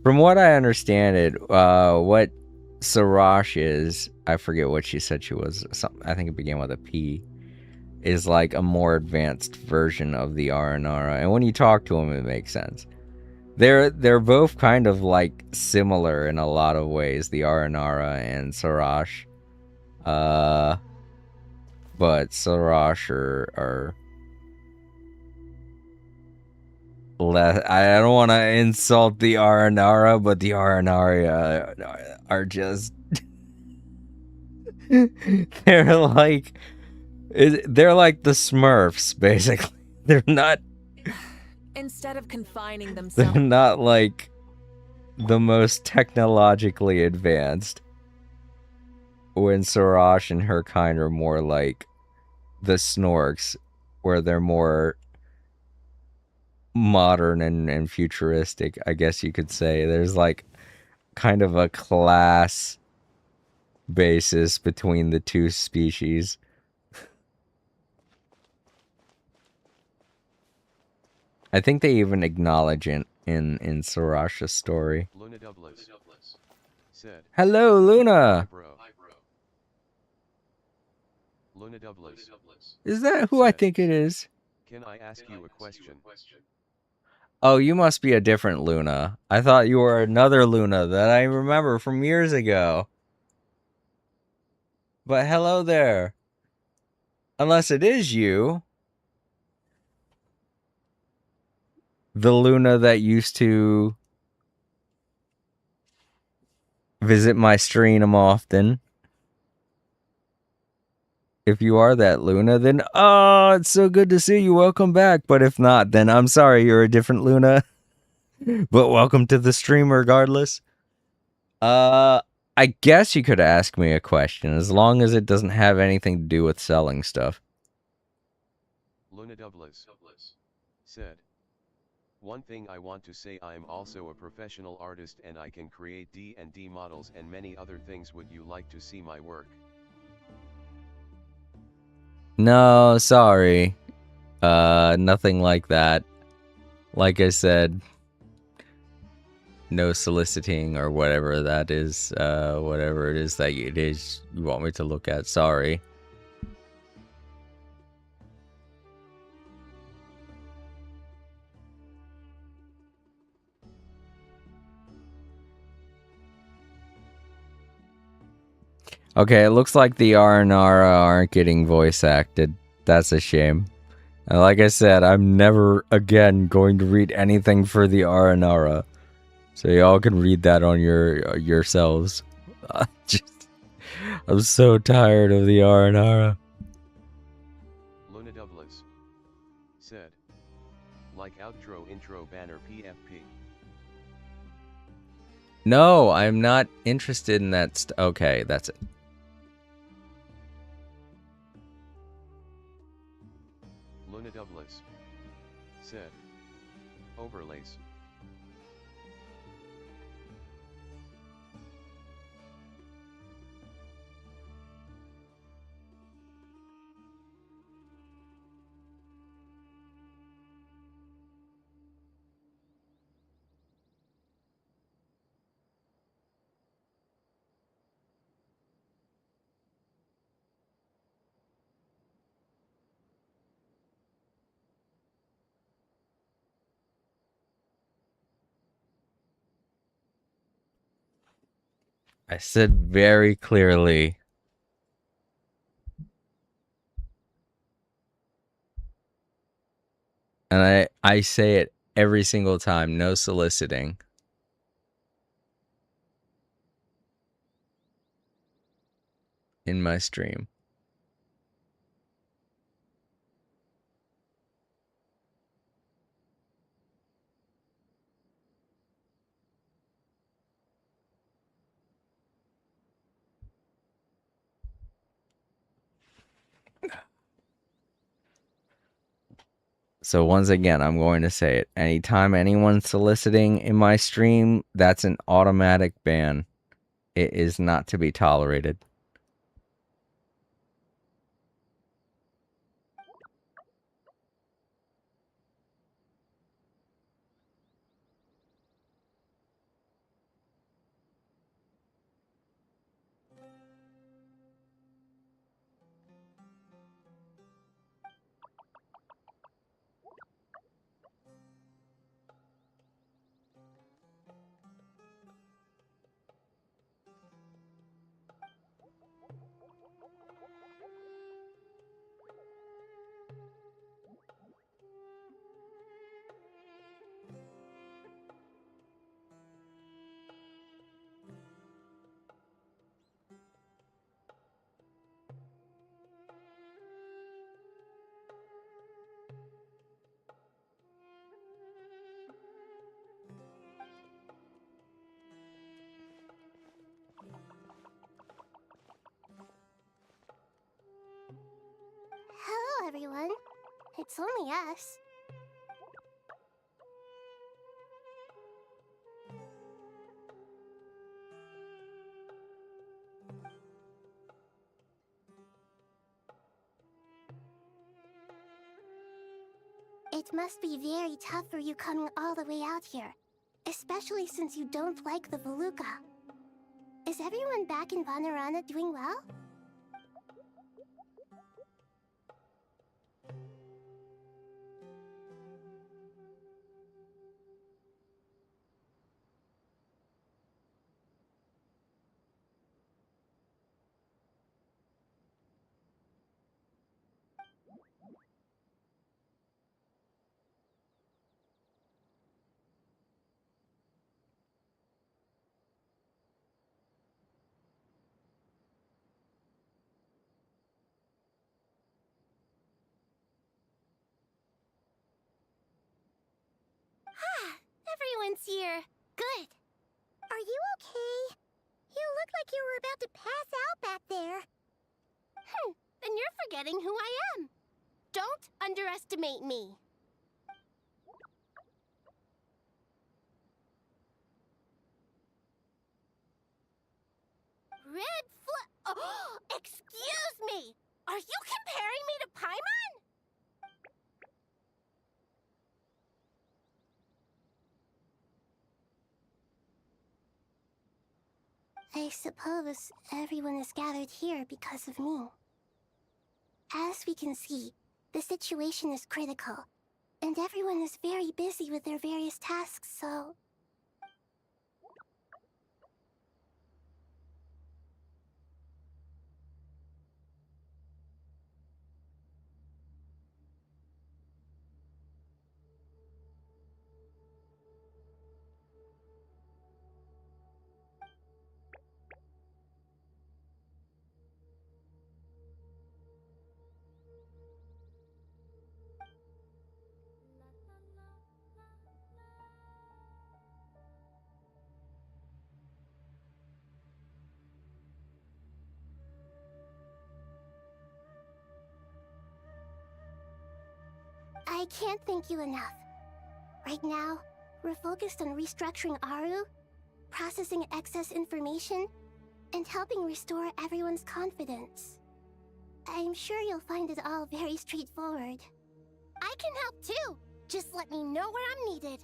Speaker 1: From what I understand it, what Sarash is, I forget what she said she was, I think it began with a P, is like a more advanced version of the Aranara. And when you talk to them, it makes sense. They're both kind of like similar in a lot of ways, the Aranara and Sarash. But Sarash are I don't want to insult the Aranara, but the Aranara are just They're like the Smurfs, basically. They're not
Speaker 4: Instead of confining
Speaker 1: they're
Speaker 4: themselves.
Speaker 1: not like the most technologically advanced. When Sarash and her kind are more like the Snorks, where they're more modern and futuristic, I guess you could say. There's like kind of a class basis between the two species. I think they even acknowledge it in Sarash's story.
Speaker 7: Luna Douglas said,
Speaker 1: Hello, Luna.
Speaker 7: Hi, bro. Luna Douglas.
Speaker 1: Is that who I think it is?
Speaker 7: Can I ask you a question?
Speaker 1: Oh, you must be a different Luna. I thought you were another Luna that I remember from years ago. But hello there. Unless it is you. The Luna that used to visit my stream often. If you are that Luna, then oh, it's so good to see you. Welcome back. But if not, then I'm sorry, you're a different Luna. But welcome to the stream regardless. I guess you could ask me a question as long as it doesn't have anything to do with selling stuff.
Speaker 7: Luna Douglas said, one thing I want to say, I am also a professional artist and I can create D&D models and many other things. Would you like to see my work?
Speaker 1: No, sorry. Nothing like that. Like I said, no soliciting or whatever that is, whatever it is that it is you want me to look at. Sorry. Okay, it looks like the Aranara aren't getting voice acted. That's a shame. And like I said, I'm never again going to read anything for the Aranara. So y'all can read that on yourselves. I'm so tired of the Aranara.
Speaker 7: Luna Douglas said, like outro intro banner PFP.
Speaker 1: No, I'm not interested in that okay, that's it.
Speaker 7: Luna Douglas said, overlays.
Speaker 1: I said very clearly. And I say it every single time, no soliciting. In my stream. So once again, I'm going to say it. Anytime anyone's soliciting in my stream, that's an automatic ban. It is not to be tolerated.
Speaker 5: It's only us. It must be very tough for you coming all the way out here, especially since you don't like the Voluka. Is everyone back in Vanarana doing well? Everyone's here. Good. Are you okay? You look like you were about to pass out back there. Then you're forgetting who I am. Don't underestimate me. Red Oh, excuse me! Are you comparing me to Paimon? I suppose everyone is gathered here because of me. As we can see, the situation is critical, and everyone is very busy with their various tasks, so... I can't thank you enough. Right now, we're focused on restructuring Aru, processing excess information, and helping restore everyone's confidence. I'm sure you'll find it all very straightforward. I can help too! Just let me know where I'm needed.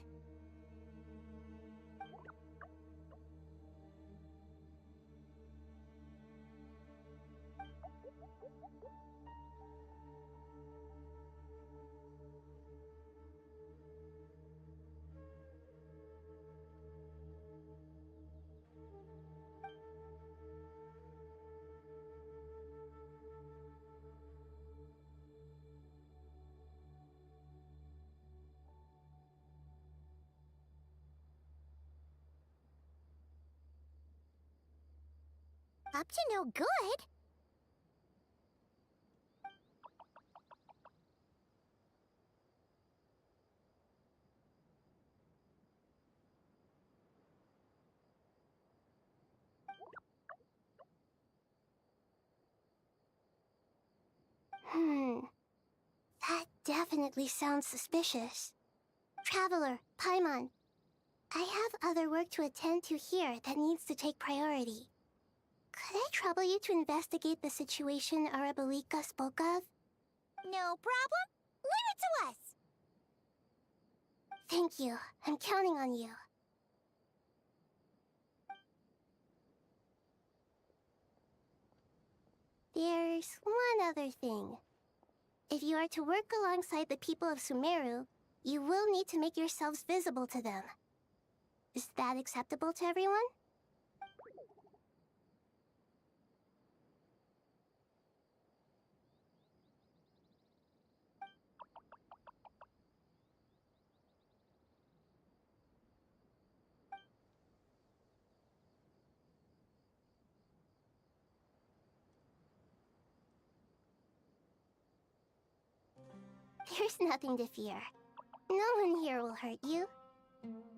Speaker 5: Up to no good? That definitely sounds suspicious. Traveler, Paimon, I have other work to attend to here that needs to take priority. Could I trouble you to investigate the situation Arabalika spoke of? No problem. Leave it to us! Thank you. I'm counting on you. There's one other thing. If you are to work alongside the people of Sumeru, you will need to make yourselves visible to them. Is that acceptable to everyone? There's nothing to fear. No one here will hurt you.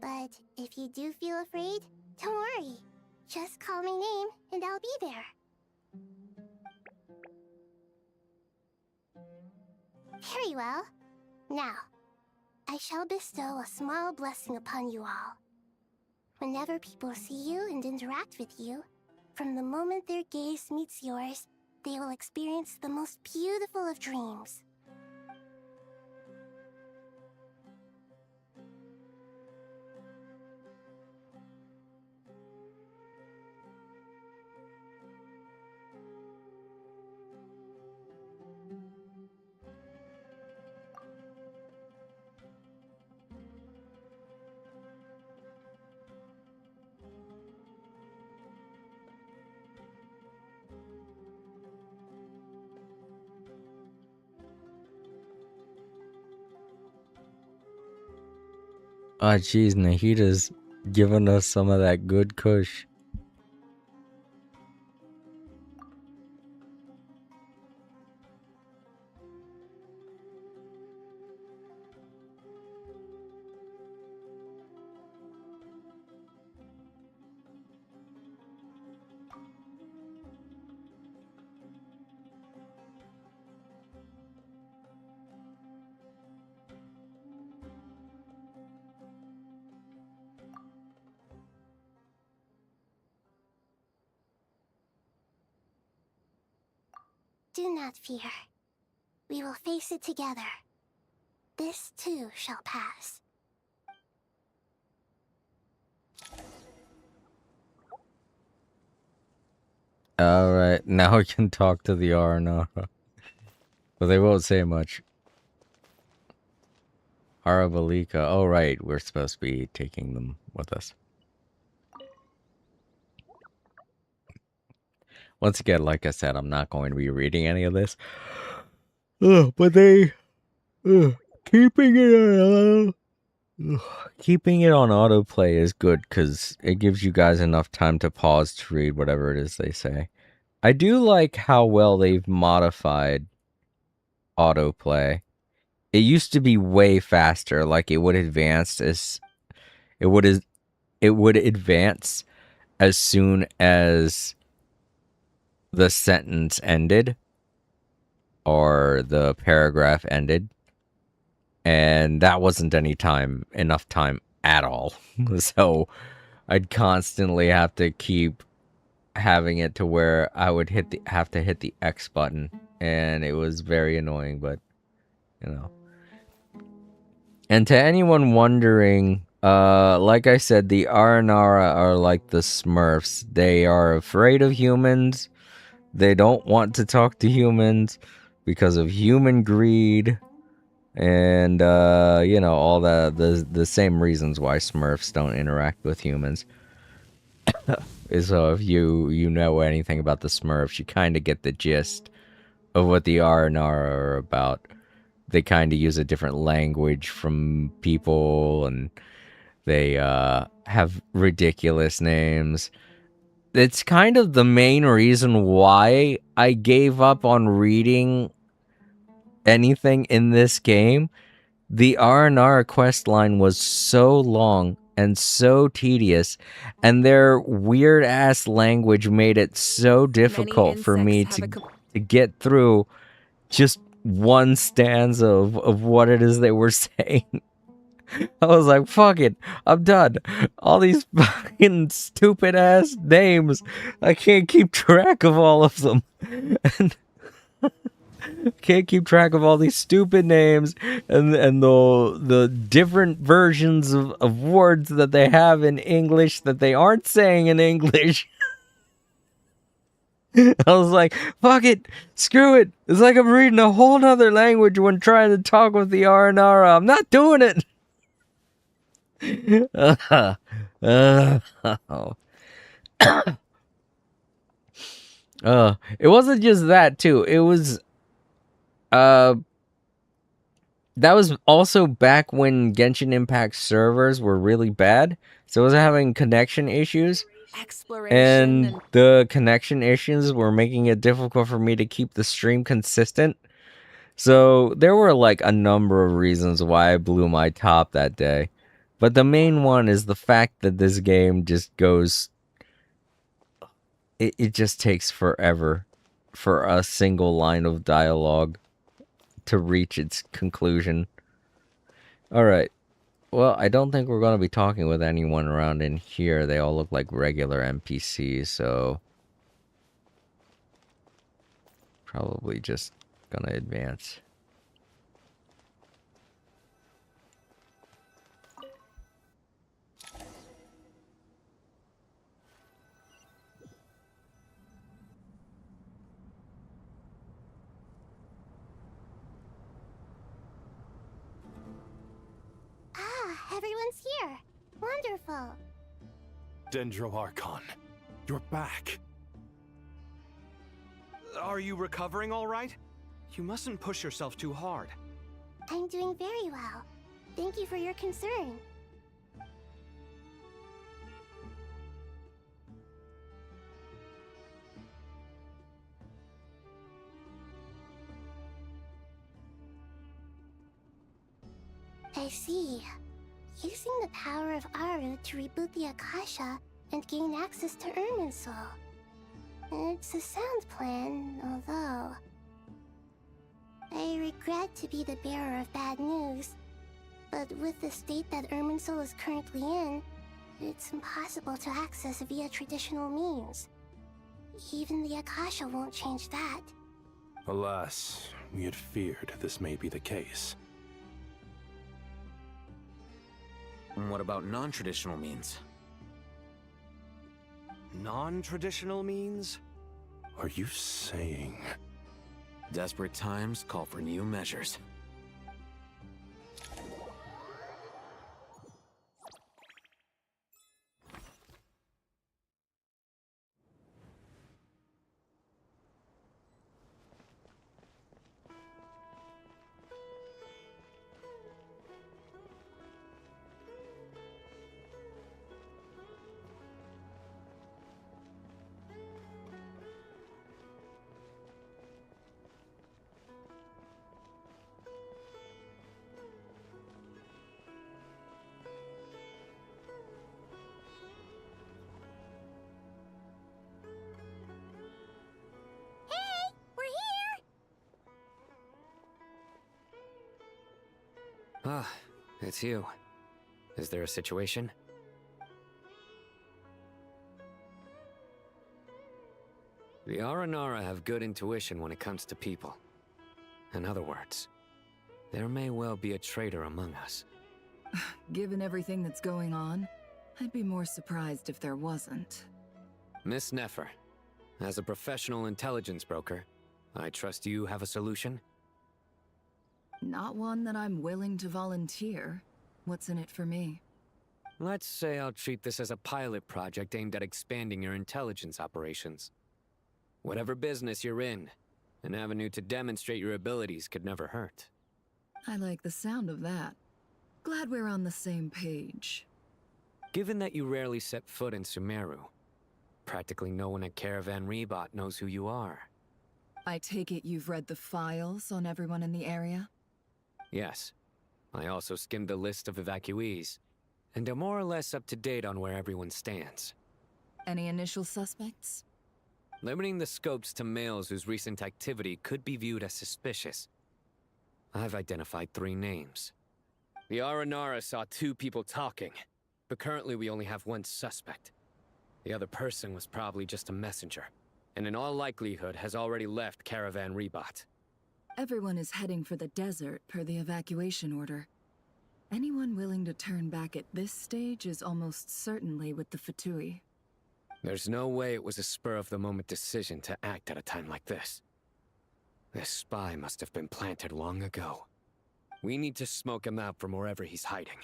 Speaker 5: But if you do feel afraid, don't worry. Just call my name and I'll be there. Very well. Now, I shall bestow a small blessing upon you all. Whenever people see you and interact with you, from the moment their gaze meets yours, they will experience the most beautiful of dreams.
Speaker 1: Ah, jeez, Nahita's giving us some of that good kush.
Speaker 5: Do not fear. We will face it together. This too shall pass.
Speaker 1: Alright, now we can talk to the Aranara. But they won't say much. Arabalika. Oh, right, we're supposed to be taking them with us. Once again, like I said, I'm not going to be reading any of this. But they... keeping it keeping it on autoplay is good because it gives you guys enough time to pause to read whatever it is they say. I do like how well they've modified autoplay. It used to be way faster, like it would advance as it would advance as soon as the sentence ended or the paragraph ended. And that wasn't enough time at all. So I'd constantly have to keep having it to where I would have to hit the X button, and it was very annoying, but you know. And to anyone wondering, like I said, the Aranara are like the Smurfs. They are afraid of humans. They don't want to talk to humans because of human greed. And, you know, all the same reasons why Smurfs don't interact with humans. So if you know anything about the Smurfs, you kind of get the gist of what the Aranara are about. They kind of use a different language from people, and they have ridiculous names. It's kind of the main reason why I gave up on reading anything in this game. The Aranara quest line was so long and so tedious, and their weird-ass language made it so difficult for me to get through just one stanza of what it is they were saying. I was like, fuck it, I'm done. All these fucking stupid-ass names, I can't keep track of all of them. And can't keep track of all these stupid names and the different versions of words that they have in English that they aren't saying in English. I was like, fuck it, screw it. It's like I'm reading a whole nother language when trying to talk with the Aranara. I'm not doing it. It wasn't just that too. It was that was also back when Genshin Impact servers were really bad. So I was having connection issues. And the connection issues were making it difficult for me to keep the stream consistent. So there were like a number of reasons why I blew my top that day. But the main one is the fact that this game just goes... It just takes forever for a single line of dialogue to reach its conclusion. Alright. Well, I don't think we're going to be talking with anyone around in here. They all look like regular NPCs, so... probably just gonna advance.
Speaker 5: Ah, everyone's here. Wonderful.
Speaker 3: Dendro-Archon, you're back. Are you recovering all right? You mustn't push yourself too hard.
Speaker 5: I'm doing very well. Thank you for your concern. I see. Using the power of Aru to reboot the Akasha and gain access to Irminsul. It's a sound plan, although... I regret to be the bearer of bad news, but with the state that Irminsul is currently in, it's impossible to access via traditional means. Even the Akasha won't change that.
Speaker 15: Alas, we had feared this may be the case.
Speaker 10: And what about non-traditional means?
Speaker 3: Non-traditional means?
Speaker 15: Are you saying...
Speaker 10: Desperate times call for new measures.
Speaker 8: Ah, it's you. Is there a situation? The Aranara have good intuition when it comes to people. In other words, there may well be a traitor among us.
Speaker 13: Given everything that's going on, I'd be more surprised if there wasn't.
Speaker 8: Miss Nefer, as a professional intelligence broker, I trust you have a solution?
Speaker 13: Not one that I'm willing to volunteer. What's in it for me?
Speaker 8: Let's say I'll treat this as a pilot project aimed at expanding your intelligence operations. Whatever business you're in, an avenue to demonstrate your abilities could never hurt.
Speaker 13: I like the sound of that. Glad we're on the same page.
Speaker 8: Given that you rarely set foot in Sumeru, practically no one at Caravan Rebot knows who you are.
Speaker 13: I take it you've read the files on everyone in the area?
Speaker 8: Yes. I also skimmed the list of evacuees, and am more or less up to date on where everyone stands.
Speaker 13: Any initial suspects?
Speaker 8: Limiting the scopes to males whose recent activity could be viewed as suspicious. I've identified 3 names. The Aranara saw 2 people talking, but currently we only have 1 suspect. The other person was probably just a messenger, and in all likelihood has already left Caravan Rebot.
Speaker 13: Everyone is heading for the desert per the evacuation order. Anyone willing to turn back at this stage is almost certainly with the Fatui.
Speaker 8: There's no way it was a spur-of-the-moment decision to act at a time like this. This spy must have been planted long ago. We need to smoke him out from wherever he's hiding.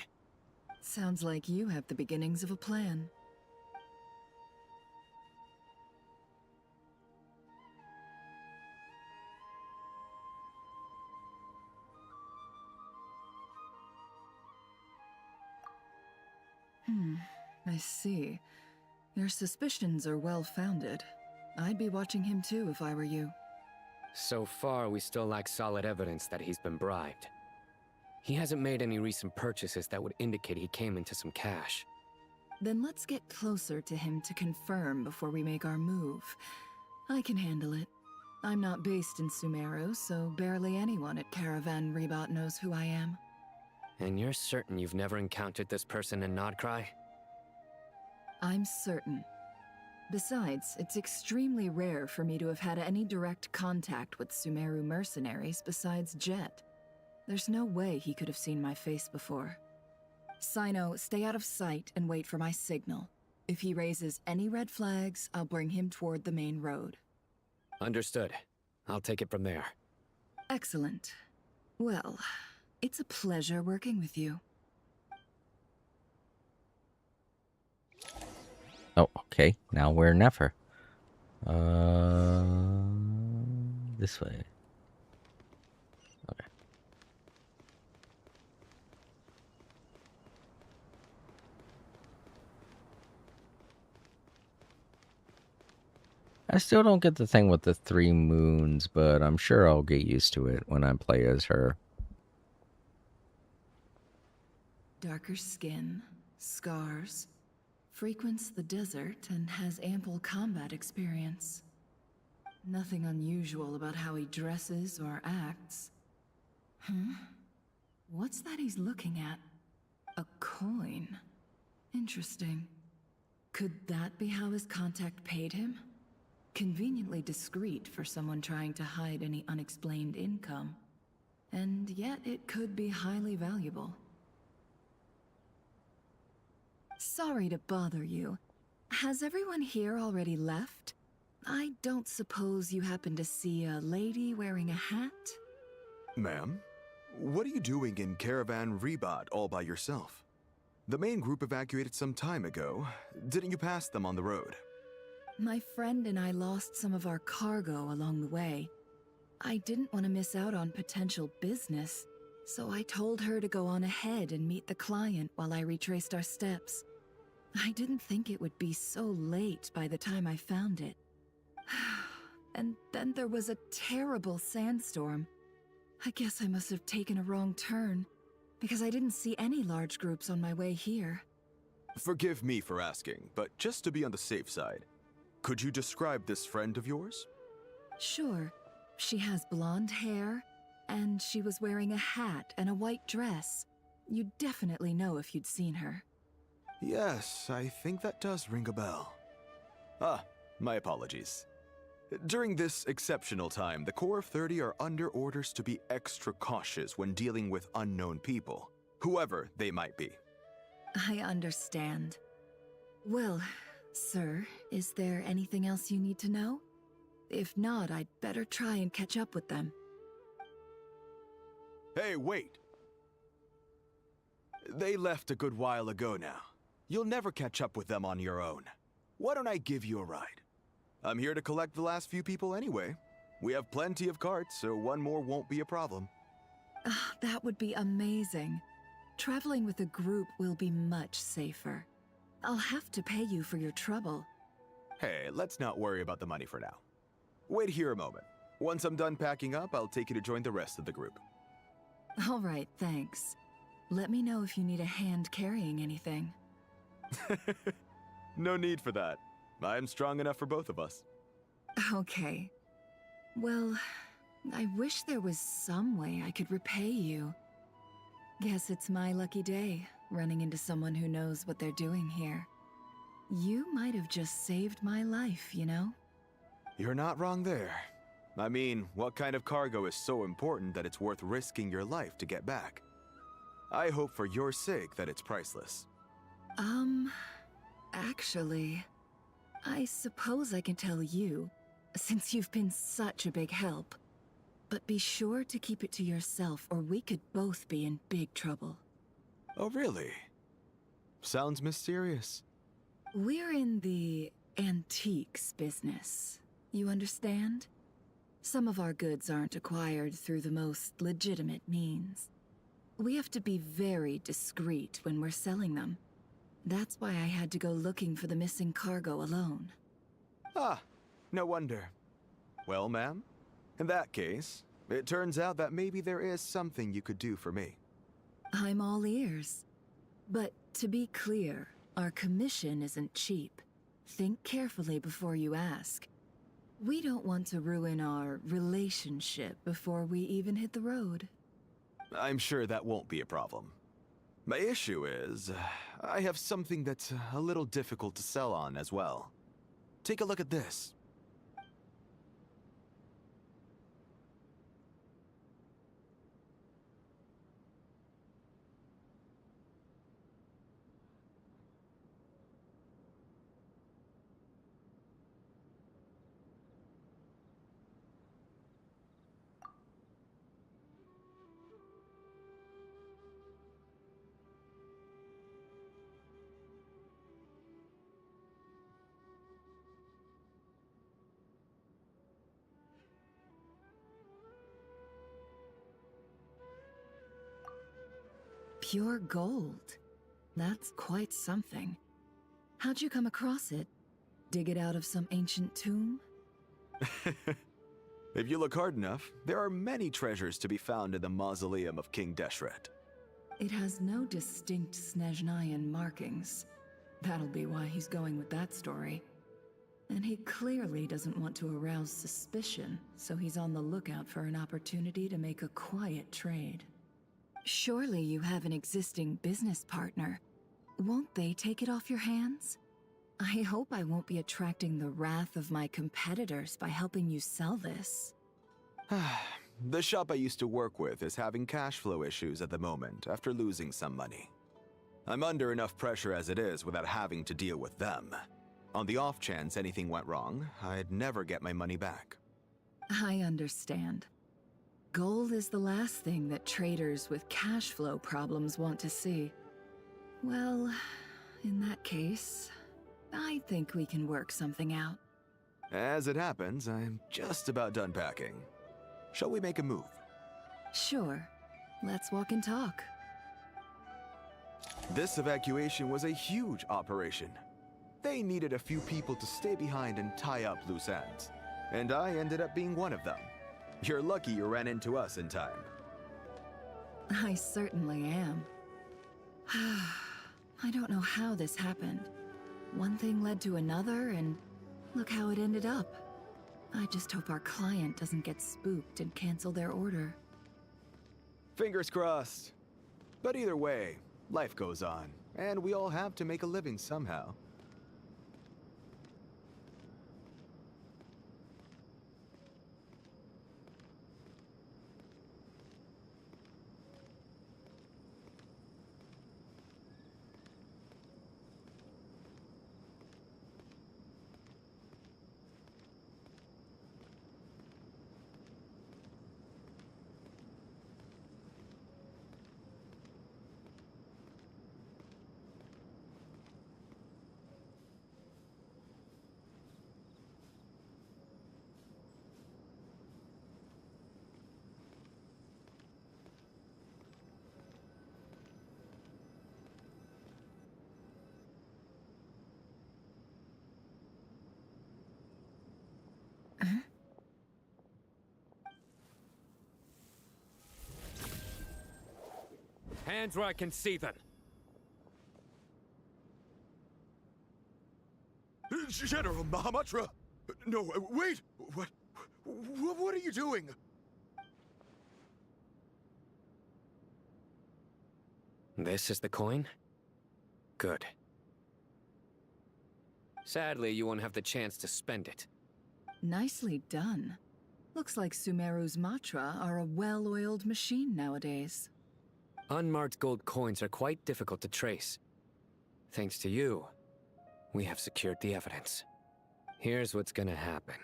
Speaker 13: Sounds like you have the beginnings of a plan. I see. Your suspicions are well-founded. I'd be watching him too if I were you.
Speaker 8: So far, we still lack solid evidence that he's been bribed. He hasn't made any recent purchases that would indicate he came into some cash.
Speaker 13: Then let's get closer to him to confirm before we make our move. I can handle it. I'm not based in Sumeru, so barely anyone at Caravan Rebot knows who I am.
Speaker 10: And you're certain you've never encountered this person in Nodcry?
Speaker 11: I'm certain. Besides, it's extremely rare for me to have had any direct contact with Sumeru mercenaries besides Jet. There's no way he could have seen my face before. Sino, stay out of sight and wait for my signal. If he raises any red flags, I'll bring him toward the main road.
Speaker 10: Understood. I'll take it from there.
Speaker 11: Excellent. Well, it's a pleasure working with you.
Speaker 1: Oh, okay. Now we're Nefer. This way. Okay. I still don't get the thing with the 3 moons, but I'm sure I'll get used to it when I play as her.
Speaker 11: Darker skin, scars, frequents the desert and has ample combat experience. Nothing unusual about how he dresses or acts. What's that he's looking at? A coin. Interesting. Could that be how his contact paid him? Conveniently discreet for someone trying to hide any unexplained income. And yet it could be highly valuable. Sorry to bother you. Has everyone here already left? I don't suppose you happen to see a lady wearing a hat?
Speaker 22: Ma'am, what are you doing in Caravan Rebot all by yourself? The main group evacuated some time ago. Didn't you pass them on the road?
Speaker 11: My friend and I lost some of our cargo along the way. I didn't want to miss out on potential business, so I told her to go on ahead and meet the client while I retraced our steps. I didn't think it would be so late by the time I found it. And then there was a terrible sandstorm. I guess I must have taken a wrong turn, because I didn't see any large groups on my way here.
Speaker 22: Forgive me for asking, but just to be on the safe side, could you describe this friend of yours?
Speaker 11: Sure. She has blonde hair, and she was wearing a hat and a white dress. You'd definitely know if you'd seen her.
Speaker 22: Yes, I think that does ring a bell. Ah, my apologies. During this exceptional time, the Core of 30 are under orders to be extra cautious when dealing with unknown people, whoever they might be.
Speaker 11: I understand. Well, sir, is there anything else you need to know? If not, I'd better try and catch up with them.
Speaker 22: Hey, wait! They left a good while ago now. You'll never catch up with them on your own. Why don't I give you a ride? I'm here to collect the last few people anyway. We have plenty of carts, so one more won't be a problem.
Speaker 11: That would be amazing. Traveling with a group will be much safer. I'll have to pay you for your trouble.
Speaker 22: Hey, let's not worry about the money for now. Wait here a moment. Once I'm done packing up, I'll take you to join the rest of the group.
Speaker 11: All right, thanks. Let me know if you need a hand carrying anything.
Speaker 22: No need for that. I'm strong enough for both of us.
Speaker 11: Okay. Well, I wish there was some way I could repay you. Guess it's my lucky day, running into someone who knows what they're doing here. You might have just saved my life, you know?
Speaker 22: You're not wrong there. I mean, what kind of cargo is so important that it's worth risking your life to get back? I hope for your sake that it's priceless.
Speaker 11: Actually, I suppose I can tell you, since you've been such a big help. But be sure to keep it to yourself, or we could both be in big trouble.
Speaker 22: Oh, really? Sounds mysterious.
Speaker 11: We're in the antiques business. You understand? Some of our goods aren't acquired through the most legitimate means. We have to be very discreet when we're selling them. That's why I had to go looking for the missing cargo alone.
Speaker 22: Ah, no wonder. Well, ma'am, in that case, it turns out that maybe there is something you could do for me.
Speaker 11: I'm all ears. But to be clear, our commission isn't cheap. Think carefully before you ask. We don't want to ruin our relationship before we even hit the road.
Speaker 22: I'm sure that won't be a problem. My issue is, I have something that's a little difficult to sell on as well. Take a look at this.
Speaker 11: Pure gold. That's quite something. How'd you come across it? Dig it out of some ancient tomb?
Speaker 22: If you look hard enough, there are many treasures to be found in the mausoleum of King Deshret.
Speaker 11: It has no distinct Snezhnayan markings. That'll be why he's going with that story. And he clearly doesn't want to arouse suspicion, so he's on the lookout for an opportunity to make a quiet trade. Surely you have an existing business partner. Won't they take it off your hands? I hope I won't be attracting the wrath of my competitors by helping you sell this.
Speaker 22: The shop I used to work with is having cash flow issues at the moment after losing some money. I'm under enough pressure as it is without having to deal with them. On the off chance anything went wrong, I'd never get my money back.
Speaker 11: I understand. Gold is the last thing that traders with cash flow problems want to see. Well, in that case, I think we can work something out.
Speaker 22: As it happens, I'm just about done packing. Shall we make a move?
Speaker 11: Sure. Let's walk and talk.
Speaker 22: This evacuation was a huge operation. They needed a few people to stay behind and tie up loose ends. And I ended up being one of them. You're lucky you ran into us in time.
Speaker 11: I certainly am. I don't know how this happened. One thing led to another, and look how it ended up. I just hope our client doesn't get spooked and cancel their order.
Speaker 22: Fingers crossed. But either way, life goes on, and we all have to make a living somehow.
Speaker 9: Hands where I can see them.
Speaker 22: General Mahamatra! No, wait! What are you doing?
Speaker 6: This is the coin? Good. Sadly, you won't have the chance to spend it.
Speaker 11: Nicely done. Looks like Sumeru's Matra are a well-oiled machine nowadays.
Speaker 6: Unmarked gold coins are quite difficult to trace. Thanks to you, we have secured the evidence. Here's what's gonna happen.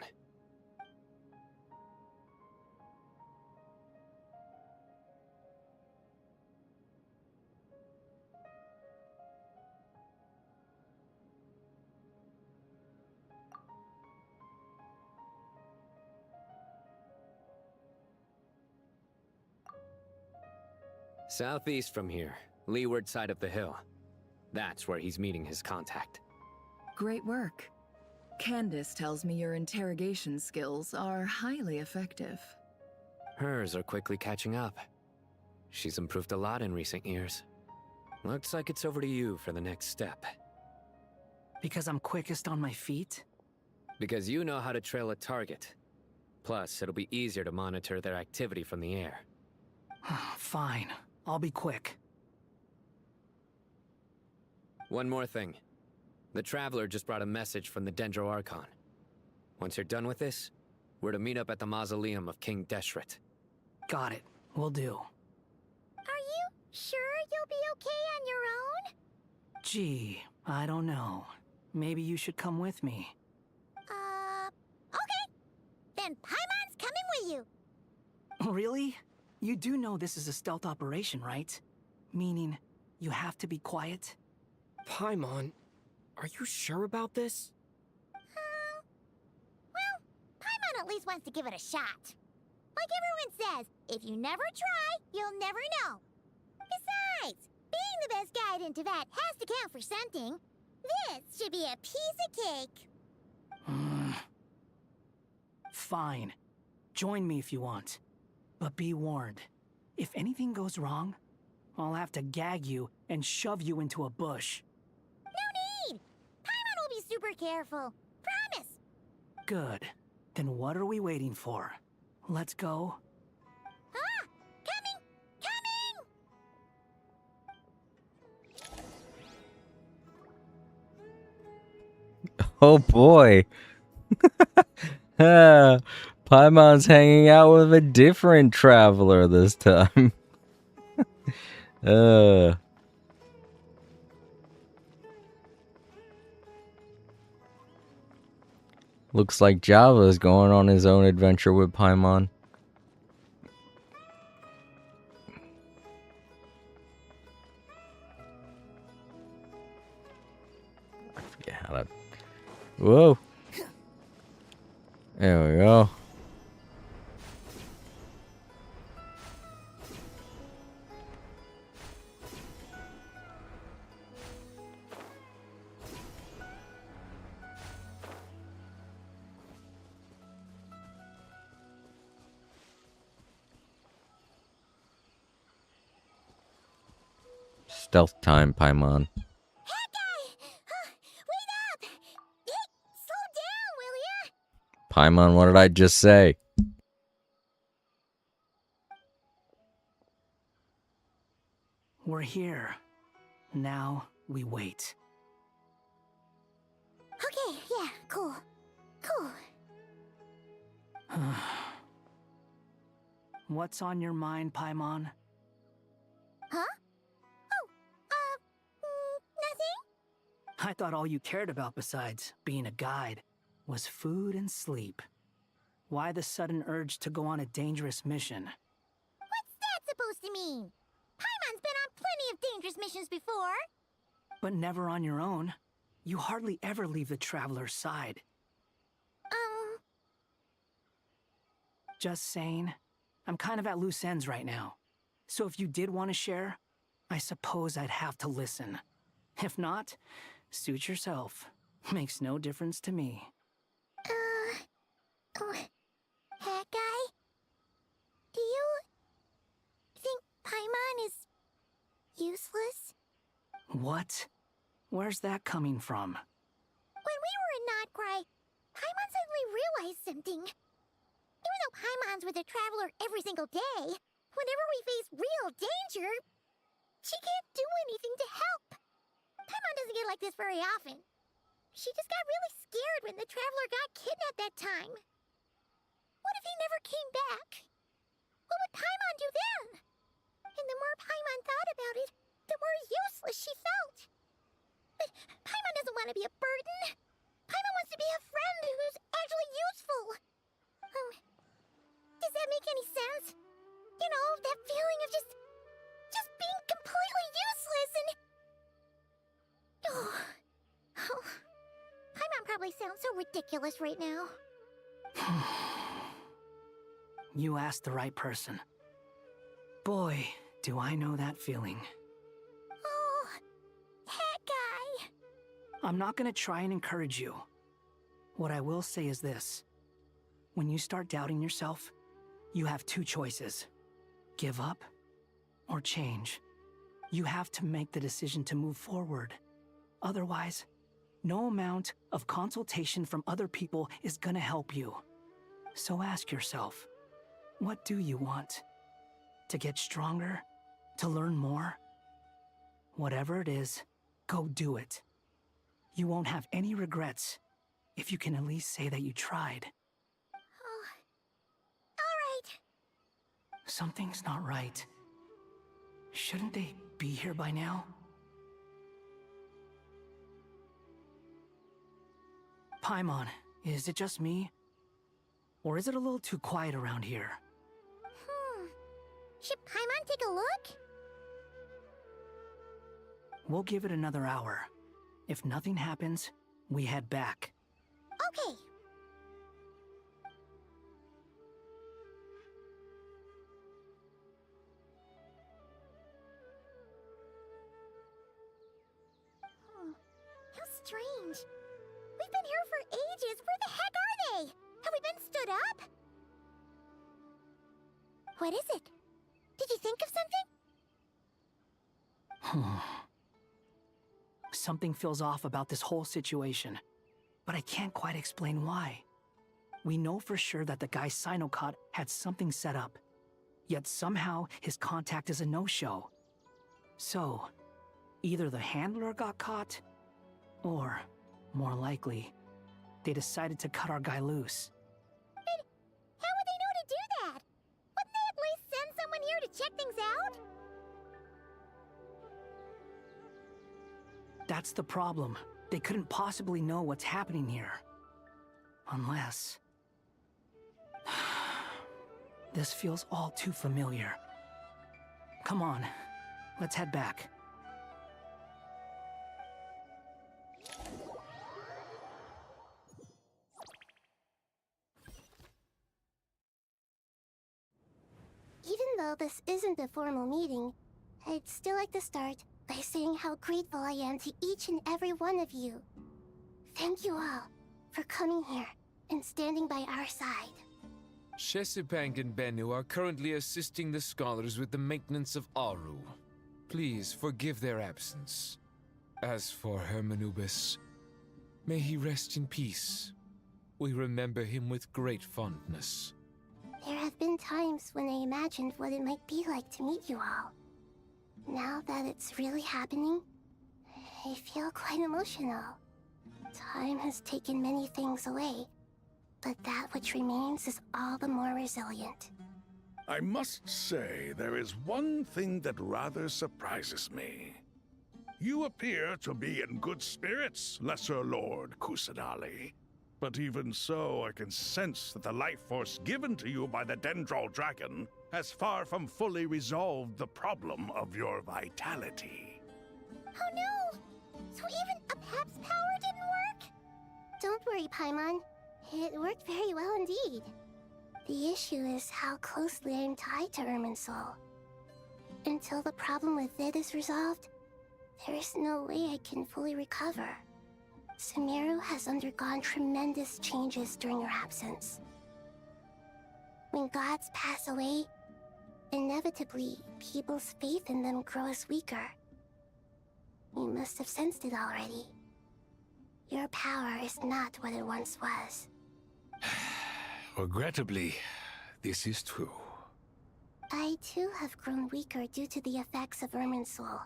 Speaker 6: Southeast from here, leeward side of the hill. That's where he's meeting his contact.
Speaker 11: Great work. Candace tells me your interrogation skills are highly effective.
Speaker 6: Hers are quickly catching up. She's improved a lot in recent years. Looks like it's over to you for the next step.
Speaker 8: Because I'm quickest on my feet?
Speaker 6: Because you know how to trail a target. Plus, it'll be easier to monitor their activity from the air.
Speaker 8: Fine. I'll be quick.
Speaker 6: One more thing. The Traveler just brought a message from the Dendro Archon. Once you're done with this, we're to meet up at the mausoleum of King Deshret.
Speaker 12: Got it. Will do.
Speaker 5: Are you sure you'll be okay on your own?
Speaker 12: Gee, I don't know. Maybe you should come with me.
Speaker 5: Okay. Then Paimon's coming with you.
Speaker 12: Really? You do know this is a stealth operation, right? Meaning, you have to be quiet?
Speaker 19: Paimon, are you sure about this?
Speaker 5: Well, Paimon at least wants to give it a shot. Like everyone says, if you never try, you'll never know. Besides, being the best guide into that has to count for something. This should be a piece of cake.
Speaker 12: Fine. Join me if you want. But be warned. If anything goes wrong, I'll have to gag you and shove you into a bush.
Speaker 5: No need! Paimon will be super careful. Promise!
Speaker 12: Good. Then what are we waiting for? Let's go.
Speaker 5: Ah! Coming!
Speaker 1: Oh boy. Paimon's hanging out with a different traveler this time. Looks like Java's going on his own adventure with Paimon. I forget how to... Whoa. There we go. Stealth time, Paimon. Paimon, what did I just say?
Speaker 12: We're here. Now we wait.
Speaker 5: Okay, yeah, cool. Cool.
Speaker 12: What's on your mind, Paimon?
Speaker 5: Huh? Nothing?
Speaker 12: I thought all you cared about besides being a guide was food and sleep. Why the sudden urge to go on a dangerous mission?
Speaker 5: What's that supposed to mean? Paimon's been on plenty of dangerous missions before.
Speaker 12: But never on your own. You hardly ever leave the Traveler's side. Just saying. I'm kind of at loose ends right now. So if you did want to share, I suppose I'd have to listen. If not, suit yourself. Makes no difference to me.
Speaker 5: Hat guy? Do you think Paimon is useless?
Speaker 12: What? Where's that coming from?
Speaker 5: When we were in Notcry, Paimon suddenly realized something. Even though Paimon's with the Traveler every single day, whenever we face real danger, she can't do anything to help. Paimon doesn't get like this very often. She just got really scared when the Traveler got kidnapped that time. What if he never came back? What would Paimon do then? And the more Paimon thought about it, the more useless she felt. But Paimon doesn't want to be a burden. Paimon wants to be a friend who's actually useful. Does that make any sense? You know, that feeling of just being completely useless and... Oh. Paimon probably sounds so ridiculous right now.
Speaker 12: You asked the right person. Boy, do I know that feeling.
Speaker 5: Oh, hat guy.
Speaker 12: I'm not gonna try and encourage you. What I will say is this. When you start doubting yourself, you have two choices. Give up or change. You have to make the decision to move forward. Otherwise, no amount of consultation from other people is gonna help you. So ask yourself, what do you want? To get stronger? To learn more? Whatever it is, go do it. You won't have any regrets if you can at least say that you tried.
Speaker 5: Oh. Alright.
Speaker 12: Something's not right. Shouldn't they be here by now? Paimon, is it just me? Or is it a little too quiet around here?
Speaker 5: Should Paimon take a look?
Speaker 12: We'll give it another hour. If nothing happens, we head back.
Speaker 5: Okay. How strange. We've been here for ages. Where the heck are they? Have we been stood up? What is it? Did you think of something?
Speaker 12: Something feels off about this whole situation, but I can't quite explain why. We know for sure that the guy Sinocot had something set up, yet somehow his contact is a no-show. So, either the handler got caught, or, more likely, they decided to cut our guy loose.
Speaker 5: But how would they know to do that? Wouldn't they at least send someone here to check things out?
Speaker 12: That's the problem. They couldn't possibly know what's happening here. Unless... This feels all too familiar. Come on, let's head back.
Speaker 5: Even though this isn't a formal meeting, I'd still like to start by saying how grateful I am to each and every one of you. Thank you all for coming here and standing by our side.
Speaker 20: Shesipang and Bennu are currently assisting the scholars with the maintenance of Aru. Please forgive their absence. As for Hermanubis, may he rest in peace. We remember him with great fondness.
Speaker 5: There have been times when I imagined what it might be like to meet you all. Now that it's really happening, I feel quite emotional. Time has taken many things away, but that which remains is all the more resilient.
Speaker 18: I must say, there is one thing that rather surprises me. You appear to be in good spirits, Lesser Lord Kusanali. But even so, I can sense that the life force given to you by the Dendral Dragon has far from fully resolved the problem of your vitality.
Speaker 5: Oh no! So even a Pep's power didn't work? Don't worry, Paimon. It worked very well indeed. The issue is how closely I'm tied to Irminsul. Until the problem with it is resolved, there is no way I can fully recover. Sumeru has undergone tremendous changes during her absence. When gods pass away, inevitably, people's faith in them grows weaker. You must have sensed it already. Your power is not what it once was.
Speaker 17: Regrettably, this is true.
Speaker 5: I too have grown weaker due to the effects of Irminsul.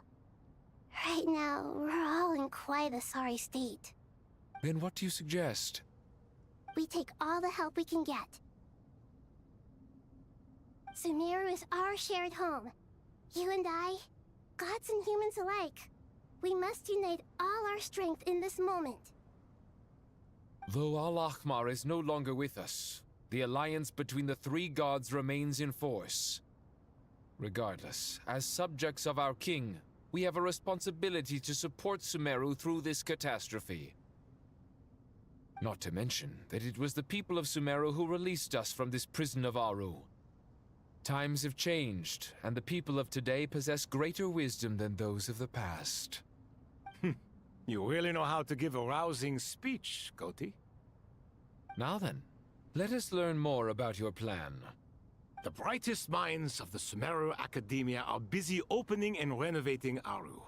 Speaker 5: Right now, we're all in quite a sorry state.
Speaker 20: Then what do you suggest?
Speaker 5: We take all the help we can get. Sumeru is our shared home. You and I, gods and humans alike. We must unite all our strength in this moment.
Speaker 20: Though Al-Ahmar is no longer with us, the alliance between the three gods remains in force. Regardless, as subjects of our king, we have a responsibility to support Sumeru through this catastrophe. Not to mention that it was the people of Sumeru who released us from this prison of Aru. Times have changed, and the people of today possess greater wisdom than those of the past.
Speaker 17: You really know how to give a rousing speech, Goti.
Speaker 20: Now then, let us learn more about your plan.
Speaker 17: The brightest minds of the Sumeru Academia are busy opening and renovating Aru.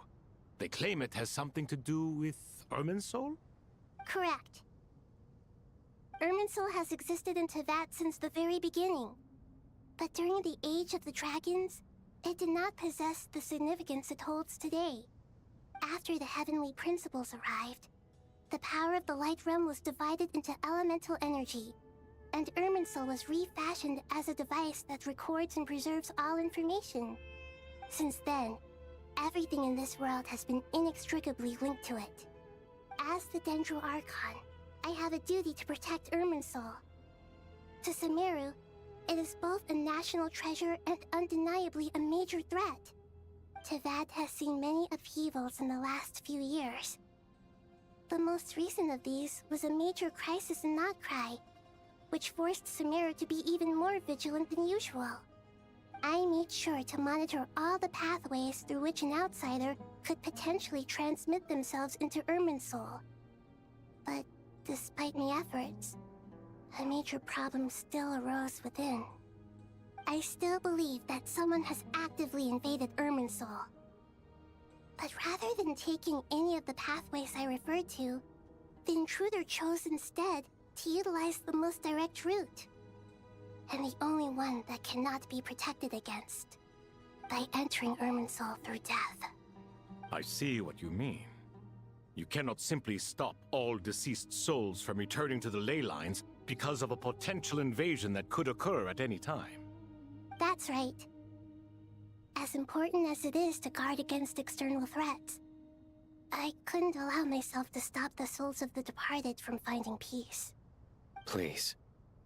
Speaker 17: They claim it has something to do with Irminsul?
Speaker 5: Correct. Irminsul has existed in Teyvat since the very beginning. But during the Age of the Dragons, it did not possess the significance it holds today. after the heavenly principles arrived, the power of the Light Realm was divided into elemental energy, and Irminsul was refashioned as a device that records and preserves all information. Since then, everything in this world has been inextricably linked to it. As the Dendro Archon, I have a duty to protect Irminsul. To Sumeru, it is both a national treasure and undeniably a major threat. Tevad has seen many upheavals in the last few years. The most recent of these was a major crisis in Notcry, which forced Sumeru to be even more vigilant than usual. I made sure to monitor all the pathways through which an outsider could potentially transmit themselves into Irminsul. But despite my efforts, a major problem still arose within. I still believe that someone has actively invaded Irminsul. But rather than taking any of the pathways I referred to, the intruder chose instead to utilize the most direct route, and the only one that cannot be protected against, by entering Irminsul through death.
Speaker 17: I see what you mean. You cannot simply stop all deceased souls from returning to the ley lines because of a potential invasion that could occur at any time.
Speaker 5: That's right. As important as it is to guard against external threats, I couldn't allow myself to stop the souls of the departed from finding peace.
Speaker 6: Please,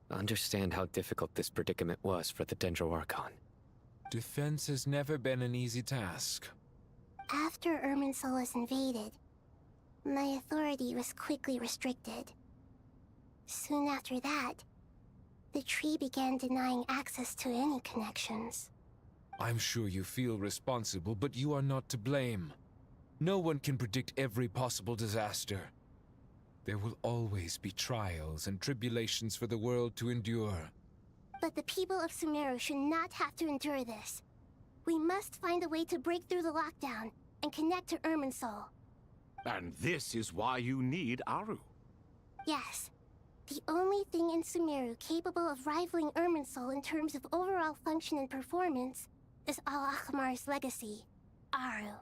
Speaker 6: understand how difficult this predicament was for the Dendro Archon.
Speaker 20: Defense has never been an easy task.
Speaker 5: After Irminsul was invaded, my authority was quickly restricted. Soon after that, the tree began denying access to any connections.
Speaker 20: I'm sure you feel responsible, but you are not to blame. No one can predict every possible disaster. There will always be trials and tribulations for the world to endure.
Speaker 5: But the people of Sumeru should not have to endure this. We must find a way to break through the lockdown and connect to Irminsul.
Speaker 17: And this is why you need Aru.
Speaker 5: Yes. The only thing in Sumeru capable of rivaling Irminsul in terms of overall function and performance is Al-Akhmar's legacy, Aru.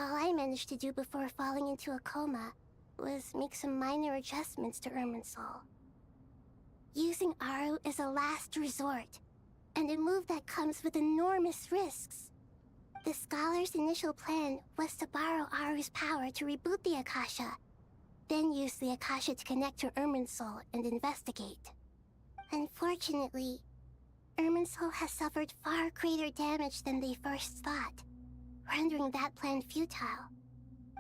Speaker 5: All I managed to do before falling into a coma was make some minor adjustments to Irminsul. Using Aru is a last resort, and a move that comes with enormous risks. The Scholar's initial plan was to borrow Aru's power to reboot the Akasha, then use the Akasha to connect to Irminsul and investigate. Unfortunately, Irminsul has suffered far greater damage than they first thought, rendering that plan futile.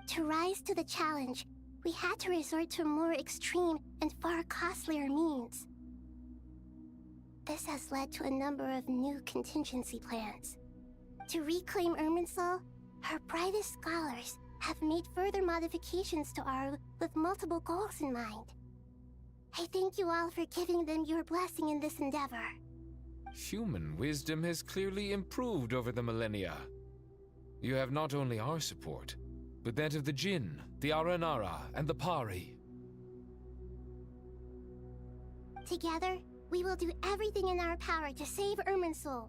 Speaker 5: To rise to the challenge, we had to resort to a more extreme and far costlier means. This has led to a number of new contingency plans. To reclaim Irminsul, our brightest scholars have made further modifications to Aru with multiple goals in mind. I thank you all for giving them your blessing in this endeavor.
Speaker 20: Human wisdom has clearly improved over the millennia. You have not only our support, but that of the Jinn, the Aranara, and the Pari.
Speaker 5: Together, we will do everything in our power to save Irminsul.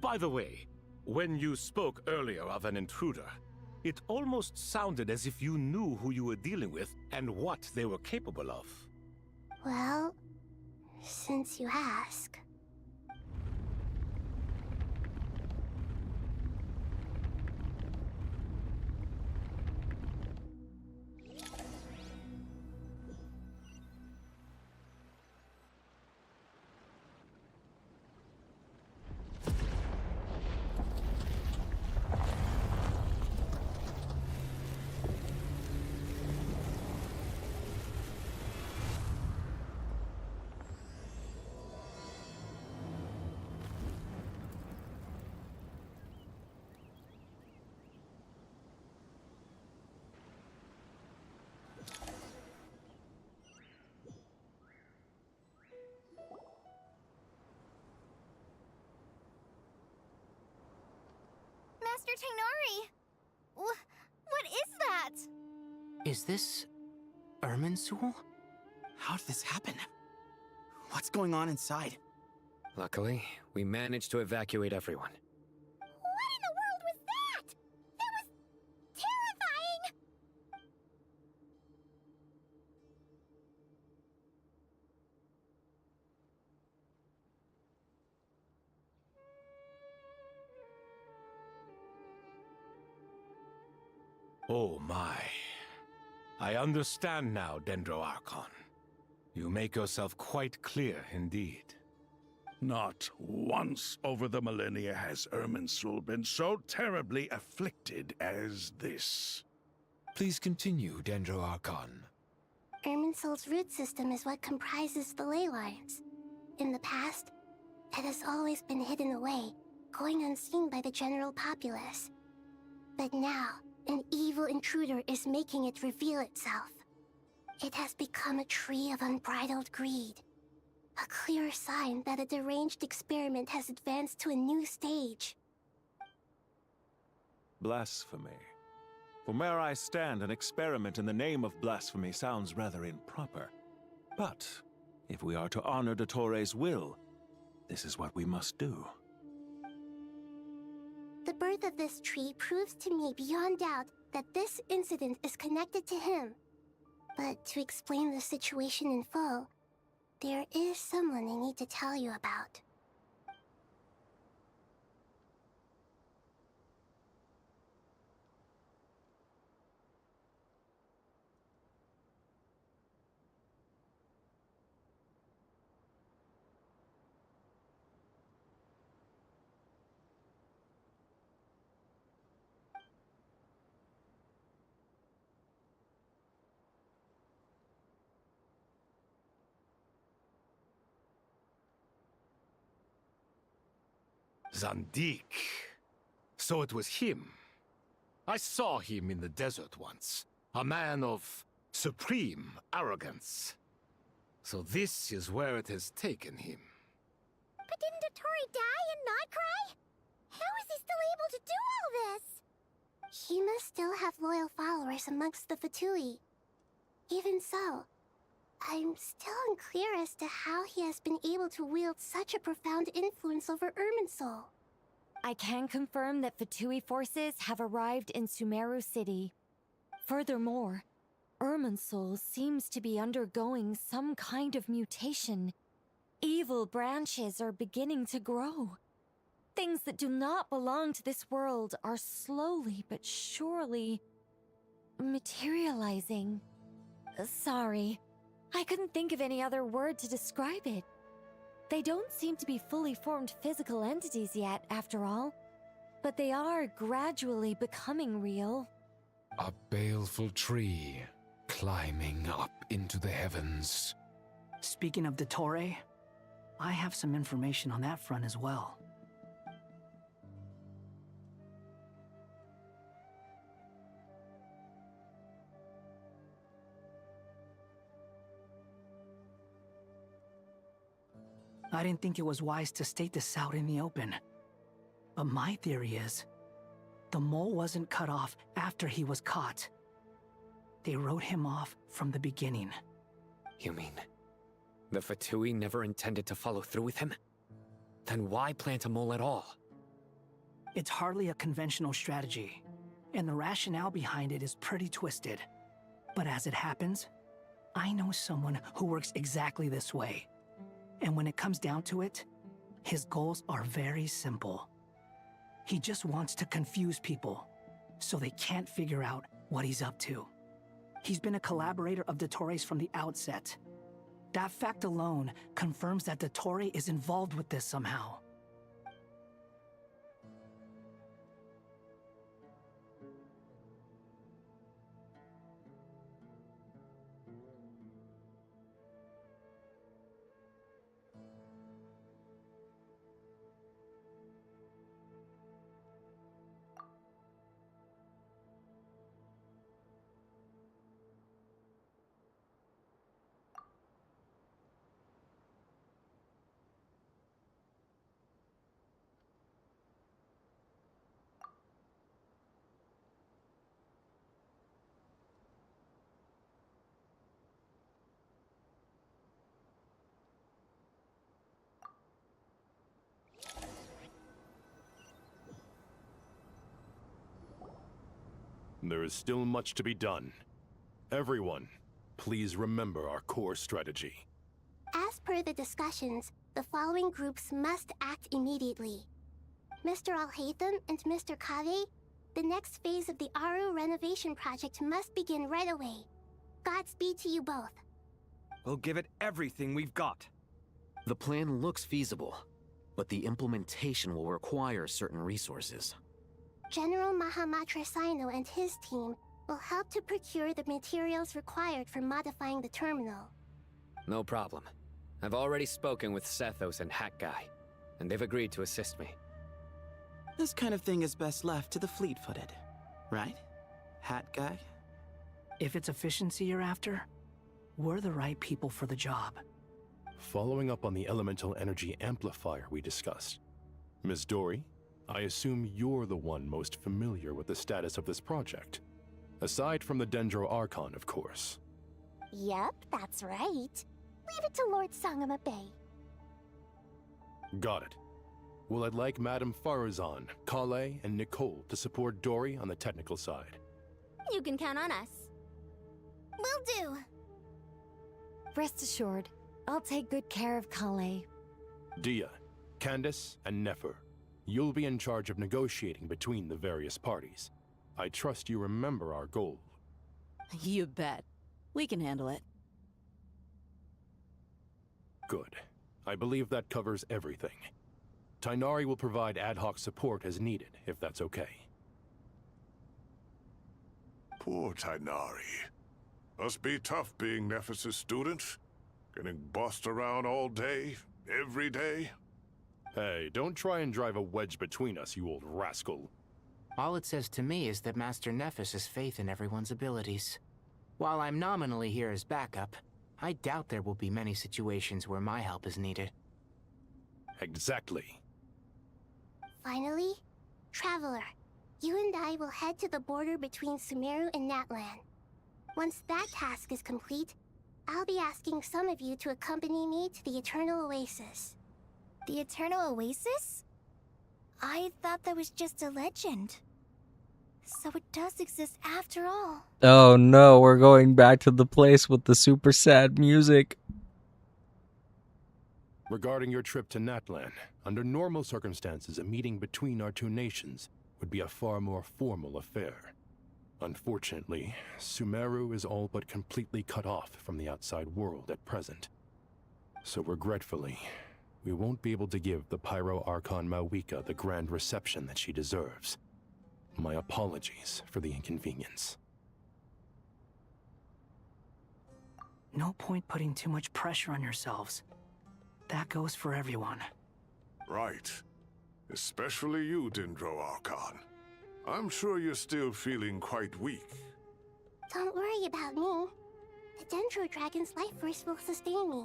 Speaker 17: By the way, when you spoke earlier of an intruder, it almost sounded as if you knew who you were dealing with and what they were capable of.
Speaker 5: Well, since you ask. Master Tainari! What is that?
Speaker 8: Is this Irminsul?
Speaker 2: How did this happen? What's going on inside?
Speaker 6: Luckily, we managed to evacuate everyone.
Speaker 5: What in the world was that? That was
Speaker 17: Oh my. I understand now, Dendro Archon. You make yourself quite clear indeed.
Speaker 18: Not once over the millennia has Irminsul been so terribly afflicted as this.
Speaker 20: Please continue, Dendro Archon.
Speaker 5: Irminsul's root system is what comprises the ley lines. In the past, it has always been hidden away, going unseen by the general populace. But now, an evil intruder is making it reveal itself. It has become a tree of unbridled greed. A clear sign that a deranged experiment has advanced to a new stage.
Speaker 14: Blasphemy. From where I stand, an experiment in the name of blasphemy sounds rather improper. But, if we are to honor Dottores' will, this is what we must do.
Speaker 5: The birth of this tree proves to me beyond doubt that this incident is connected to him. But to explain the situation in full, there is someone I need to tell you about.
Speaker 17: Zandik. So it was him. I saw him in the desert once. A man of supreme arrogance. So this is where it has taken him.
Speaker 5: But didn't Dottore die and not cry? How is he still able to do all this? He must still have loyal followers amongst the Fatui. Even so, I'm still unclear as to how he has been able to wield such a profound influence over Irminsul.
Speaker 21: I can confirm that Fatui forces have arrived in Sumeru City. Furthermore, Irminsul seems to be undergoing some kind of mutation. Evil branches are beginning to grow. Things that do not belong to this world are slowly but surely materializing. Sorry, I couldn't think of any other word to describe it. They don't seem to be fully formed physical entities yet, after all, but they are gradually becoming real.
Speaker 20: A baleful tree climbing up into the heavens.
Speaker 12: Speaking of Dottore, I have some information on that front as well. I didn't think it was wise to state this out in the open. But my theory is, the mole wasn't cut off after he was caught. They wrote him off from the beginning.
Speaker 6: You mean, the Fatui never intended to follow through with him? Then why plant a mole at all?
Speaker 12: It's hardly a conventional strategy, and the rationale behind it is pretty twisted. But as it happens, I know someone who works exactly this way. And when it comes down to it, his goals are very simple. He just wants to confuse people, so they can't figure out what he's up to. He's been a collaborator of Dottore's from the outset. That fact alone confirms that Dottore is involved with this somehow.
Speaker 15: There is still much to be done. Everyone, please remember our core strategy.
Speaker 5: As per the discussions, the following groups must act immediately. Mr. Al-Haytham and Mr. Kave, The next phase of the Aru renovation project must begin right away. Godspeed to you both.
Speaker 3: We'll give it everything we've got.
Speaker 10: The plan looks feasible, but the implementation will require certain resources.
Speaker 5: General Mahamatra Sino and his team will help to procure the materials required for modifying the terminal.
Speaker 6: No problem. I've already spoken with Sethos and Hat Guy, and they've agreed to assist me.
Speaker 2: This kind of thing is best left to the fleet-footed, right? Hat Guy?
Speaker 12: If it's efficiency you're after, we're the right people for the job.
Speaker 15: Following up on the elemental energy amplifier we discussed, Ms. Dory, I assume you're the one most familiar with the status of this project. Aside from the Dendro Archon, of course.
Speaker 5: Yep, that's right. Leave it to Lord Sangama Bay.
Speaker 15: Got it. Well, I'd like Madame Farazan, Kale, and Nicole to support Dory on the technical side.
Speaker 5: You can count on us. Will do.
Speaker 21: Rest assured, I'll take good care of Kale.
Speaker 15: Dia, Candace, and Nefer, you'll be in charge of negotiating between the various parties. I trust you remember our goal.
Speaker 4: You bet. We can handle it.
Speaker 15: Good. I believe that covers everything. Tainari will provide ad hoc support as needed, if that's okay.
Speaker 18: Poor Tainari. Must be tough being Nephis' student. Getting bossed around all day, every day.
Speaker 15: Hey, don't try and drive a wedge between us, you old rascal.
Speaker 8: All it says to me is that Master Nephis has faith in everyone's abilities. While I'm nominally here as backup, I doubt there will be many situations where my help is needed.
Speaker 15: Exactly.
Speaker 5: Finally, Traveler, you and I will head to the border between Sumeru and Natlan. Once that task is complete, I'll be asking some of you to accompany me to the Eternal Oasis.
Speaker 16: The Eternal Oasis? I thought that was just a legend. So it does exist after all.
Speaker 1: Oh no, we're going back to the place with the super sad music.
Speaker 15: Regarding your trip to Natlan, under normal circumstances, a meeting between our two nations would be a far more formal affair. Unfortunately, Sumeru is all but completely cut off from the outside world at present. So regretfully, we won't be able to give the Pyro Archon Mawika the grand reception that she deserves. My apologies for the inconvenience.
Speaker 12: No point putting too much pressure on yourselves. That goes for everyone.
Speaker 18: Right. Especially you, Dendro Archon. I'm sure you're still feeling quite weak.
Speaker 5: Don't worry about me. The Dendro Dragon's life force will sustain me.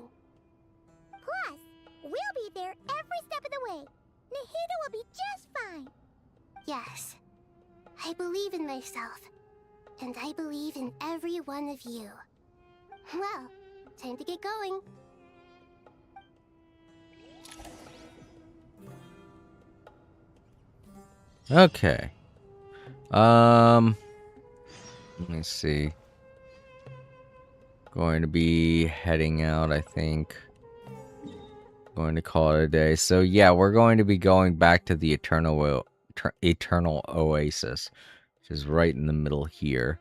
Speaker 5: Plus, we'll be there every step of the way. Nahida will be just fine. Yes. I believe in myself. And I believe in every one of you. Well, time to get going.
Speaker 1: Okay. Let me see. Going to be heading out, I think. Going to call it a day. So yeah, we're going to be going back to the Eternal Oasis, which is right in the middle here.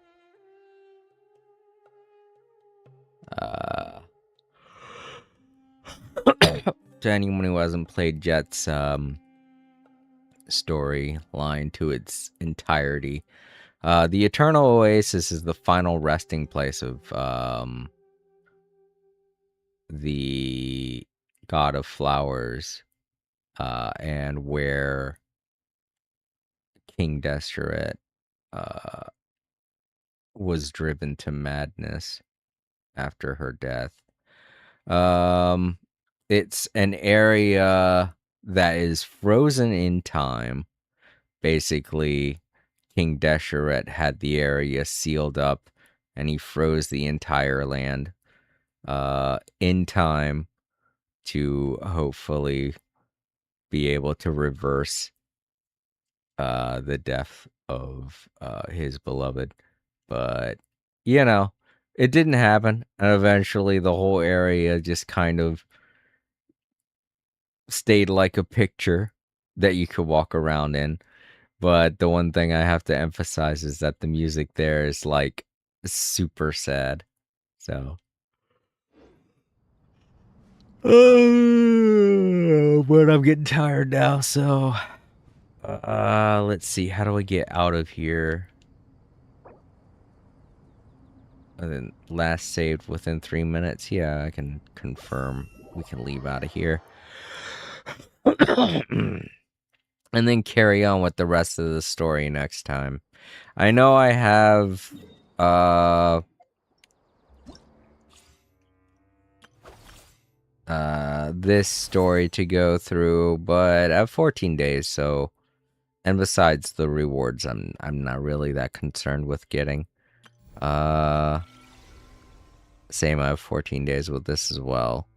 Speaker 1: To anyone who hasn't played Jet's storyline to its entirety, the Eternal Oasis is the final resting place of the God of Flowers, and where King Deseret was driven to madness after her death. It's an area that is frozen in time. Basically, King Deseret had the area sealed up, and he froze the entire land in time to hopefully be able to reverse the death of his beloved. But, you know, it didn't happen. And eventually the whole area just kind of stayed like a picture that you could walk around in. But the one thing I have to emphasize is that the music there is like super sad. So. But I'm getting tired now, so let's see, how do I get out of here? And then last saved within 3 minutes. Yeah, I can confirm we can leave out of here. And then carry on with the rest of the story next time. I know I have this story to go through, but I have 14 days, so, and besides the rewards, I'm not really that concerned with getting. Same, I have 14 days with this as well.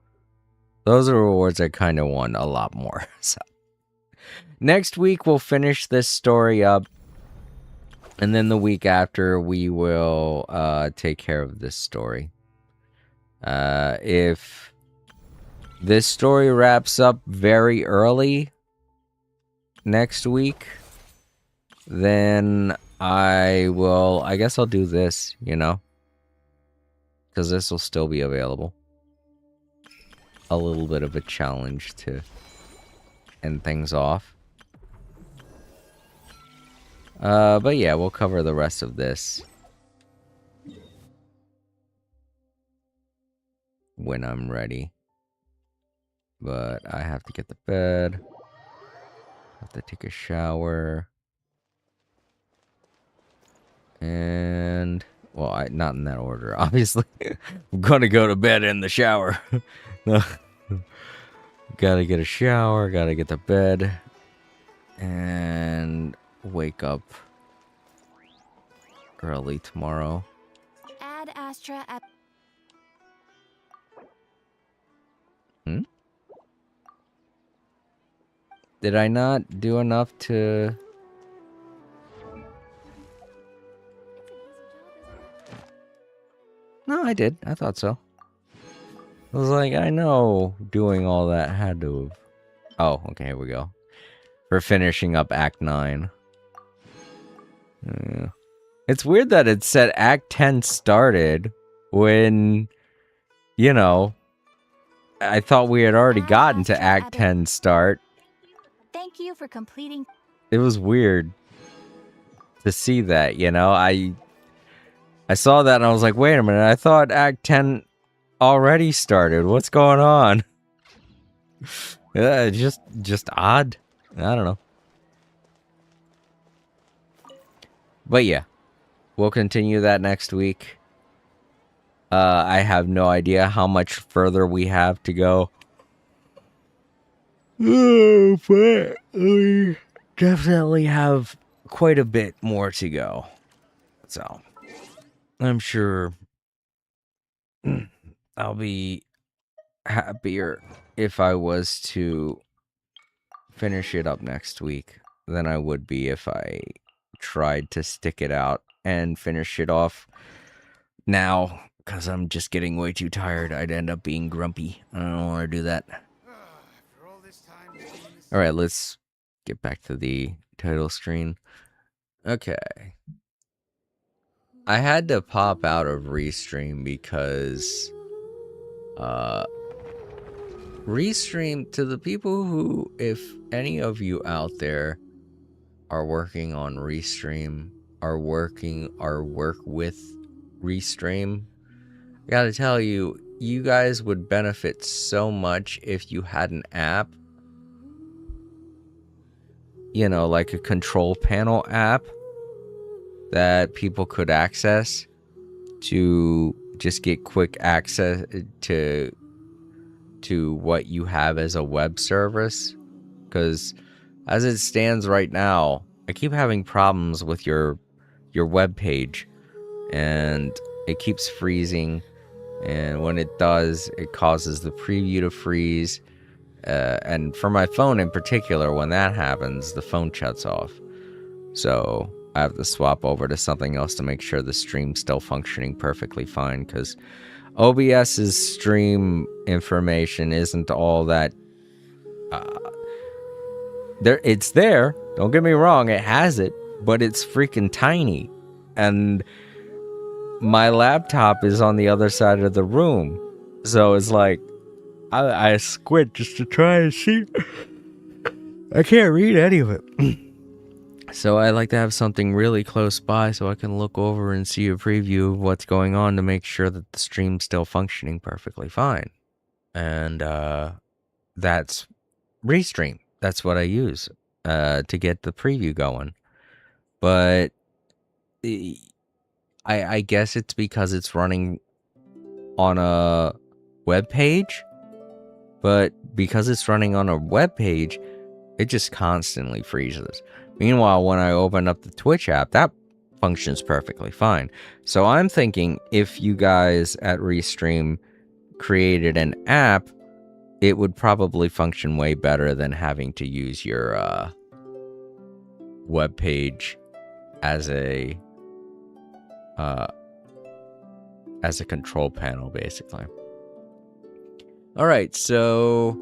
Speaker 1: Those are rewards I kind of want a lot more. So next week we'll finish this story up, and then the week after we will take care of this story. If this story wraps up very early next week, then I guess I'll do this, you know? Because this will still be available. A little bit of a challenge to end things off. But yeah, we'll cover the rest of this when I'm ready. But I have to get to bed. Have to take a shower. And, well, not in that order, obviously. I'm gonna go to bed in the shower. No. Gotta get a shower, gotta get to bed. And wake up early tomorrow.
Speaker 21: Add Astra at...
Speaker 1: Did I not do enough to... No, I did. I thought so. I was like, I know doing all that had to have... Oh, okay, here we go. For finishing up Act 9. Yeah. It's weird that it said Act 10 started when, you know, I thought we had already gotten to Act 10 start.
Speaker 16: Thank you for completing.
Speaker 1: It was weird to see that, you know? I saw that and I was like, wait a minute, I thought Act 10 already started. What's going on? Yeah, just odd. I don't know. But yeah, we'll continue that next week. I have no idea how much further we have to go. Oh, but we definitely have quite a bit more to go. So, I'm sure I'll be happier if I was to finish it up next week than I would be if I tried to stick it out and finish it off now, because I'm just getting way too tired. I'd end up being grumpy. I don't want to do that. Alright, let's get back to the title screen. Okay. I had to pop out of Restream because Restream, to the people who, if any of you out there are working on Restream, are work with Restream, I gotta tell you, you guys would benefit so much if you had an app, you know, like a control panel app that people could access to just get quick access to what you have as a web service. Because as it stands right now, I keep having problems with your web page, and it keeps freezing, and when it does, it causes the preview to freeze, and for my phone in particular, when that happens, the phone shuts off. So I have to swap over to something else to make sure the stream's still functioning perfectly fine, because OBS's stream information isn't all that... it's there, Don't get me wrong, it has it, but it's freaking tiny. And my laptop is on the other side of the room. So it's like, I squint just to try and see. I can't read any of it. So I like to have something really close by so I can look over and see a preview of what's going on to make sure that the stream's still functioning perfectly fine. And that's Restream. That's what I use to get the preview going. But I guess it's because it's running on a web page. But because it's running on a web page, it just constantly freezes. Meanwhile, when I open up the Twitch app, that functions perfectly fine. So I'm thinking if you guys at Restream created an app, it would probably function way better than having to use your web page as a control panel, basically. All right, so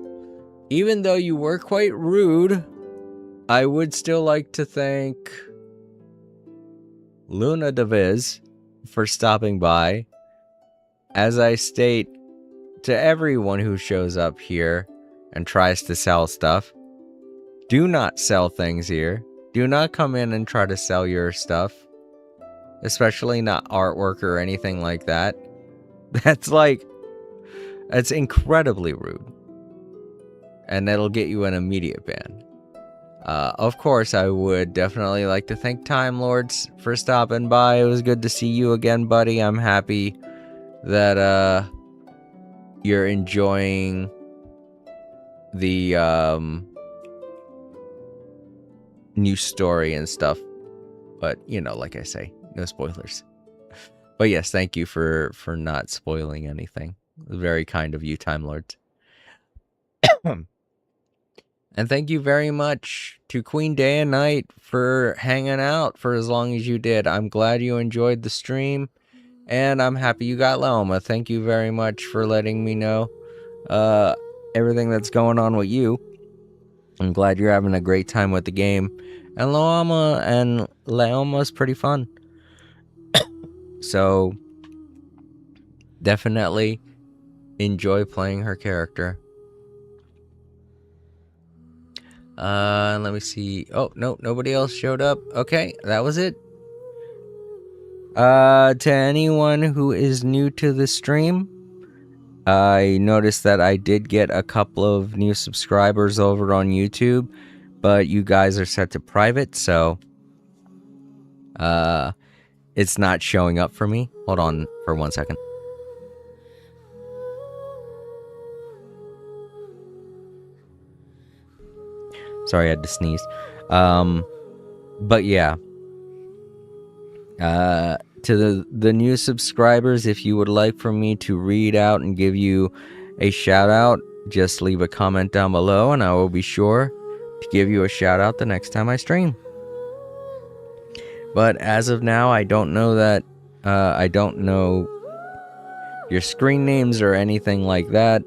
Speaker 1: even though you were quite rude, I would still like to thank Luna Deviz for stopping by. As I state to everyone who shows up here and tries to sell stuff, do not sell things here. Do not come in and try to sell your stuff, especially not artwork or anything like that. That's incredibly rude. And that'll get you an immediate ban. Of course, I would definitely like to thank Time Lords for stopping by. It was good to see you again, buddy. I'm happy that you're enjoying the new story and stuff. But, you know, like I say, no spoilers. But yes, thank you for not spoiling anything. Very kind of you, Time Lords. And thank you very much to Queen Day and Night for hanging out for as long as you did. I'm glad you enjoyed the stream, and I'm happy you got Laoma. Thank you very much for letting me know everything that's going on with you. I'm glad you're having a great time with the game. And Laoma's pretty fun. So, definitely enjoy playing her character. Let me see. Oh, no, nobody else showed up. Okay, that was it. To anyone who is new to the stream, I noticed that I did get a couple of new subscribers over on YouTube, but you guys are set to private, so it's not showing up for me. Hold on for 1 second. Sorry, I had to sneeze. But yeah. To the new subscribers, if you would like for me to read out and give you a shout out, just leave a comment down below and I will be sure to give you a shout out the next time I stream. But as of now, I don't know that, I don't know your screen names or anything like that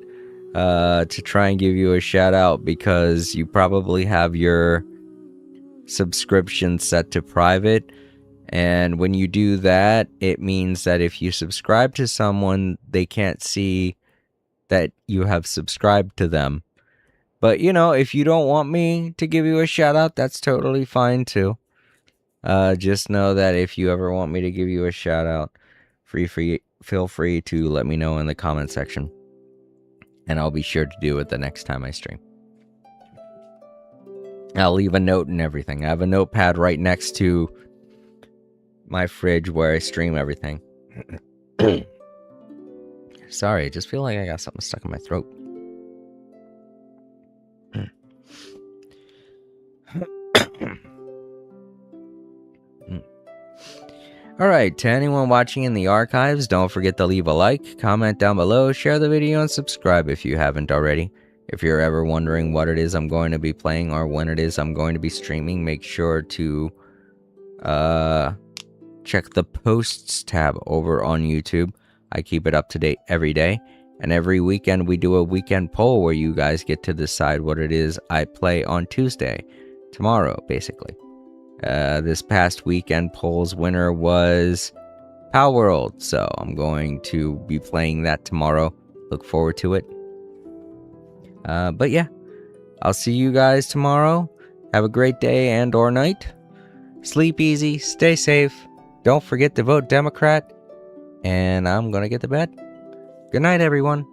Speaker 1: to try and give you a shout out, because you probably have your subscription set to private. And when you do that, it means that if you subscribe to someone, they can't see that you have subscribed to them. But, you know, if you don't want me to give you a shout out, that's totally fine too. Just know that if you ever want me to give you a shout out, feel free to let me know in the comment section. And I'll be sure to do it the next time I stream. I'll leave a note and everything. I have a notepad right next to my fridge where I stream everything. Sorry, I just feel like I got something stuck in my throat. Alright, to anyone watching in the archives, don't forget to leave a like, comment down below, share the video, and subscribe if you haven't already. If you're ever wondering what it is I'm going to be playing or when it is I'm going to be streaming, make sure to check the posts tab over on YouTube. I keep it up to date every day, and every weekend we do a weekend poll where you guys get to decide what it is I play on Tuesday. tomorrow, basically. This past weekend, Poll's winner was Pal World, so I'm going to be playing that tomorrow. Look forward to it. But yeah, I'll see you guys tomorrow. Have a great day and or night. Sleep easy, stay safe. Don't forget to vote Democrat. And I'm gonna get to bed. Good night, everyone.